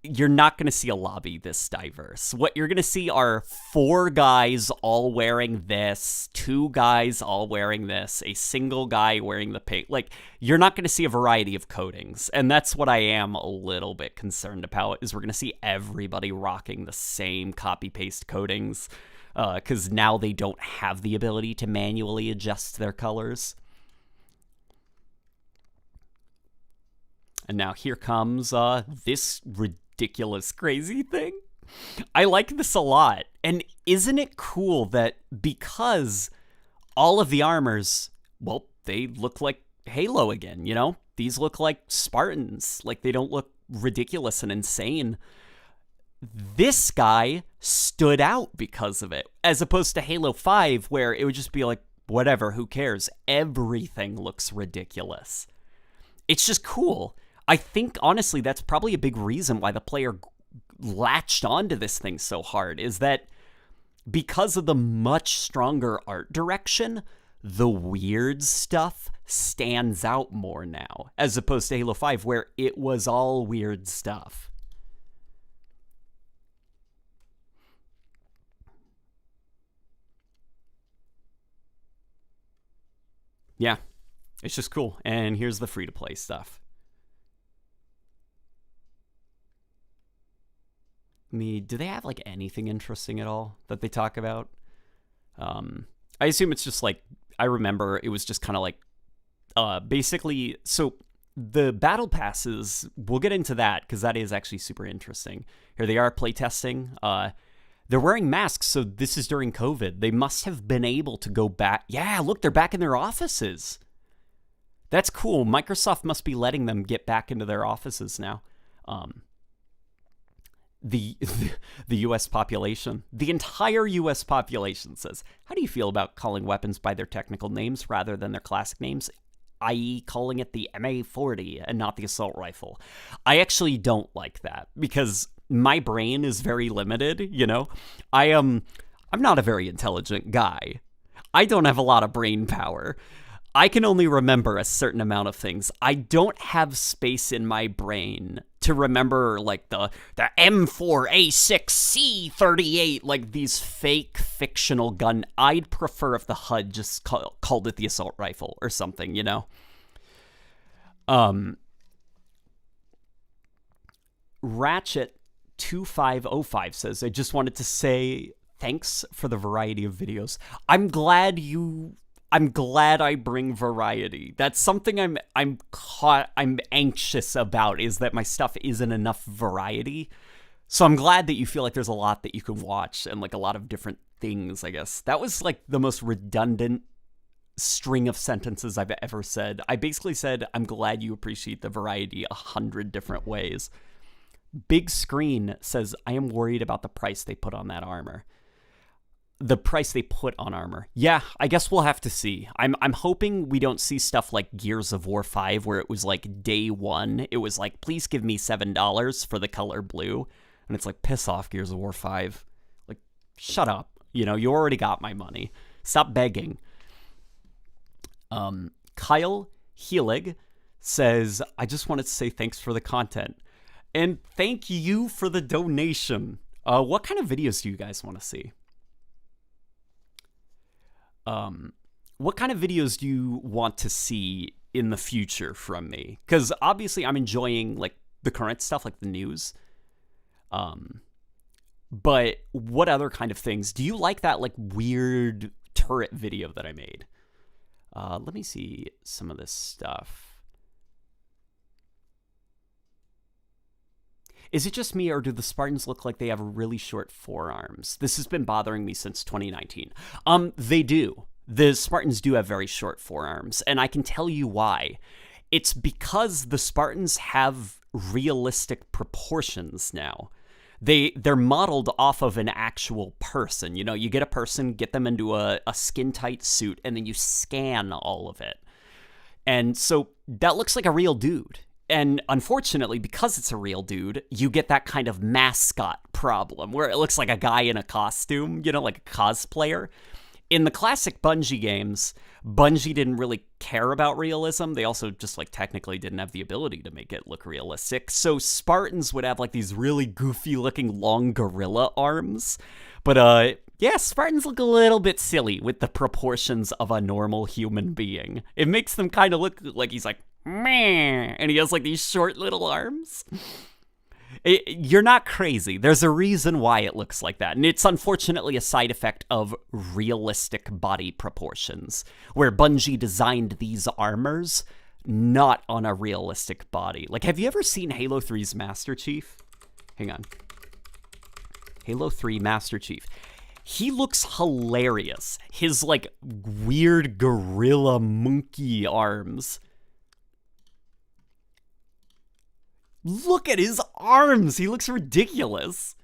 you're not going to see a lobby this diverse. What you're going to see are 4 guys all wearing this, 2 guys all wearing this, a single guy wearing the pink. Like, you're not going to see a variety of coatings. And that's what I am a little bit concerned about, is we're going to see everybody rocking the same copy-paste coatings, because now they don't have the ability to manually adjust their colors. And now here comes this ridiculous, crazy thing. I like this a lot. And isn't it cool that because all of the armors, well, they look like Halo again, you know? These look like Spartans. Like, they don't look ridiculous and insane. This guy stood out because of it, as opposed to Halo 5, where it would just be like, whatever, who cares? Everything looks ridiculous. It's just cool. I think, honestly, that's probably a big reason why the player latched onto this thing so hard, is that because of the much stronger art direction, the weird stuff stands out more now, as opposed to Halo 5, where it was all weird stuff. Yeah, it's just cool. And here's the free-to-play stuff. Do they have like anything interesting at all that they talk about? I assume it's just like, I remember it was just kind of like, basically, so the battle passes, we'll get into that because that is actually super interesting. Here they are playtesting. They're wearing masks, so this is during COVID. They must have been able to go back. Yeah, look, they're back in their offices. That's cool. Microsoft must be letting them get back into their offices now. The the U.S. population, the entire U.S. population says, how do you feel about calling weapons by their technical names rather than their classic names, i.e. calling it the MA-40 and not the assault rifle? I actually don't like that because my brain is very limited, you know? I'm not a very intelligent guy. I don't have a lot of brain power. I can only remember a certain amount of things. I don't have space in my brain to remember, like, the M4A6C38, like, these fake fictional gun. I'd prefer if the HUD just called it the assault rifle or something, you know? Ratchet2505 says, I just wanted to say thanks for the variety of videos. I'm glad I bring variety. That's something I'm anxious about, is that my stuff isn't enough variety. So I'm glad that you feel like there's a lot that you can watch and like a lot of different things, I guess. That was like the most redundant string of sentences I've ever said. I basically said, I'm glad you appreciate the variety 100 different ways. Big Screen says, I am worried about the price they put on that armor. The price they put on armor. Yeah, I guess we'll have to see. I'm hoping we don't see stuff like Gears of War 5, where it was like day one, it was like, please give me $7 for the color blue. And it's like, piss off, Gears of War 5. Like, shut up. You know, you already got my money. Stop begging. Kyle Heelig says, I just wanted to say thanks for the content. And thank you for the donation. What kind of videos do you guys want to see? What kind of videos do you want to see in the future from me? Because obviously I'm enjoying like the current stuff, like the news. But what other kind of things? Do you like that like weird turret video that I made? Let me see some of this stuff. Is it just me, or do the Spartans look like they have really short forearms? This has been bothering me since 2019. They do. The Spartans do have very short forearms, and I can tell you why. It's because the Spartans have realistic proportions now. They're modeled off of an actual person. You know, you get a person, get them into a skin-tight suit, and then you scan all of it. And so that looks like a real dude. And unfortunately, because it's a real dude, you get that kind of mascot problem where it looks like a guy in a costume, you know, like a cosplayer. In the classic Bungie games, Bungie didn't really care about realism. They also just like technically didn't have the ability to make it look realistic. So Spartans would have like these really goofy looking long gorilla arms. But yeah, Spartans look a little bit silly with the proportions of a normal human being. It makes them kind of look like he's like, meh, and he has like these short little arms. You're not crazy. There's a reason why it looks like that. And it's unfortunately a side effect of realistic body proportions, where Bungie designed these armors not on a realistic body. Like, have you ever seen Halo 3's Master Chief? Hang on. Halo 3 Master Chief. He looks hilarious. His, like, weird gorilla monkey arms. Look at his arms. He looks ridiculous.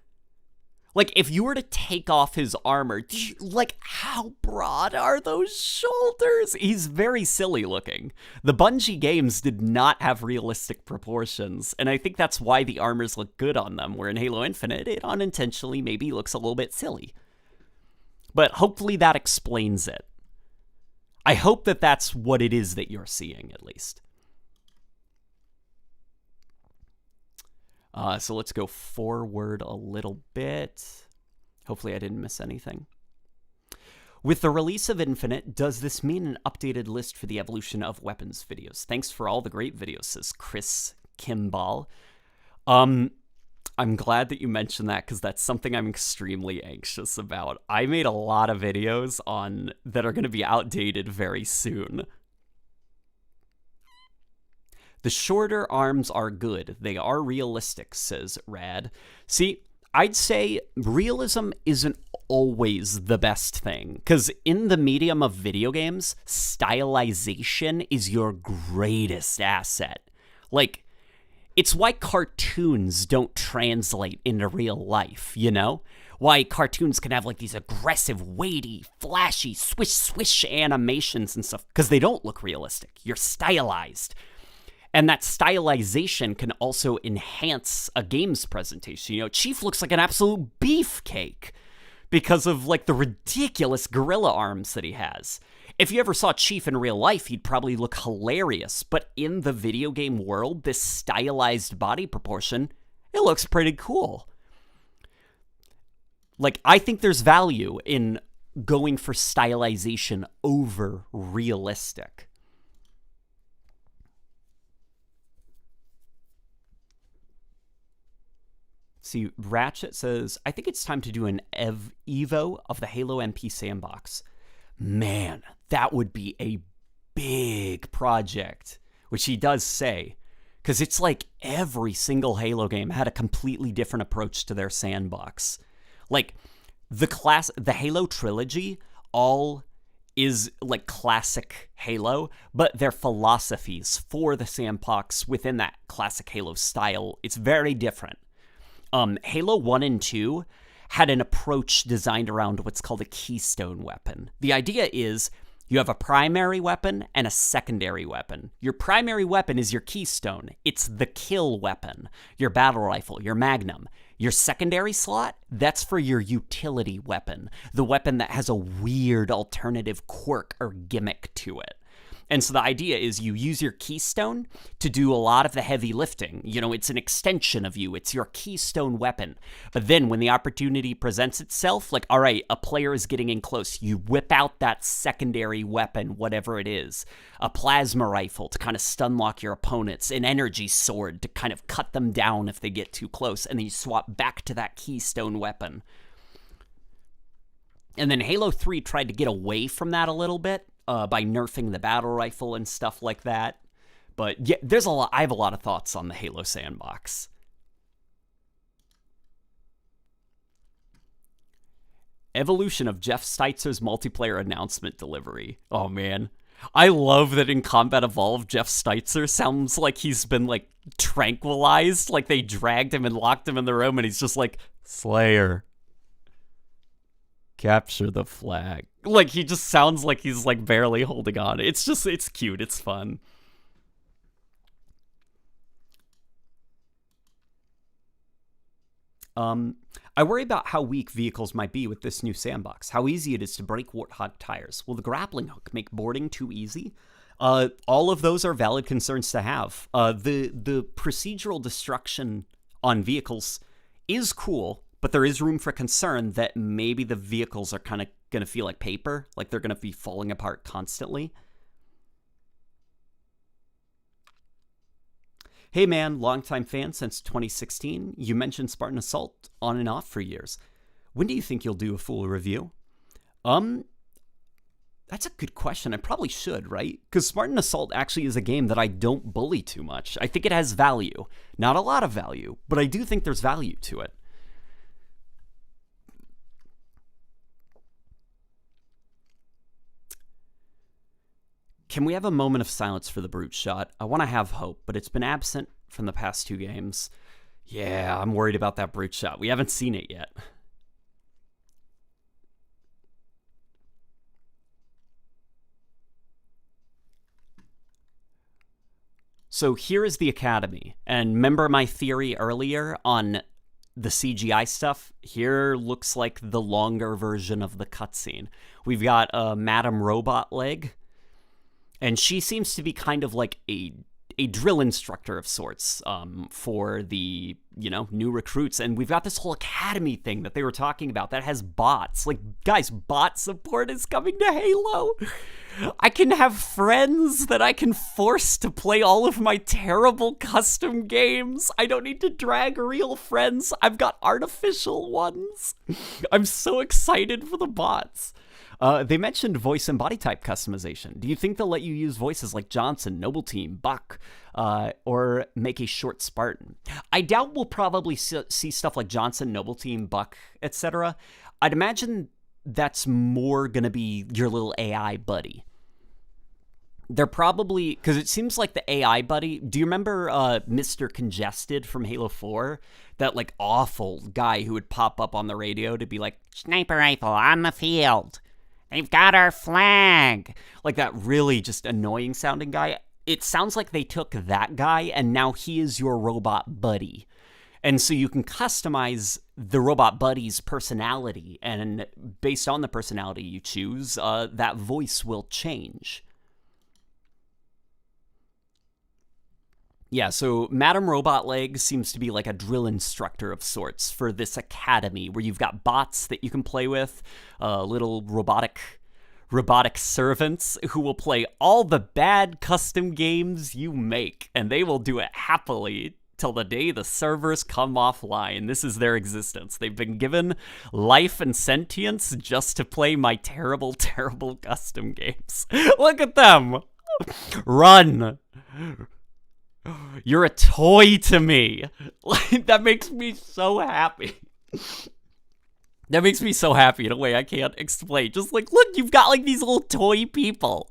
Like, if you were to take off his armor, like, how broad are those shoulders? He's very silly looking. The Bungie games did not have realistic proportions, and I think that's why the armors look good on them, where in Halo Infinite, it unintentionally maybe looks a little bit silly. But hopefully that explains it. I hope that that's what it is that you're seeing, at least. So let's go forward a little bit. Hopefully I didn't miss anything. With the release of Infinite, does this mean an updated list for the evolution of weapons videos? Thanks for all the great videos, says Chris Kimball. I'm glad that you mentioned that, because that's something I'm extremely anxious about. I made a lot of videos that are going to be outdated very soon. The shorter arms are good. They are realistic, says Rad. See, I'd say realism isn't always the best thing, because in the medium of video games, stylization is your greatest asset. Like, It's why cartoons don't translate into real life, you know? Why cartoons can have like these aggressive, weighty, flashy, swish swish animations and stuff, because they don't look realistic. You're stylized. And that stylization can also enhance a game's presentation. You know, Chief looks like an absolute beefcake because of like the ridiculous gorilla arms that he has. If you ever saw Chief in real life, he'd probably look hilarious, but in the video game world, this stylized body proportion, it looks pretty cool. Like, I think there's value in going for stylization over realistic. See, Ratchet says, I think it's time to do an Evo of the Halo MP Sandbox. Man, that would be a big project, which he does say, because it's like every single Halo game had a completely different approach to their sandbox. Like, the Halo trilogy all is like classic Halo, but their philosophies for the sandbox within that classic Halo style, it's very different. Halo 1 and 2 had an approach designed around what's called a keystone weapon. The idea is you have a primary weapon and a secondary weapon. Your primary weapon is your keystone. It's the kill weapon, your battle rifle, your magnum. Your secondary slot, that's for your utility weapon, the weapon that has a weird alternative quirk or gimmick to it. And so the idea is you use your keystone to do a lot of the heavy lifting. You know, it's an extension of you. It's your keystone weapon. But then when the opportunity presents itself, like, all right, a player is getting in close, you whip out that secondary weapon, whatever it is. A plasma rifle to kind of stun lock your opponents, an energy sword to kind of cut them down if they get too close, and then you swap back to that keystone weapon. And then Halo 3 tried to get away from that a little bit. By nerfing the battle rifle and stuff like that. But yeah, I have a lot of thoughts on the Halo sandbox. Evolution of Jeff Steitzer's multiplayer announcement delivery. Oh man. I love that in Combat Evolved, Jeff Steitzer sounds like he's been like tranquilized, like they dragged him and locked him in the room and he's just like, Slayer, capture the flag. Like, he just sounds like he's, like, barely holding on. It's cute. It's fun. I worry about how weak vehicles might be with this new sandbox. How easy it is to break Warthog tires. Will the grappling hook make boarding too easy? All of those are valid concerns to have. The procedural destruction on vehicles is cool, but there is room for concern that maybe the vehicles are kind of going to feel like paper, like they're going to be falling apart constantly. Hey man, longtime fan since 2016. You mentioned Spartan Assault on and off for years. When do you think you'll do a full review? That's a good question. I probably should, right? Because Spartan Assault actually is a game that I don't bully too much. I think it has value. Not a lot of value, but I do think there's value to it. Can we have a moment of silence for the brute shot? I want to have hope, but it's been absent from the past 2 games. Yeah, I'm worried about that brute shot. We haven't seen it yet. So here is the Academy. And remember my theory earlier on the CGI stuff? Here looks like the longer version of the cutscene. We've got a Madam Robot leg. And she seems to be kind of like a drill instructor of sorts for the, new recruits. And we've got this whole academy thing that they were talking about that has bots. Like, guys, bot support is coming to Halo. I can have friends that I can force to play all of my terrible custom games. I don't need to drag real friends. I've got artificial ones. I'm so excited for the bots. They mentioned voice and body type customization. Do you think they'll let you use voices like Johnson, Noble Team, Buck, or make a short Spartan? I doubt we'll probably see stuff like Johnson, Noble Team, Buck, etc. I'd imagine that's more going to be your little AI buddy. They're probably, because it seems like the AI buddy. Do you remember Mr. Congested from Halo 4? That like awful guy who would pop up on the radio to be like, sniper rifle on the field. They've got our flag. Like that really just annoying sounding guy. It sounds like they took that guy and now he is your robot buddy. And so you can customize the robot buddy's personality, and based on the personality you choose, that voice will change. Yeah, so Madam Robot Leg seems to be like a drill instructor of sorts for this academy where you've got bots that you can play with, little robotic servants who will play all the bad custom games you make, and they will do it happily till the day the servers come offline. This is their existence. They've been given life and sentience just to play my terrible, terrible custom games. Look at them! Run! You're a toy to me. That makes me so happy. That makes me so happy in a way I can't explain. Just like, look, you've got like these little toy people.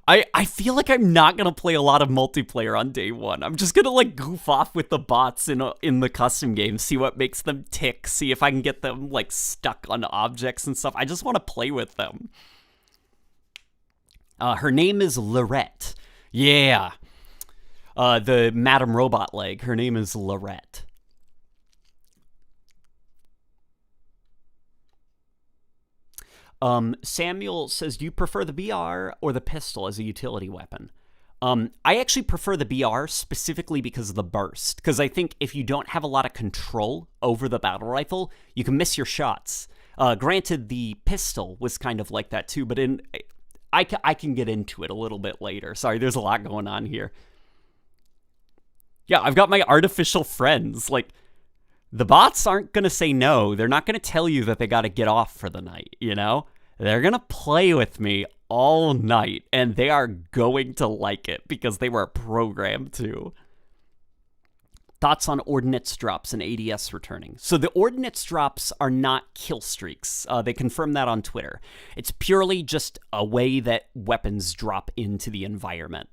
I feel like I'm not gonna play a lot of multiplayer on day one. I'm just gonna like goof off with the bots in the custom game, see what makes them tick, see if I can get them like stuck on objects and stuff. I just want to play with them. Her name is Lorette. Yeah. The Madam Robot Leg. Her name is Lorette. Samuel says, do you prefer the BR or the pistol as a utility weapon? I actually prefer the BR specifically because of the burst. Because I think if you don't have a lot of control over the battle rifle, you can miss your shots. Granted, the pistol was kind of like that too, but I can get into it a little bit later. Sorry, there's a lot going on here. Yeah, I've got my artificial friends. Like, the bots aren't going to say no. They're not going to tell you that they got to get off for the night, you know? They're going to play with me all night, and they are going to like it because they were programmed to. Thoughts on ordnance drops and ADS returning. So the ordnance drops are not kill streaks. They confirm that on Twitter. It's purely just a way that weapons drop into the environment.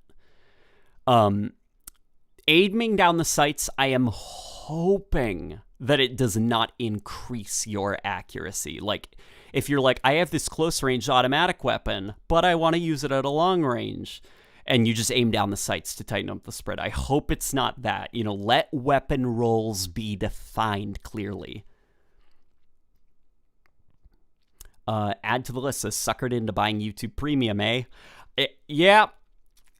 Aiming down the sights, I am hoping that it does not increase your accuracy. Like, if you're like, I have this close range automatic weapon, but I want to use it at a long range, and you just aim down the sights to tighten up the spread. I hope it's not that. You know, let weapon roles be defined clearly. Add to the list, says, suckered into buying YouTube Premium, eh? Yeah.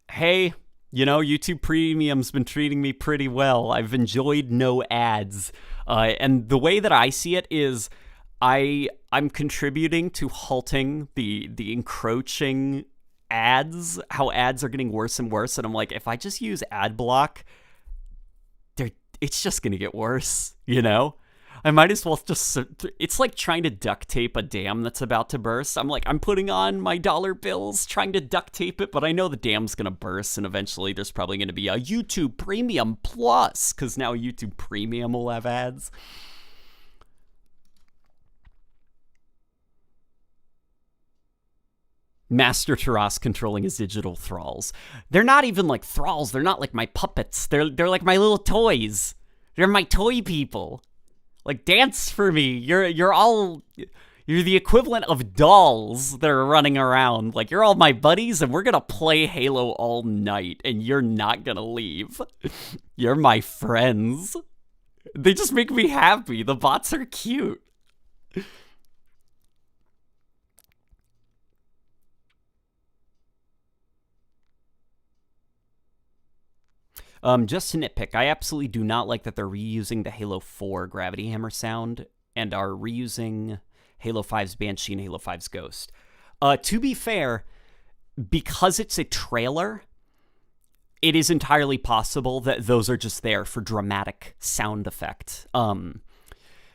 Hey, you know, YouTube Premium's been treating me pretty well. I've enjoyed no ads. And the way that I see it is I'm contributing to halting the encroaching ads, how ads are getting worse and worse. And I'm like, if I just use ad block, it's just going to get worse, you know? I might as well just, it's like trying to duct tape a dam that's about to burst. I'm like, I'm putting on my dollar bills, trying to duct tape it, but I know the dam's going to burst, and eventually there's probably going to be a YouTube Premium Plus, because now YouTube Premium will have ads. Master Taras controlling his digital thralls. They're not even like thralls. They're not like my puppets. They're like my little toys. They're my toy people. Like, dance for me. You're the equivalent of dolls that are running around. Like, you're all my buddies, and we're gonna play Halo all night, and you're not gonna leave. You're my friends. They just make me happy. The bots are cute. Just to nitpick, I absolutely do not like that they're reusing the Halo 4 Gravity Hammer sound and are reusing Halo 5's Banshee and Halo 5's Ghost. To be fair, because it's a trailer, it is entirely possible that those are just there for dramatic sound effect.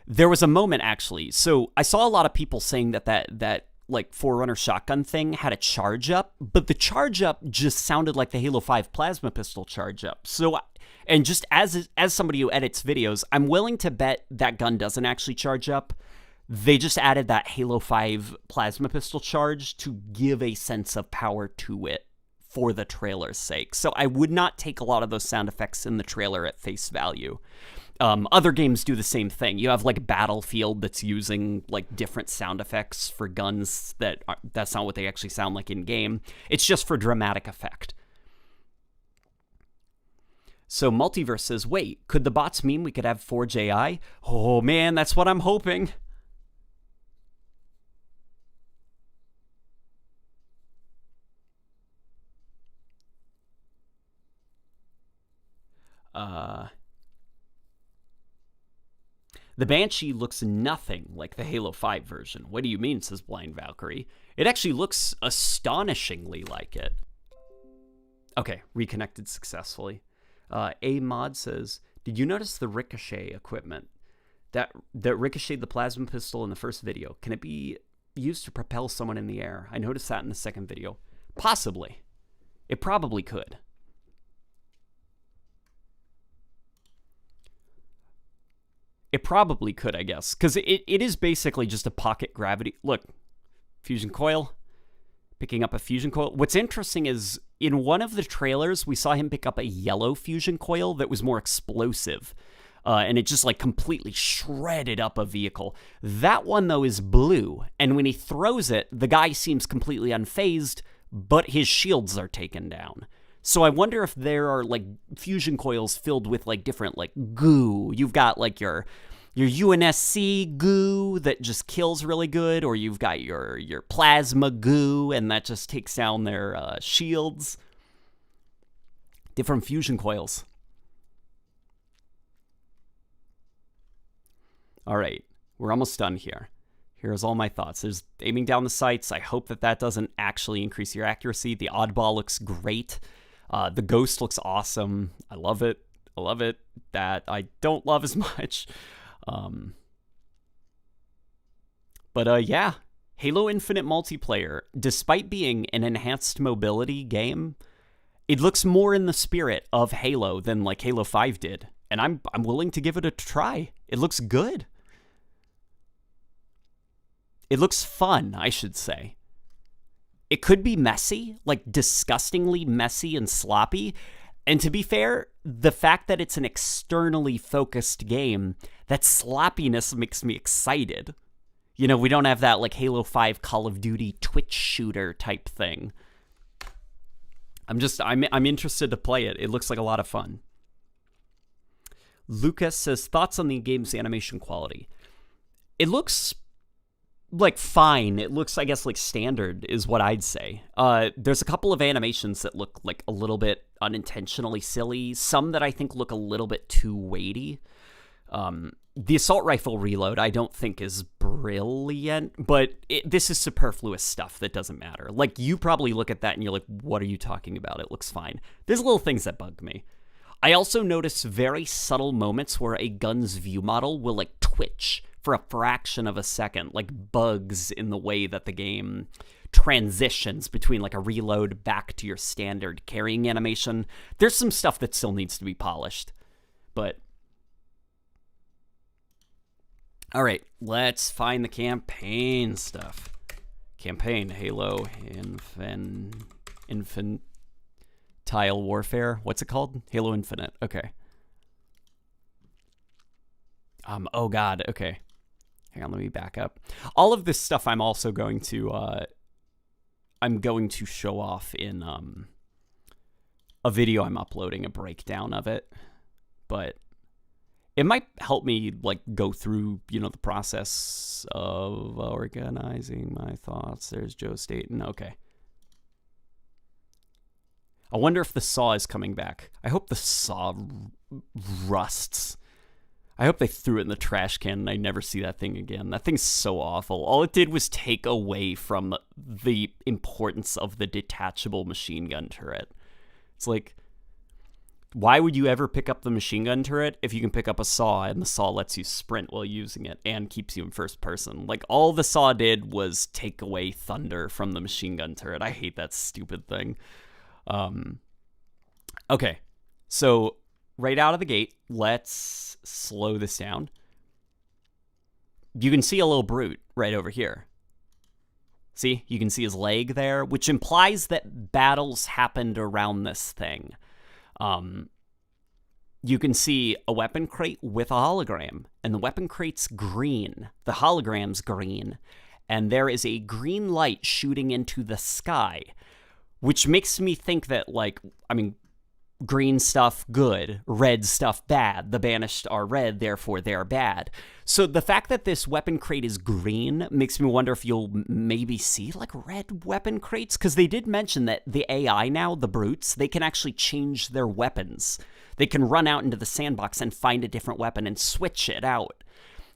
There was a moment, actually. So I saw a lot of people saying that like Forerunner shotgun thing had a charge up, but the charge up just sounded like the Halo 5 plasma pistol charge up. So, and just as somebody who edits videos, I'm willing to bet that gun doesn't actually charge up. They just added that Halo 5 plasma pistol charge to give a sense of power to it for the trailer's sake. So I would not take a lot of those sound effects in the trailer at face value. Other games do the same thing. You have like Battlefield that's using like different sound effects for guns that's not what they actually sound like in game. It's just for dramatic effect. So Multiverse says, wait, could the bots mean we could have Forge AI? Oh man, that's what I'm hoping. The Banshee looks nothing like the Halo 5 version. What do you mean, says Blind Valkyrie? It actually looks astonishingly like it. Okay, reconnected successfully. A Mod says, did you notice the ricochet equipment? That ricocheted the plasma pistol in the first video. Can it be used to propel someone in the air? I noticed that in the second video. Possibly. It probably could. It probably could, I guess, because it is basically just a pocket gravity. Look, fusion coil, picking up a fusion coil. What's interesting is in one of the trailers, we saw him pick up a yellow fusion coil that was more explosive, and it just like completely shredded up a vehicle. That one, though, is blue, and when he throws it, the guy seems completely unfazed, but his shields are taken down. So I wonder if there are like fusion coils filled with like different like goo. You've got like your UNSC goo that just kills really good, or you've got your plasma goo and that just takes down their shields. Different fusion coils. All right, we're almost done here. Here's all my thoughts. There's aiming down the sights. I hope that doesn't actually increase your accuracy. The oddball looks great. The ghost looks awesome. I love it. I love it. That I don't love as much. But yeah, Halo Infinite multiplayer, despite being an enhanced mobility game, it looks more in the spirit of Halo than like Halo 5 did. And I'm willing to give it a try. It looks good. It looks fun, I should say. It could be messy, like disgustingly messy and sloppy. And to be fair, the fact that it's an externally focused game, that sloppiness makes me excited. You know, we don't have that like Halo 5 Call of Duty Twitch shooter type thing. I'm interested to play it. It looks like a lot of fun. Lucas says, thoughts on the game's animation quality. It looks like fine. It looks, I guess, like standard is what I'd say. There's a couple of animations that look like a little bit unintentionally silly. Some that I think look a little bit too weighty. The assault rifle reload I don't think is brilliant, but this is superfluous stuff that doesn't matter. Like, you probably look at that and you're like, what are you talking about? It looks fine. There's little things that bug me. I also notice very subtle moments where a gun's view model will like twitch for a fraction of a second, like bugs in the way that the game transitions between like a reload back to your standard carrying animation. There's some stuff that still needs to be polished, but all right, let's find the campaign stuff. Campaign, Halo Infantile Warfare. What's it called? Halo Infinite. Okay. Oh God. Okay. Hang on, let me back up. All of this stuff I'm also going to show off in a video I'm uploading, a breakdown of it. But it might help me like go through, you know, the process of organizing my thoughts. There's Joe Staten. Okay. I wonder if the saw is coming back. I hope the saw rusts. I hope they threw it in the trash can and I never see that thing again. That thing's so awful. All it did was take away from the importance of the detachable machine gun turret. It's like, why would you ever pick up the machine gun turret if you can pick up a saw and the saw lets you sprint while using it and keeps you in first person? Like, all the saw did was take away thunder from the machine gun turret. I hate that stupid thing. Okay, so right out of the gate, let's slow this down. you can see a little brute right over here. See, you can see his leg there, which implies that battles happened around this thing. You can see a weapon crate with a hologram, and the weapon crate's green. The hologram's green, and there is a green light shooting into the sky, which makes me think that, like, I mean, green stuff, good. Red stuff, bad. The banished are red, therefore they're bad. So the fact that this weapon crate is green makes me wonder if you'll maybe see, like, red weapon crates, because they did mention that the AI now, the brutes, they can actually change their weapons. They can run out into the sandbox and find a different weapon and switch it out.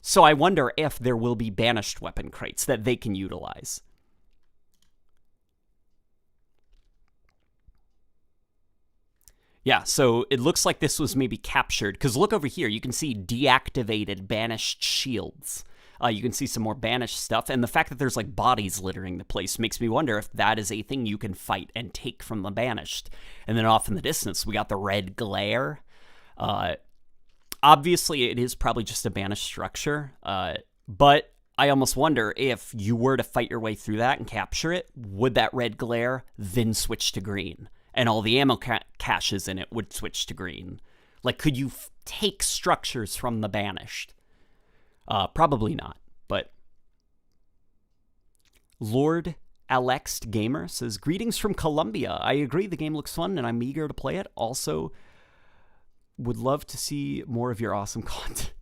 So I wonder if there will be banished weapon crates that they can utilize. Yeah, so it looks like this was maybe captured, because look over here, you can see deactivated banished shields. You can see some more banished stuff, and the fact that there's, like, bodies littering the place makes me wonder if that is a thing you can fight and take from the banished. And then off in the distance, we got the red glare. Obviously, it is probably just a banished structure, but I almost wonder if you were to fight your way through that and capture it, would that red glare then switch to green? And all the ammo caches in it would switch to green. Like, could you take structures from the banished? Probably not, but Lord Alext Gamer says, greetings from Colombia. I agree, the game looks fun, and I'm eager to play it. Also, would love to see more of your awesome content.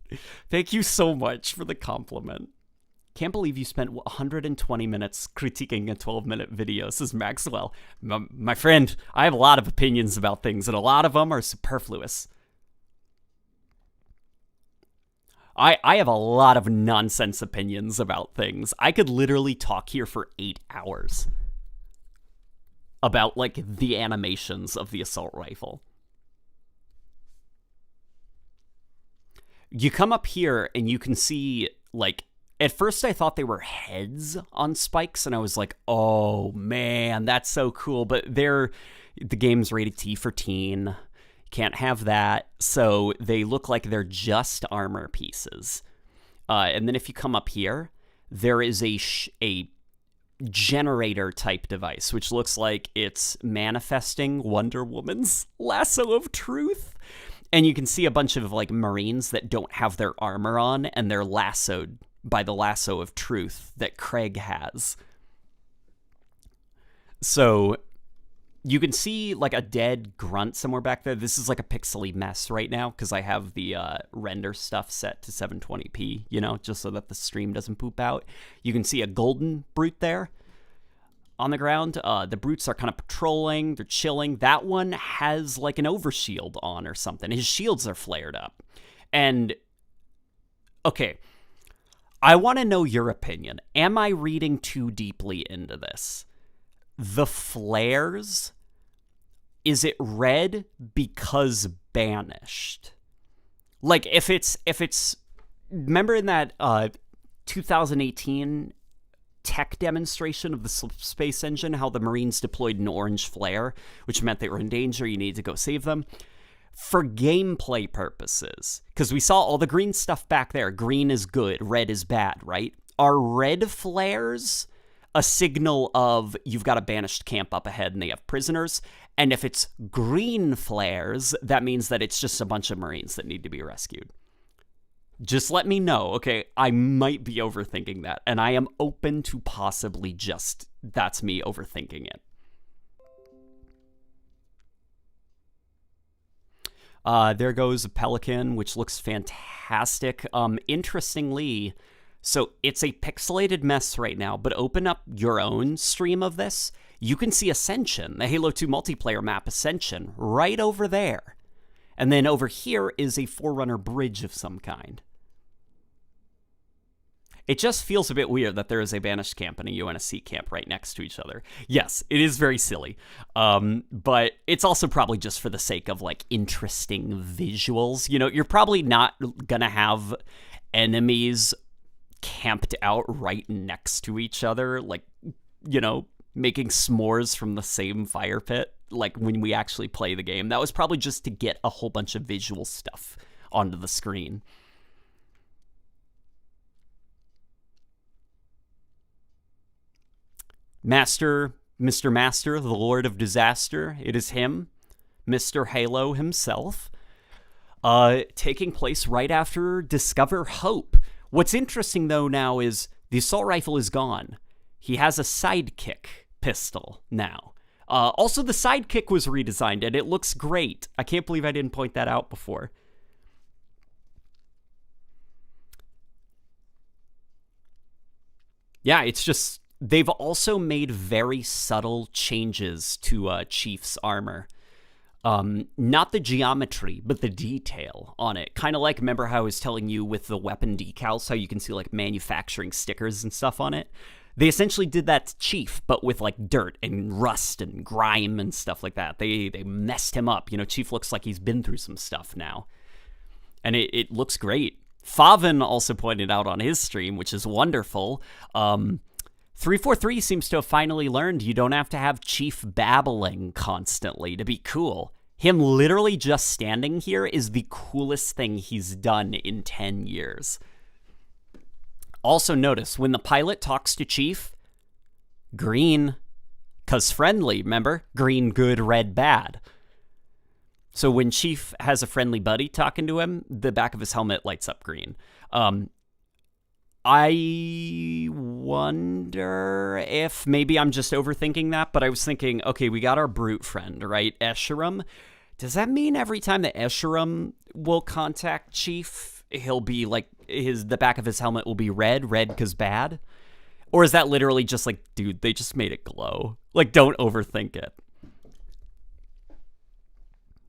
Thank you so much for the compliment. Can't believe you spent 120 minutes critiquing a 12-minute video, says Maxwell. My friend, I have a lot of opinions about things, and a lot of them are superfluous. I have a lot of nonsense opinions about things. I could literally talk here for 8 hours about, like, the animations of the assault rifle. You come up here and you can see, like, at first I thought they were heads on spikes, and I was like, oh man, that's so cool. But the game's rated T for teen. Can't have that. So they look like they're just armor pieces. And then if you come up here, there is a generator type device, which looks like it's manifesting Wonder Woman's lasso of truth. And you can see a bunch of, like, Marines that don't have their armor on, and they're lassoed by the lasso of truth that Craig has. So you can see, like, a dead grunt somewhere back there. This is like a pixely mess right now because I have the render stuff set to 720p, you know, just so that the stream doesn't poop out. You can see a golden brute there on the ground. The brutes are kind of patrolling. They're chilling. That one has, like, an overshield on or something. His shields are flared up. And, okay, I want to know your opinion. Am I reading too deeply into this? The flares, is it red because banished? Like, if it's remember in that 2018 tech demonstration of the space engine, how the Marines deployed an orange flare, which meant they were in danger, you needed to go save them. For gameplay purposes, because we saw all the green stuff back there. Green is good, red is bad, right? Are red flares a signal of you've got a banished camp up ahead and they have prisoners? And if it's green flares, that means that it's just a bunch of Marines that need to be rescued. Just let me know, okay? I might be overthinking that, and I am open to possibly just that's me overthinking it. There goes a pelican, which looks fantastic. Interestingly, so it's a pixelated mess right now, but open up your own stream of this. You can see Ascension, the Halo 2 multiplayer map Ascension, right over there. And then over here is a Forerunner bridge of some kind. It just feels a bit weird that there is a banished camp and a UNSC camp right next to each other. Yes, it is very silly. But it's also probably just for the sake of, like, interesting visuals. You know, you're probably not gonna have enemies camped out right next to each other, like, you know, making s'mores from the same fire pit, like when we actually play the game. That was probably just to get a whole bunch of visual stuff onto the screen. Mr. Master, the Lord of Disaster. It is him, Mr. Halo himself. Taking place right after Discover Hope. What's interesting, though, now is the assault rifle is gone. He has a sidekick pistol now. Also, the sidekick was redesigned, and it looks great. I can't believe I didn't point that out before. Yeah, it's just... They've also made very subtle changes to Chief's armor. Not the geometry, but the detail on it. Kind of like, remember how I was telling you with the weapon decals, how you can see like manufacturing stickers and stuff on it? They essentially did that to Chief, but with like dirt and rust and grime and stuff like that. They messed him up. You know, Chief looks like he's been through some stuff now. And it looks great. Favin also pointed out on his stream, which is wonderful. 343 seems to have finally learned you don't have to have Chief babbling constantly to be cool. Him literally just standing here is the coolest thing he's done in 10 years. Also notice, when the pilot talks to Chief, green, 'cause friendly, remember? Green, good, red, bad. So when Chief has a friendly buddy talking to him, the back of his helmet lights up green. I wonder if maybe I'm just overthinking that, but I was thinking, okay, we got our brute friend, right? Escharum. Does that mean every time that Escharum will contact Chief, he'll be like, the back of his helmet will be red because bad? Or is that literally just like, dude, they just made it glow? Like, don't overthink it.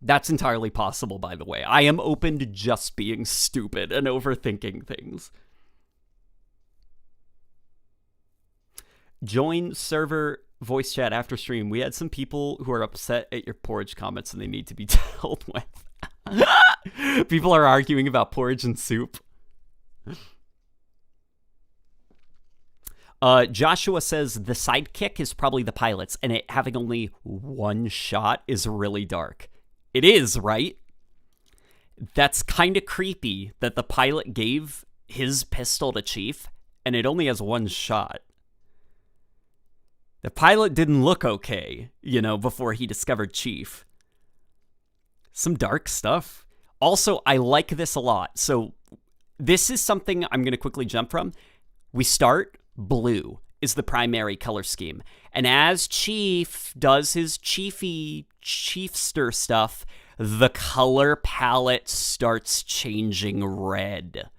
That's entirely possible, by the way. I am open to just being stupid and overthinking things. Join server voice chat after stream. We had some people who are upset at your porridge comments and they need to be dealt with. People are arguing about porridge and soup. Joshua says the sidekick is probably the pilot's, and it having only one shot is really dark. It is, right? That's kind of creepy that the pilot gave his pistol to Chief, and it only has one shot. The pilot didn't look okay, you know, before he discovered Chief. Some dark stuff. Also, I like this a lot. So this is something I'm going to quickly jump from. We start, blue is the primary color scheme. And as Chief does his chiefster stuff, the color palette starts changing red.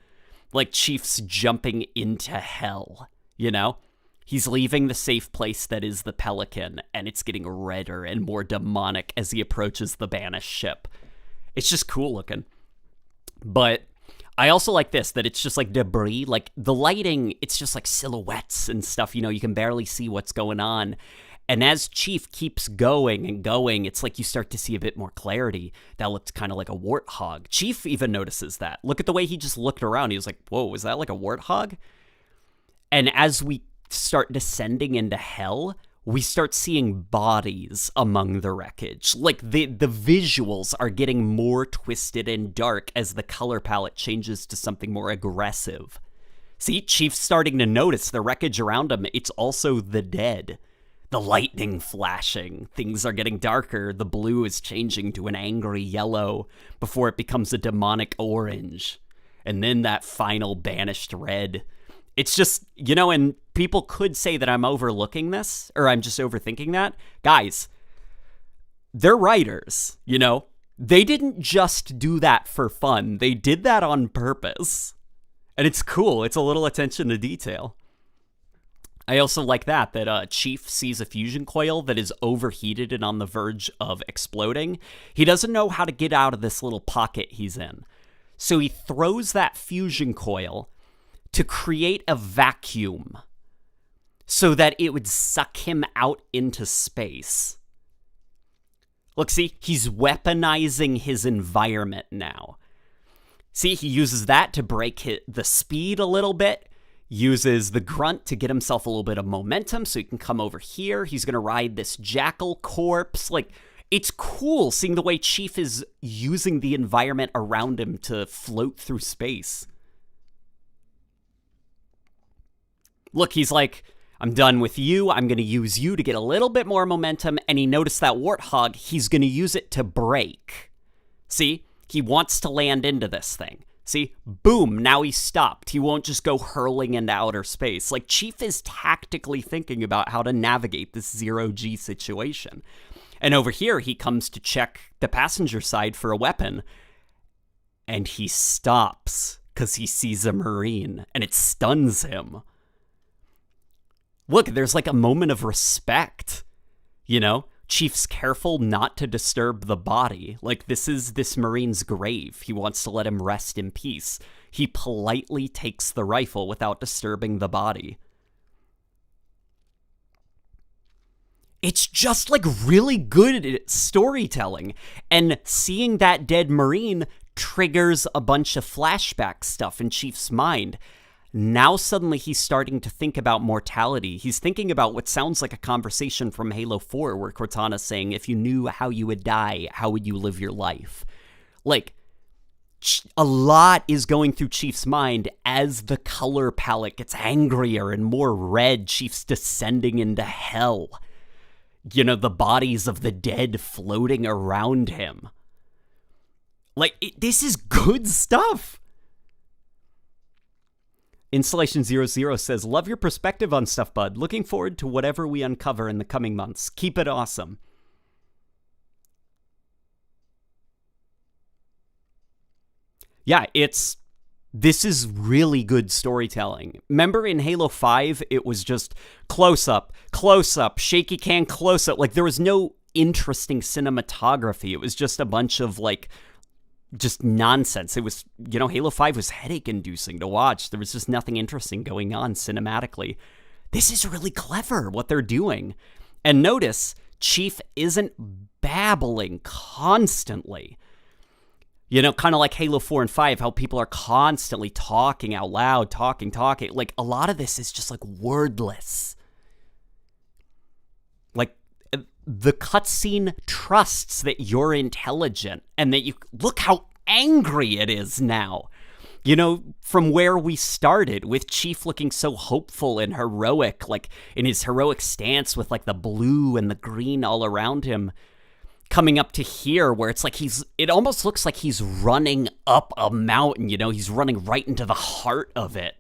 Like Chief's jumping into hell, you know? He's leaving the safe place that is the Pelican, and it's getting redder and more demonic as he approaches the banished ship. It's just cool looking. But I also like this, that it's just like debris. Like the lighting, it's just like silhouettes and stuff. You know, you can barely see what's going on. And as Chief keeps going and going, it's like you start to see a bit more clarity. That looked kind of like a warthog. Chief even notices that. Look at the way he just looked around. He was like, whoa, is that like a warthog? And as we start descending into hell, we start seeing bodies among the wreckage. Like the visuals are getting more twisted and dark as the color palette changes to something more aggressive. See, Chief's starting to notice the wreckage around him. It's also the dead. The lightning flashing. Things are getting darker. The blue is changing to an angry yellow before it becomes a demonic orange. And then that final banished red. It's just, you know, and people could say that I'm overlooking this, or I'm just overthinking that. Guys, they're writers, you know? They didn't just do that for fun. They did that on purpose. And it's cool. It's a little attention to detail. I also like that Chief sees a fusion coil that is overheated and on the verge of exploding. He doesn't know how to get out of this little pocket he's in. So he throws that fusion coil to create a vacuum so that it would suck him out into space. Look, see, he's weaponizing his environment now. See, he uses that to break the speed a little bit, uses the grunt to get himself a little bit of momentum so he can come over here. He's going to ride this jackal corpse. Like, it's cool seeing the way Chief is using the environment around him to float through space. Look, he's like, I'm done with you. I'm going to use you to get a little bit more momentum. And he noticed that warthog. He's going to use it to brake. See? He wants to land into this thing. See? Boom. Now he's stopped. He won't just go hurling into outer space. Like, Chief is tactically thinking about how to navigate this zero-G situation. And over here, he comes to check the passenger side for a weapon. And he stops because he sees a Marine. And it stuns him. Look, there's like a moment of respect, you know? Chief's careful not to disturb the body. Like, this is this Marine's grave. He wants to let him rest in peace. He politely takes the rifle without disturbing the body. It's just, like, really good at storytelling. And seeing that dead Marine triggers a bunch of flashback stuff in Chief's mind. Now suddenly he's starting to think about mortality. He's thinking about what sounds like a conversation from Halo 4 where Cortana's saying, if you knew how you would die, how would you live your life? Like, a lot is going through Chief's mind as the color palette gets angrier and more red. Chief's descending into hell. You know, the bodies of the dead floating around him. Like, this is good stuff. Installation 00 says, love your perspective on stuff, bud. Looking forward to whatever we uncover in the coming months. Keep it awesome. Yeah, this is really good storytelling. Remember in Halo 5, it was just close up, shaky cam, close up. Like, there was no interesting cinematography. It was just a bunch of, like, just nonsense. It was, you know, Halo 5 was headache-inducing to watch. There was just nothing interesting going on cinematically. This is really clever, what they're doing. And notice, Chief isn't babbling constantly. You know, kind of like Halo 4 and 5, how people are constantly talking out loud, talking. Like, a lot of this is just, like, wordless. Like, the cutscene trusts that you're intelligent and that you look how angry it is now. You know, from where we started with Chief looking so hopeful and heroic, like in his heroic stance with like the blue and the green all around him, coming up to here where it's like it almost looks like he's running up a mountain, you know, he's running right into the heart of it.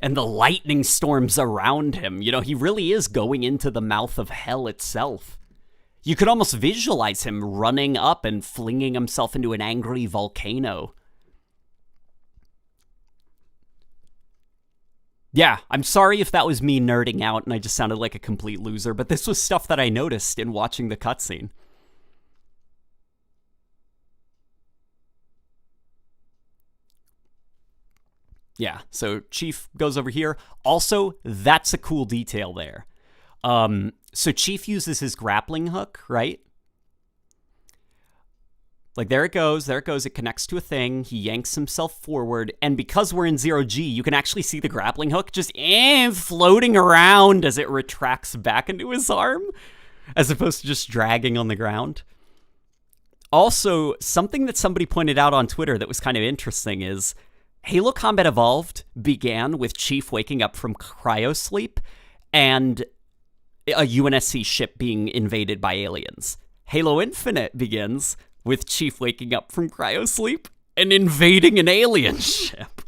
And the lightning storms around him. You know, he really is going into the mouth of hell itself. You could almost visualize him running up and flinging himself into an angry volcano. Yeah, I'm sorry if that was me nerding out and I just sounded like a complete loser, but this was stuff that I noticed in watching the cutscene. Yeah, so Chief goes over here. Also, that's a cool detail there. So Chief uses his grappling hook, right? Like, there it goes, it connects to a thing, he yanks himself forward, and because we're in 0G, you can actually see the grappling hook just floating around as it retracts back into his arm, as opposed to just dragging on the ground. Also, something that somebody pointed out on Twitter that was kind of interesting is Halo Combat Evolved began with Chief waking up from cryosleep and a UNSC ship being invaded by aliens. Halo Infinite begins with Chief waking up from cryosleep and invading an alien ship.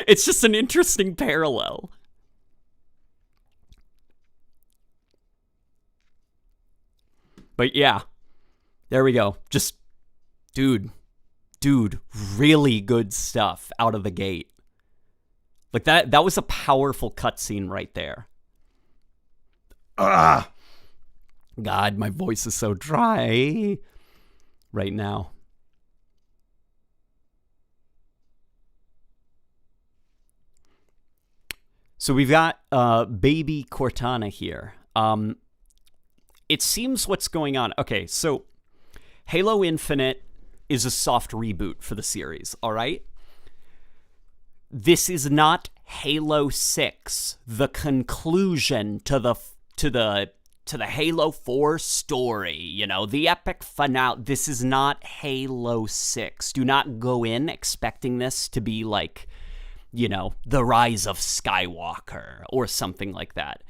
It's just an interesting parallel. But yeah, there we go. Just, dude, really good stuff out of the gate. Like, that was a powerful cutscene right there. God, my voice is so dry right now. So we've got baby Cortana here. It seems what's going on. Okay, so Halo Infinite is a soft reboot for the series, all right? This is not Halo 6, the conclusion to the Halo 4 story, you know, the epic finale. This is not Halo 6. Do not go in expecting this to be like the rise of Skywalker or something like that.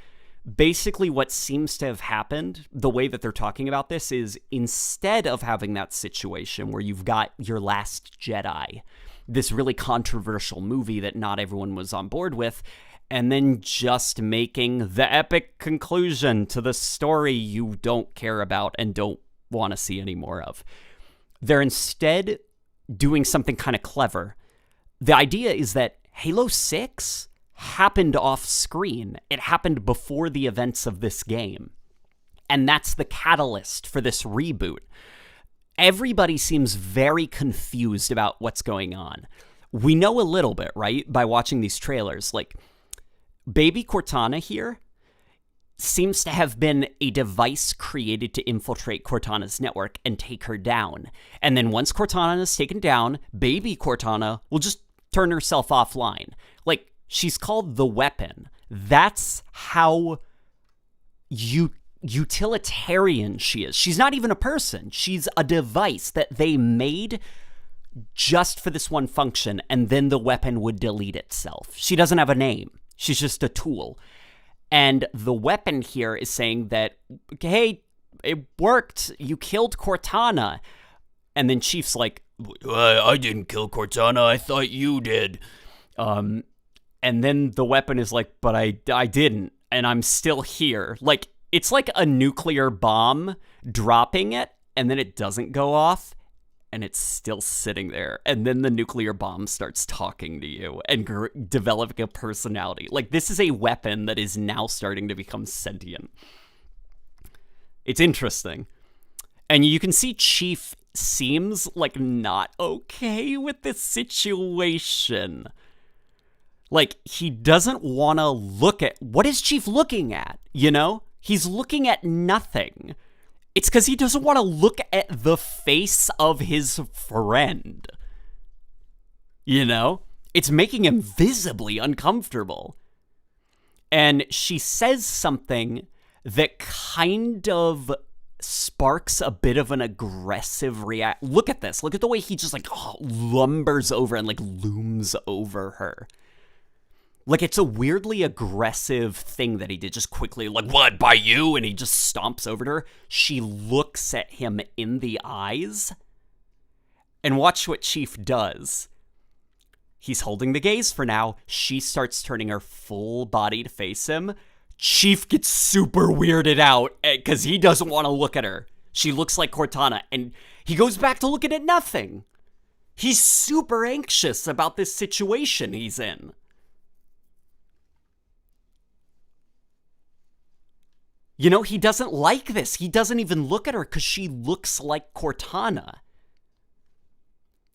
Basically, what seems to have happened, the way that they're talking about this, is instead of having that situation where you've got Your Last Jedi, this really controversial movie that not everyone was on board with, and then just making the epic conclusion to the story you don't care about and don't want to see any more of. They're instead doing something kind of clever. The idea is that Halo 6 happened off screen. It happened before the events of this game. And that's the catalyst for this reboot. Everybody seems very confused about what's going on. We know a little bit, right? By watching these trailers. Like, Baby Cortana here seems to have been a device created to infiltrate Cortana's network and take her down. And then once Cortana is taken down, Baby Cortana will just turn herself offline. Like, she's called the weapon. That's how utilitarian she is. She's not even a person. She's a device that they made just for this one function, and then the weapon would delete itself. She doesn't have a name. She's just a tool. And the weapon here is saying that, hey, it worked. You killed Cortana. And then Chief's like, I didn't kill Cortana. I thought you did. And then the weapon is like, but I didn't. And I'm still here. Like, it's like a nuclear bomb dropping it, and then it doesn't go off. And it's still sitting there. And then the nuclear bomb starts talking to you and developing a personality. Like, this is a weapon that is now starting to become sentient. It's interesting. And you can see Chief seems like not okay with this situation. Like, he doesn't want to look at... What is Chief looking at, He's looking at nothing. It's because he doesn't want to look at the face of his friend. It's making him visibly uncomfortable. And she says something that kind of sparks a bit of an aggressive react. Look at this. Look at the way he just lumbers over and looms over her. Like, it's a weirdly aggressive thing that he did, just quickly, what, by you? And he just stomps over to her. She looks at him in the eyes. And watch what Chief does. He's holding the gaze for now. She starts turning her full body to face him. Chief gets super weirded out because he doesn't want to look at her. She looks like Cortana, and he goes back to looking at nothing. He's super anxious about this situation he's in. He doesn't like this. He doesn't even look at her because she looks like Cortana.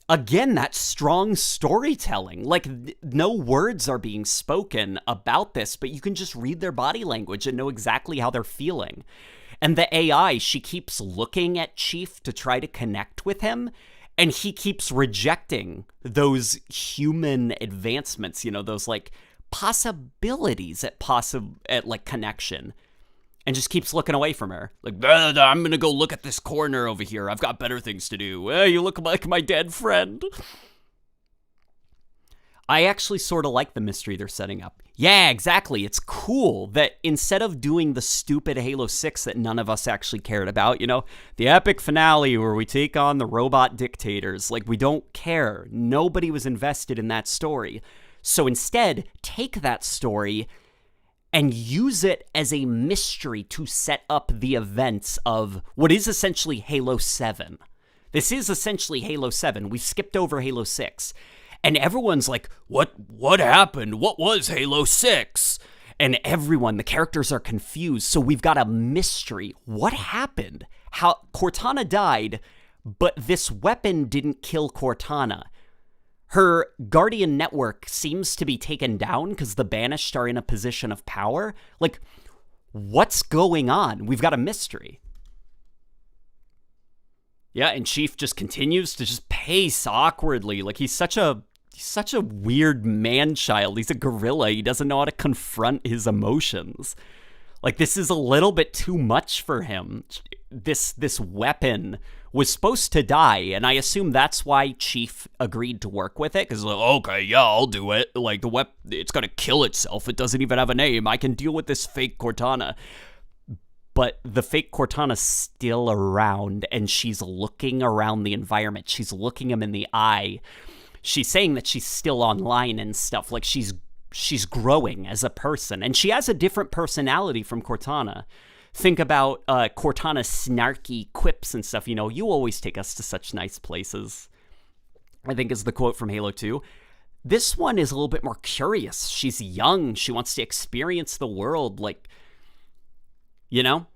Again, that strong storytelling. No words are being spoken about this, but you can just read their body language and know exactly how they're feeling. And the AI, she keeps looking at Chief to try to connect with him, and he keeps rejecting those human advancements, those possibilities at connection. And just keeps looking away from her. I'm going to go look at this corner over here. I've got better things to do. You look like my dead friend. I actually sort of like the mystery they're setting up. Yeah, exactly. It's cool that instead of doing the stupid Halo 6 that none of us actually cared about, the epic finale where we take on the robot dictators, we don't care. Nobody was invested in that story. So instead, take that story and use it as a mystery to set up the events of what is essentially Halo 7. This is essentially Halo 7. We skipped over Halo 6. And everyone's like, what happened? What was Halo 6? And the characters are confused. So we've got a mystery. What happened? How Cortana died, but this weapon didn't kill Cortana. Her Guardian network seems to be taken down because the Banished are in a position of power. What's going on? We've got a mystery. Yeah, and Chief just continues to just pace awkwardly. He's such a weird man-child. He's a gorilla. He doesn't know how to confront his emotions. This is a little bit too much for him. this weapon was supposed to die, and I assume that's why Chief agreed to work with it, because like, okay, yeah, I'll do it. Like, it's gonna kill itself. It doesn't even have a name. I can deal with this fake Cortana. But the fake Cortana's still around, and she's looking around the environment. She's looking him in the eye. She's saying that she's still online and stuff. Like, she's growing as a person, and she has a different personality from Cortana. Think about Cortana's snarky quips and stuff. You know, you always take us to such nice places, I think is the quote from Halo 2. This one is a little bit more curious. She's young. She wants to experience the world. Like, you know?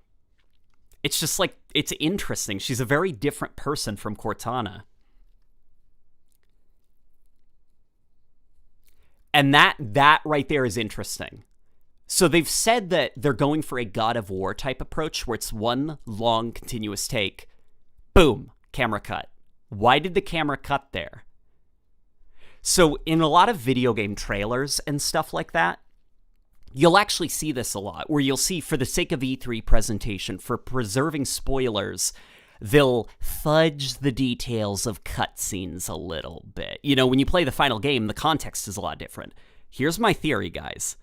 It's just like, it's interesting. She's a very different person from Cortana. And that right there is interesting. So they've said that they're going for a God of War type approach where it's one long continuous take. Boom, camera cut. Why did the camera cut there? So in a lot of video game trailers and stuff like that, you'll actually see this a lot, where you'll see, for the sake of E3 presentation, for preserving spoilers, they'll fudge the details of cutscenes a little bit. You know, when you play the final game, the context is a lot different. Here's my theory, guys.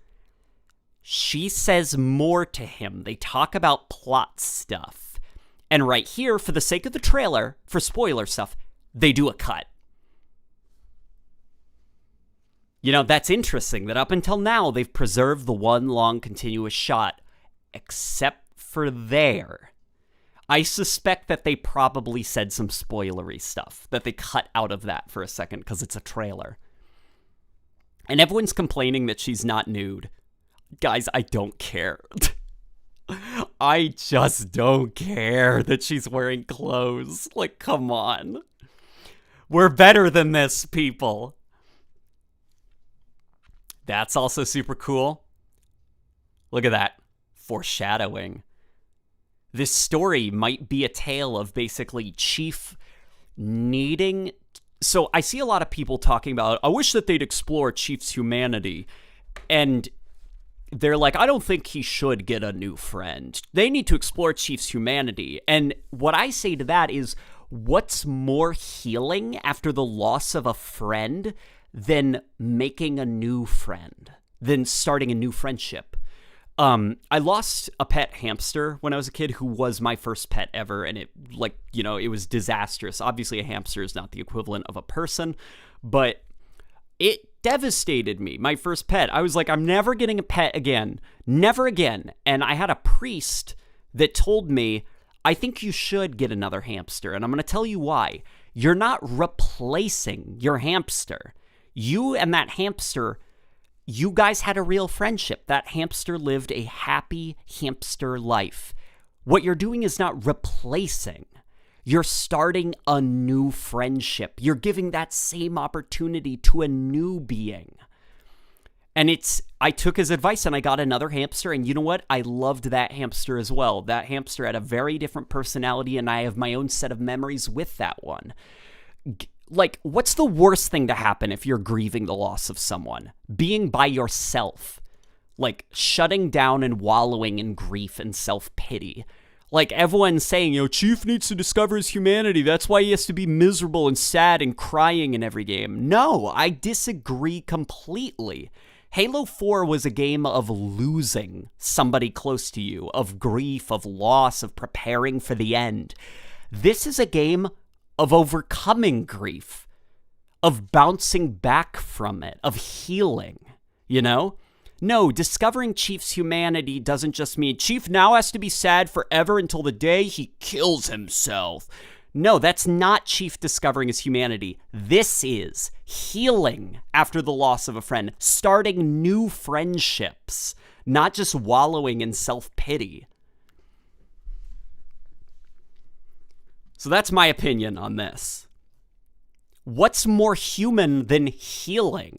She says more to him. They talk about plot stuff. And right here, for the sake of the trailer, for spoiler stuff, they do a cut. You know, that's interesting that up until now, they've preserved the one long continuous shot, except for there. I suspect that they probably said some spoilery stuff, that they cut out of that for a second because it's a trailer. And everyone's complaining that she's not nude. Guys, I don't care. I just don't care that she's wearing clothes. Like, come on. We're better than this, people. That's also super cool. Look at that. Foreshadowing. This story might be a tale of basically Chief needing... So I see a lot of people talking about, I wish that they'd explore Chief's humanity. And they're like, I don't think he should get a new friend. They need to explore Chief's humanity. And what I say to that is, what's more healing after the loss of a friend than making a new friend, than starting a new friendship? I lost a pet hamster when I was a kid, who was my first pet ever, and it, like, you know, it was disastrous. Obviously, a hamster is not the equivalent of a person, but it devastated me. My first pet. I was like, I'm never getting a pet again. Never again. And I had a priest that told me, I think you should get another hamster, and I'm going to tell you why. You're not replacing your hamster. You and that hamster, you guys had a real friendship. That hamster lived a happy hamster life. What you're doing is not replacing. You're starting a new friendship. You're giving that same opportunity to a new being. And I took his advice and I got another hamster, and you know what? I loved that hamster as well. That hamster had a very different personality, and I have my own set of memories with that one. Like, what's the worst thing to happen if you're grieving the loss of someone? Being by yourself. Like, shutting down and wallowing in grief and self-pity. Like, everyone's saying, you know, Chief needs to discover his humanity. That's why he has to be miserable and sad and crying in every game. No, I disagree completely. Halo 4 was a game of losing somebody close to you, of grief, of loss, of preparing for the end. This is a game of overcoming grief, of bouncing back from it, of healing, you know? No, discovering Chief's humanity doesn't just mean Chief now has to be sad forever until the day he kills himself. No, that's not Chief discovering his humanity. This is healing after the loss of a friend, starting new friendships, not just wallowing in self-pity. So that's my opinion on this. What's more human than healing?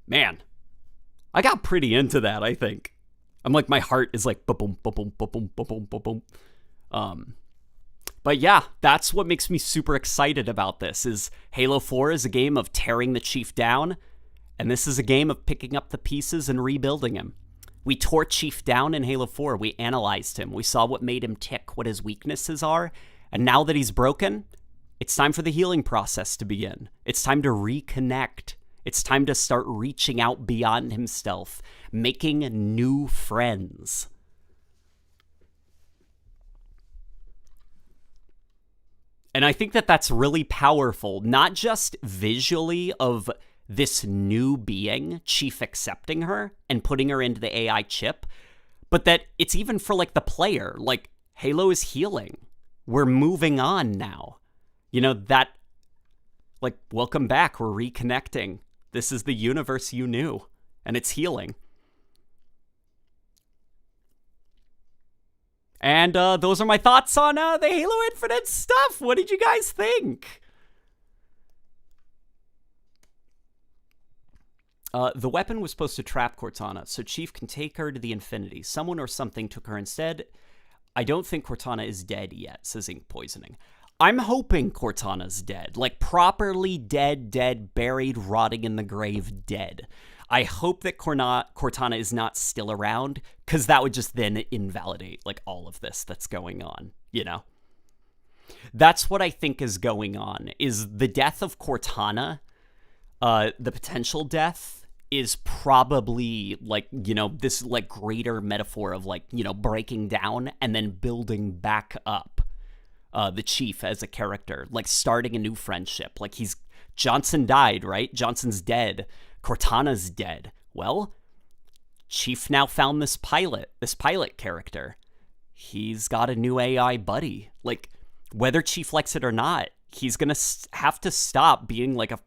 Man, I got pretty into that, I think. I'm like, my heart is like, boom, boom, boom, boom, boom, boom, boom. But yeah, that's what makes me super excited about this, is Halo 4 is a game of tearing the Chief down And this is a game of picking up the pieces and rebuilding him. We tore Chief down in Halo 4. We analyzed him. We saw what made him tick, what his weaknesses are. And now that he's broken, it's time for the healing process to begin. It's time to reconnect. It's time to start reaching out beyond himself, making new friends. And I think that that's really powerful, not just visually of this new being, Chief accepting her and putting her into the AI chip, but that it's even for like the player. Like, Halo is healing. We're moving on now. You know, that, like, welcome back. We're reconnecting. This is the universe you knew, and it's healing. And those are my thoughts on the Halo Infinite stuff. What did you guys think? The weapon was supposed to trap Cortana, so Chief can take her to the Infinity. Someone or something took her instead. I don't think Cortana is dead yet, says Ink Poisoning. I'm hoping Cortana's dead. Like, properly dead, buried, rotting in the grave, dead. I hope that Cortana is not still around, because that would just then invalidate, like, all of this that's going on, you know? That's what I think is going on, is the death of Cortana, the potential death, is probably, like, you know, this, like, greater metaphor of, like, you know, breaking down and then building back up the Chief as a character, like, starting a new friendship. Like, Johnson died, right? Johnson's dead. Cortana's dead. Well, Chief now found this pilot character. He's got a new AI buddy. Like, whether Chief likes it or not, he's gonna have to stop being, like, a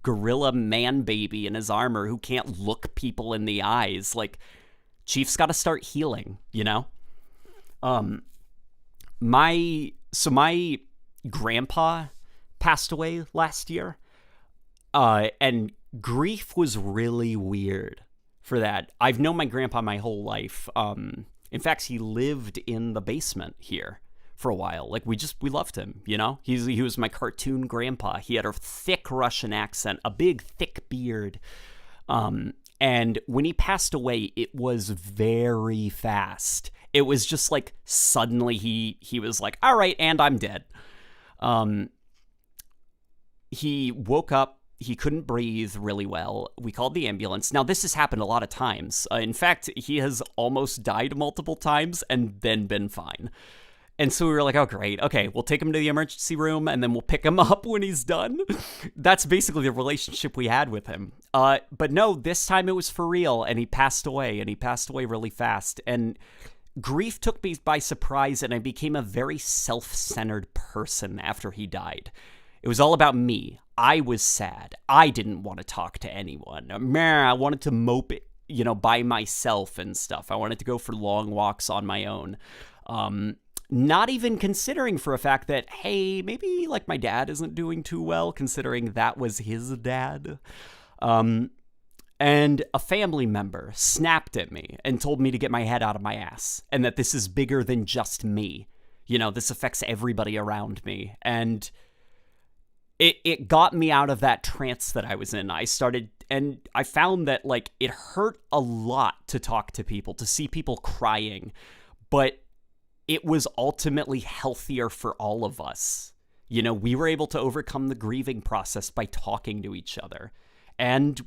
gorilla man baby in his armor who can't look people in the eyes. Like, Chief's got to start healing, you know? My grandpa passed away last year, and grief was really weird for that. I've known my grandpa my whole life. In fact, he lived in the basement here for a while. Like, we loved him, you know? He was my cartoon grandpa. He had a thick Russian accent, a big, thick beard. And when he passed away, it was very fast. It was just like, suddenly he was like, all right, and I'm dead. He woke up. He couldn't breathe really well. We called the ambulance. Now, this has happened a lot of times. In fact, he has almost died multiple times and then been fine. And so we were like, oh, great. Okay, we'll take him to the emergency room, and then we'll pick him up when he's done. That's basically the relationship we had with him. But no, this time it was for real, and he passed away really fast. And grief took me by surprise, and I became a very self-centered person after he died. It was all about me. I was sad. I didn't want to talk to anyone. I wanted to mope it, you know, by myself and stuff. I wanted to go for long walks on my own. Not even considering for a fact that, hey, maybe, like, my dad isn't doing too well, considering that was his dad. And a family member snapped at me and told me to get my head out of my ass, and that this is bigger than just me. You know, this affects everybody around me. And it got me out of that trance that I was in. And I found that, like, it hurt a lot to talk to people, to see people crying, but it was ultimately healthier for all of us. You know, we were able to overcome the grieving process by talking to each other. And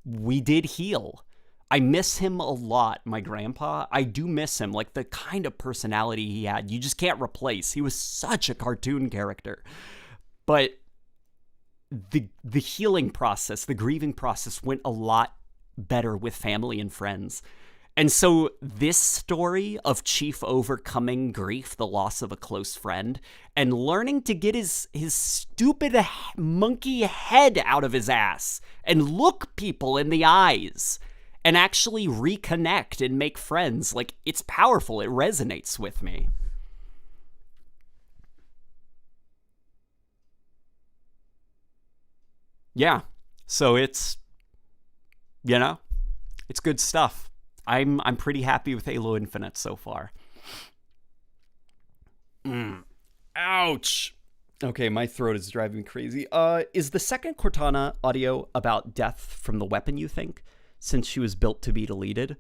we did heal. I miss him a lot, my grandpa. I do miss him, like, the kind of personality he had. You just can't replace. He was such a cartoon character. But the healing process, the grieving process went a lot better with family and friends. And so this story of Chief overcoming grief, the loss of a close friend, and learning to get his stupid monkey head out of his ass and look people in the eyes and actually reconnect and make friends, like, it's powerful. It resonates with me. Yeah. So it's, you know, it's good stuff. I'm pretty happy with Halo Infinite so far. Ouch. Okay, my throat is driving me crazy. Is the second Cortana audio about death from the weapon, you think? Since she was built to be deleted?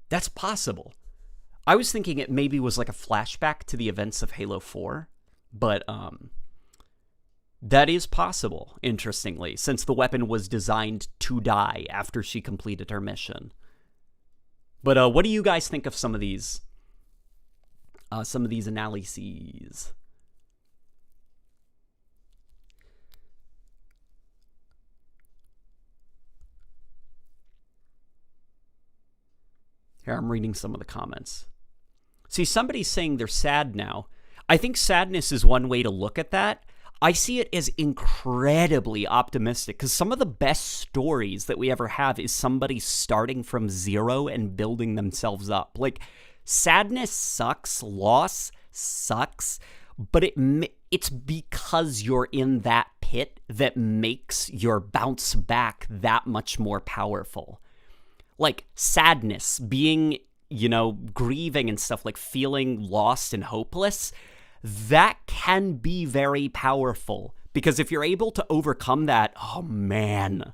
That's possible. I was thinking it maybe was like a flashback to the events of Halo 4, but that is possible, interestingly, since the weapon was designed to die after she completed her mission. But what do you guys think of some of these analyses? Here, I'm reading some of the comments. See, somebody's saying they're sad now. I think sadness is one way to look at that. I see it as incredibly optimistic because some of the best stories that we ever have is somebody starting from zero and building themselves up. Like, sadness sucks, loss sucks, but it's because you're in that pit that makes your bounce back that much more powerful. Like, sadness, being, grieving and stuff, like feeling lost and hopeless, that can be very powerful. Because if you're able to overcome that, oh man,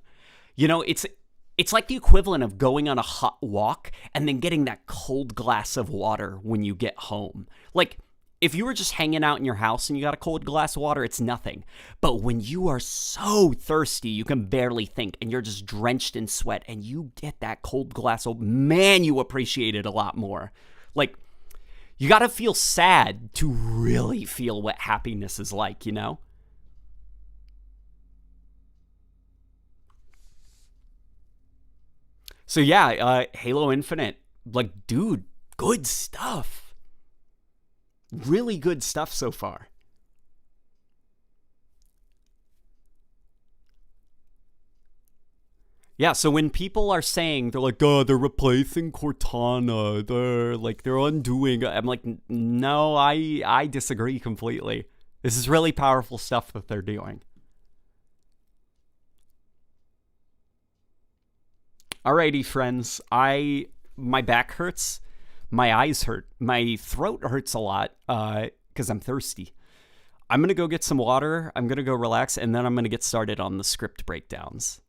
it's like the equivalent of going on a hot walk and then getting that cold glass of water when you get home. Like, if you were just hanging out in your house and you got a cold glass of water, it's nothing. But when you are so thirsty, you can barely think, and you're just drenched in sweat, and you get that cold glass of, man, you appreciate it a lot more. Like, you got to feel sad to really feel what happiness is like, So yeah, Halo Infinite, like, dude, good stuff. Really good stuff so far. Yeah, so when people are saying, they're like, oh, they're replacing Cortana, they're undoing, I'm like, no, I disagree completely. This is really powerful stuff that they're doing. Alrighty, friends, my back hurts. My eyes hurt. My throat hurts a lot because I'm thirsty. I'm going to go get some water. I'm going to go relax, and then I'm going to get started on the script breakdowns.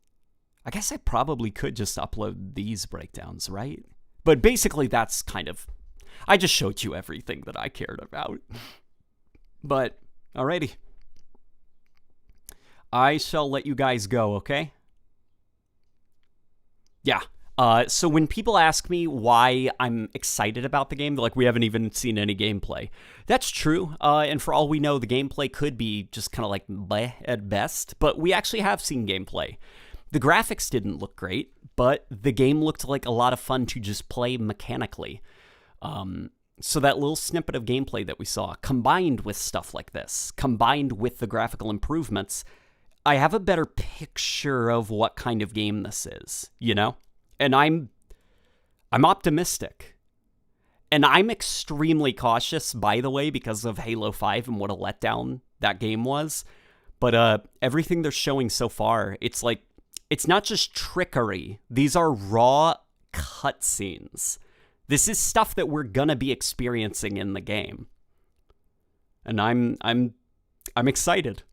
I guess I probably could just upload these breakdowns, right? But basically, that's kind of... I just showed you everything that I cared about. But, alrighty. I shall let you guys go, okay? Yeah. So when people ask me why I'm excited about the game, they're like, we haven't even seen any gameplay. That's true, and for all we know, the gameplay could be just kind of like bleh at best, but we actually have seen gameplay. The graphics didn't look great, but the game looked like a lot of fun to just play mechanically. So that little snippet of gameplay that we saw, combined with stuff like this, combined with the graphical improvements, I have a better picture of what kind of game this is, And I'm optimistic. And I'm extremely cautious, by the way, because of Halo 5 and what a letdown that game was. But everything they're showing so far, it's like, it's not just trickery. These are raw cutscenes. This is stuff that we're gonna be experiencing in the game. And I'm excited.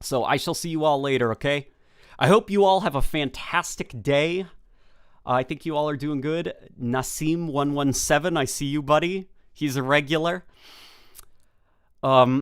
So I shall see you all later, okay? I hope you all have a fantastic day. I think you all are doing good. Nasim117, I see you, buddy. He's a regular.